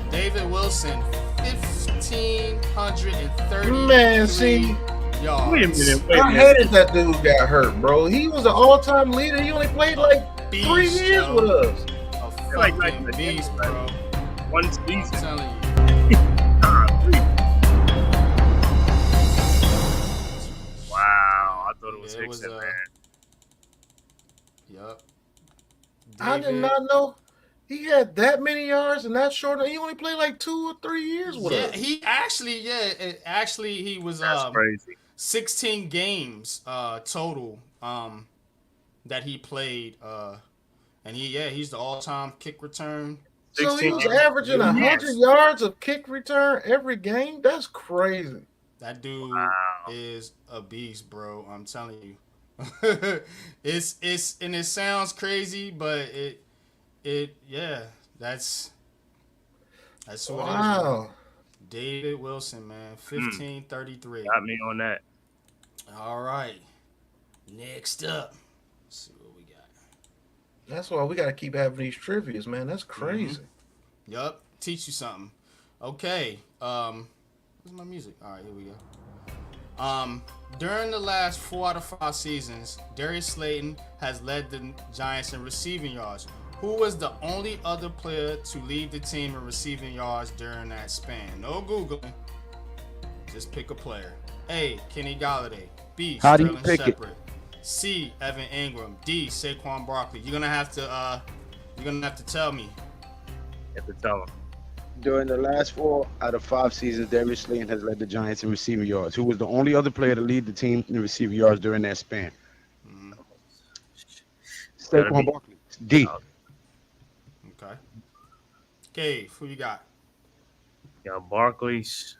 David Wilson, 1,530 Man, see, yards. Wait a minute. I hated that dude got hurt, bro. He was an all-time leader. He only played like 3 years Joe. with us. A fucking beast, bro. One season. I'm telling you. Wow, I thought it was Hickson, man. Yup. I did not know he had that many yards and that short. He only played like 2 or 3 years with us. He actually, he was That's crazy. 16 games total that he played, and he's the all-time kick return. So he was averaging 100 yards of kick return every game. That's crazy. That dude is a beast, bro. I'm telling you. It's and it sounds crazy, but that's what it is. Wow. David Wilson, man, 1533. Got me on that. All right. Next up, let's see what we got. That's why we got to keep having these trivias, man. That's crazy. Yup. Teach you something. Okay. Where's my music? All right, here we go. During the last 4 out of 5 seasons, Darius Slayton has led the Giants in receiving yards. Who was the only other player to lead the team in receiving yards during that span? No Googling. Just pick a player. A, Kenny Galladay. B, How do you Sterling pick Shepard. C, Evan Ingram. D, Saquon Barkley. You're gonna have to tell me. You have to tell him. During the last 4 out of 5 seasons, Darius Slayton has led the Giants in receiving yards. Who was the only other player to lead the team in receiving yards during that span? Saquon Barkley. D. Okay. Cave, who you got? Yeah, Barkley. It's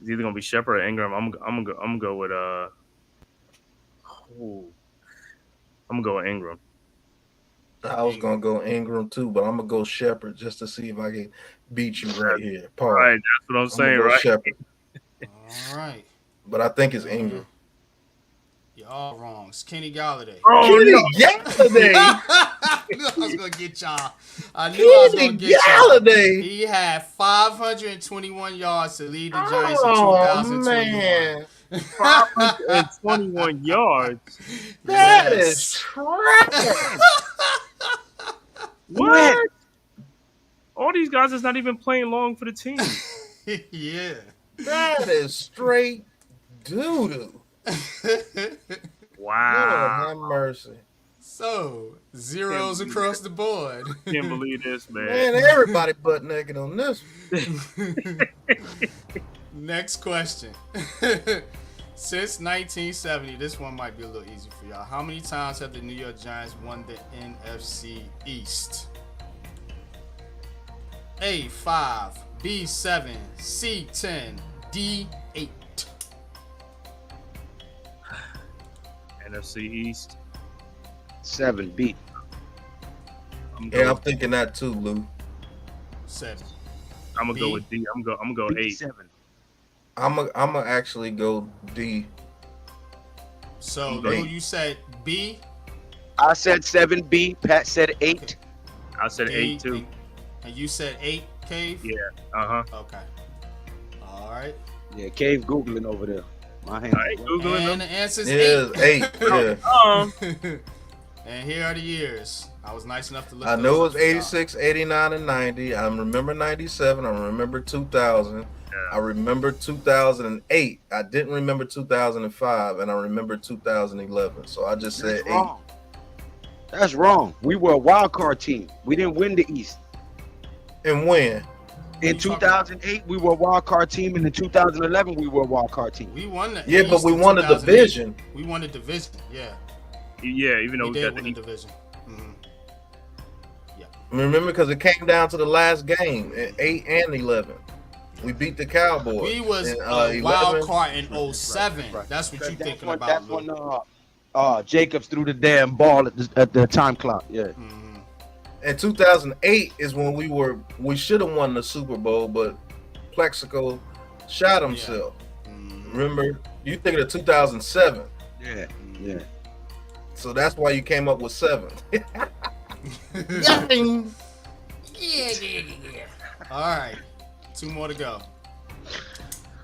either gonna be Shepard or Ingram. I'm gonna go with Ingram. I was gonna go Ingram too, but I'm gonna go Shepard just to see if I can beat you right here. Paul. Right, that's what I'm saying, right? Shepard. All right. But I think it's Ingram. You're all wrong. It's Kenny Galladay. Oh, Kenny Galladay. I knew I was gonna get y'all. Galladay. He had 521 yards to lead the Giants in 2021. Man. 521 yards. That is trash. What? All these guys is not even playing long for the team. Yeah. That is straight doo-doo. Wow. Lord have mercy. So, zeros across the board. Can't believe this, man. Man, everybody butt naked on this. Next question. Since 1970, this one might be a little easy for y'all. How many times have the New York Giants won the NFC East? A, 5, B, 7, C, 10, D, 8. NFC East. 7 B. Yeah, I'm thinking that too, Lou. 7. I'm gonna B? go with D. I'm gonna go 8. 7. I'm gonna actually go D. So, I'm Lou, going- you said B. I said 7 B. Pat said 8. I said D, 8 too. And you said 8, Cave? Yeah. Uh-huh. Okay. All right. Yeah, Cave Googling over there. My hand. I ain't Googling And them. the answer's Yeah, 8. 8. Yeah. And here are the years. I was nice enough to look I those know it up was for y'all. 86, 89, and 90. I remember 97. I remember 2000. I remember 2008. I didn't remember 2005, and I remember 2011. So I just said 8. Wrong. That's wrong. We were a wild card team. We didn't win the East. And when? In 2008, we were a wild card team, and in 2011, we were a wild card team. We won the Yeah, East but we in won the 2008. division. We won the division, yeah. Yeah, even though We we did got win the the division. Mhm. Remember, because it came down to the last game at 8 and 11. We beat the Cowboys. We was in, a wild 11. card in 07. Right. That's what you That's thinking when, about, that's Lou. when Jacobs threw the damn ball at the time clock. Yeah. Mhm. In 2008 is when we should have won the Super Bowl, but Plexico shot himself. Mhm. Remember? You think of 2007. Yeah. Yeah. So that's why you came up with 7. All right, 2 more to go.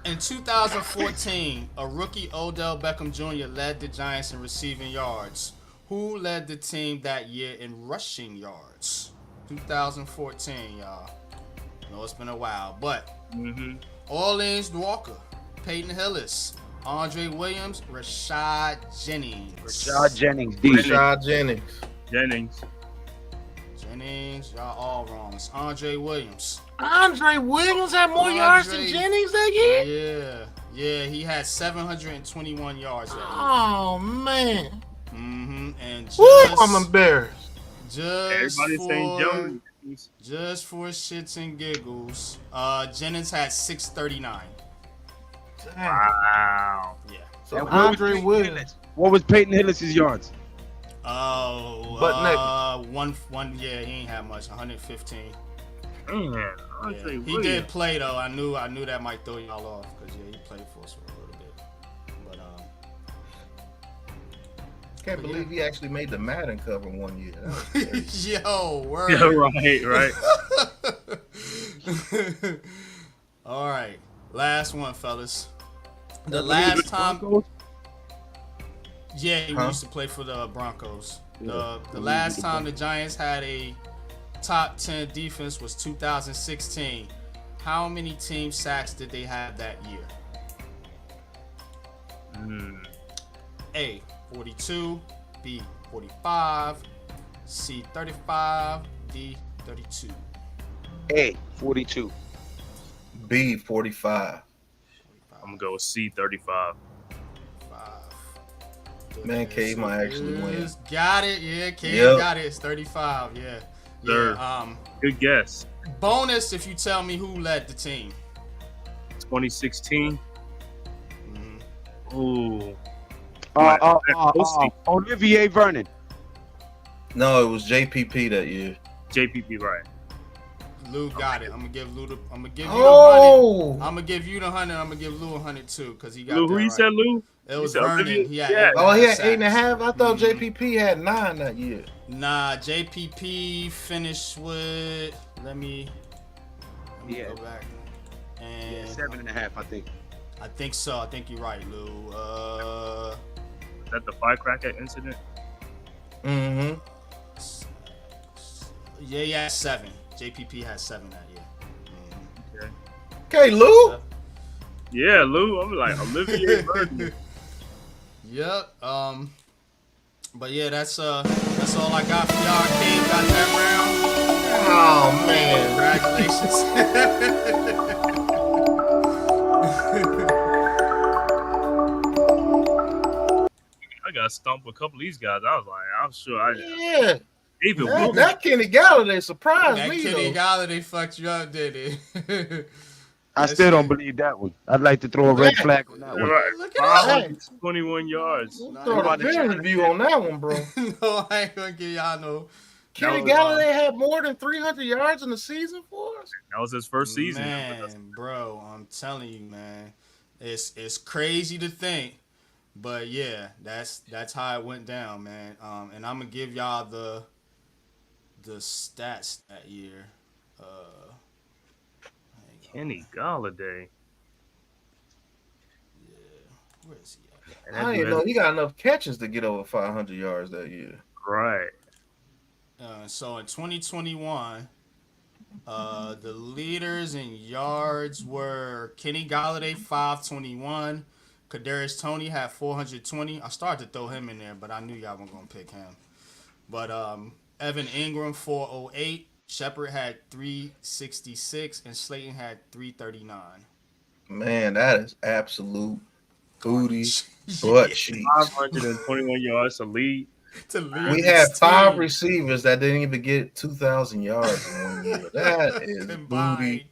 In 2014, a rookie Odell Beckham Jr. led the Giants in receiving yards. Who led the team that year in rushing yards? 2014, y'all. I know it's been a while, but Orleans Walker, Peyton Hillis, Andre Williams, Rashad Jennings. Rashad Jennings, D. Rashad Jennings. Jennings. Jennings, y'all all wrong. It's Andre Williams. Andre Williams had more yards than Jennings that year? Yeah, he had 721 yards that year. Oh, man. And just, Woo, I'm embarrassed. Just Everybody saying for, Jones. just for shits and giggles, Jennings had 639. Wow. Yeah. So And what was Andre Peyton Williams. Hillis? What was Peyton Hillis' yards? One. Yeah, he ain't had much. 115. Man, Andre Yeah. He Williams. did play though. I knew that might throw y'all off because he played for us for a little bit. But Can't believe he actually made the Madden cover one year. That was crazy. yo, word. Yeah, right. All right, last one, fellas. The last time, yeah, he used to play for the Broncos. The last time the Giants had a top 10 defense was 2016. How many team sacks did they have that year? A, 42, B, 45, C, 35, D, 32. A, 42. B, 45. I'm gonna go with C35. Man, Cave might actually win. Got it, yeah. Cave Yep. got it. It's 35, yeah. Sir. Yeah. Good guess. Bonus if you tell me who led the team. 2016. Ooh. Olivier Vernon. No, it was JPP that year. JPP, right. Lou got it. I'm gonna give Lou the. I'm gonna give you Oh. the 100. I'm gonna give you the 100. I'm gonna give Lou 100 too, cause he got. Lou, that who you right. said, Lou? It was You said Vernon. Olivier? He had Yeah. Oh, he had sacks. 8.5. I thought JPP had 9 that year. Nah, JPP finished with. Let me go back. And 7.5, I think. I think so. I think you're right, Lou. Is that the firecracker incident? Mm-hmm. Yeah, he had 7. JPP had 7 that year. Okay. Okay, Lou. Yeah, Lou. I'm like Olivier Vernon. Yep. But yeah, that's That's all I got for y'all. Cade got that round. Oh man. I got stumped with a couple of these guys. I was like, I'm sure Yeah. Even that Kenny Galladay surprised that me. Kenny though. Galladay fucked you up, did it? I still don't believe that one. I'd like to throw a red flag on that one. Right. Look at that. 21 yards. Throw the film review on that one, bro. No, I ain't gonna give y'all no. Kenny Galladay had more than 300 yards in the season for us. That was his first season. Man, bro, I'm telling you, man, it's crazy to think, but yeah, that's how it went down, man. And I'm gonna give y'all the stats that year. Kenny Galladay. Yeah, where is he at? I didn't know he got enough catches to get over 500 yards that year. Right. So in 2021, the leaders in yards were Kenny Galladay 521, Kadarius Toney had 420. I started to throw him in there, but I knew y'all weren't gonna pick him. But Evan Ingram 408, Shepard had 366, and Slayton had 339. Man, that is absolute booty butt cheeks. 521 yards to lead. We had 5 receivers that didn't even get 2,000 yards in 1 year. That is booty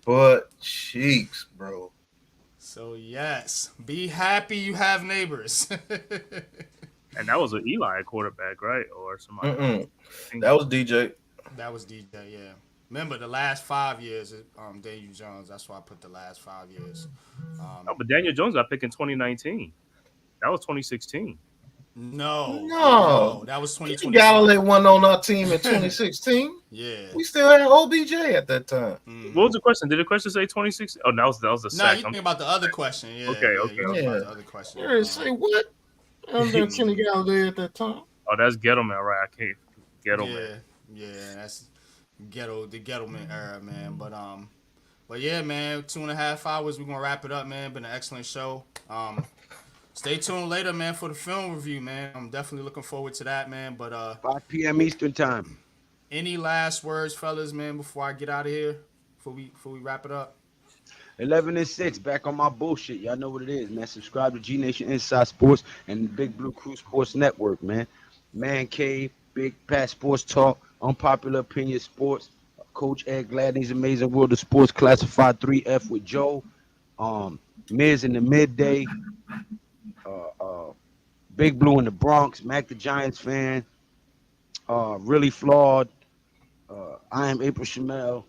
butt cheeks, bro. So yes, be happy you have Nabers. And that was an Eli quarterback, right? Or somebody? That was DJ. That was DJ, yeah. Remember the last 5 years, Daniel Jones. That's why I put the last 5 years. But Daniel Jones got picked in 2019. That was 2016. No, that was 2020. Galladay won on our team in 2016. Yeah, we still had OBJ at that time. What was the question? Did the question say 2016? Oh, that was the sack. No, you thinking about the other question? Yeah. Okay. The other question. Yeah, say what? Under Kenny Galladay at that time. Oh, that's Ghetto Man, right? I can't Ghetto Man. Yeah, that's the Ghetto Man era, man. But yeah, man, 2.5 hours. We're gonna wrap it up, man. Been an excellent show. Stay tuned later, man, for the film review, man. I'm definitely looking forward to that, man. But 5 p.m. Eastern time. Any last words, fellas, man, before I get out of here? Before we wrap it up? 11-6, back on my bullshit. Y'all know what it is, man. Subscribe to G Nation Inside Sports and the Big Blue Crew Sports Network, man. Man Cave, Big Pat Sports Talk, Unpopular Opinion Sports, Coach Ed Gladney's Amazing World of Sports, Classified 3F with Joe, Miz in the Midday, Big Blue in the Bronx, Mac the Giants fan, Really Flawed, I am April Chamel.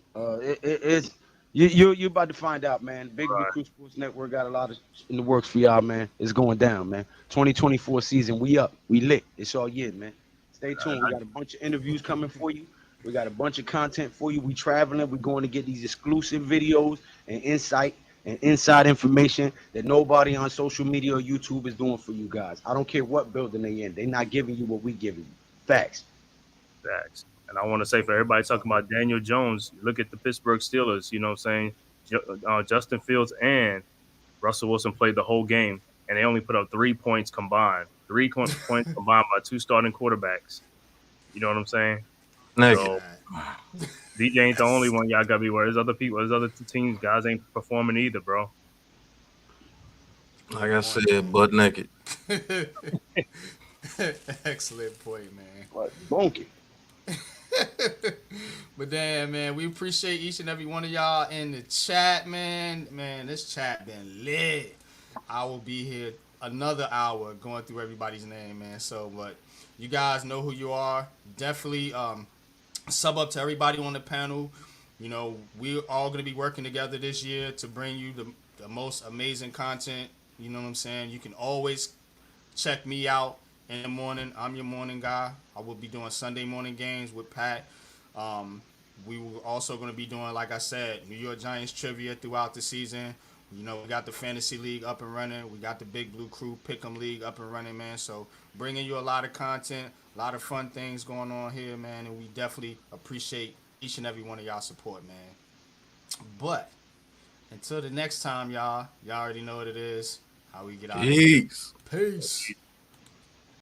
It's you about to find out, man. Big Blue Crew Sports Network got a lot of in the works for y'all, man. It's going down, man. 2024 season, we up, we lit. It's all year, man. Stay tuned. We got a bunch of interviews coming for you. We got a bunch of content for you. We traveling. We're going to get these exclusive videos and insight and inside information that nobody on social media or YouTube is doing for you guys. I don't care what building they in. They're not giving you what we giving you. Facts. And I want to say for everybody talking about Daniel Jones, look at the Pittsburgh Steelers, you know what I'm saying? Justin Fields and Russell Wilson played the whole game, and they only put up 3 points combined. 3 points combined by 2 starting quarterbacks. You know what I'm saying? So, DJ ain't the only one y'all got to be worried. There's other people, there's other teams, guys ain't performing either, bro. Like I said, butt naked. Excellent point, man. What? Bonky. But damn, man, we appreciate each and every one of y'all in the chat, man. Man, this chat been lit. I will be here another hour going through everybody's name, man. So, but you guys know who you are. Definitely sub up to everybody on the panel. You know, we're all going to be working together this year to bring you the most amazing content. You know what I'm saying? You can always check me out in the morning. I'm your morning guy. I will be doing Sunday morning games with Pat. We were also going to be doing, like I said, New York Giants trivia throughout the season. You know, we got the Fantasy League up and running. We got the Big Blue Crew Pick'em League up and running, man. So bringing you a lot of content, a lot of fun things going on here, man. And we definitely appreciate each and every one of y'all support, man. But until the next time, y'all already know what it is. How we get out of here. Peace. Peace.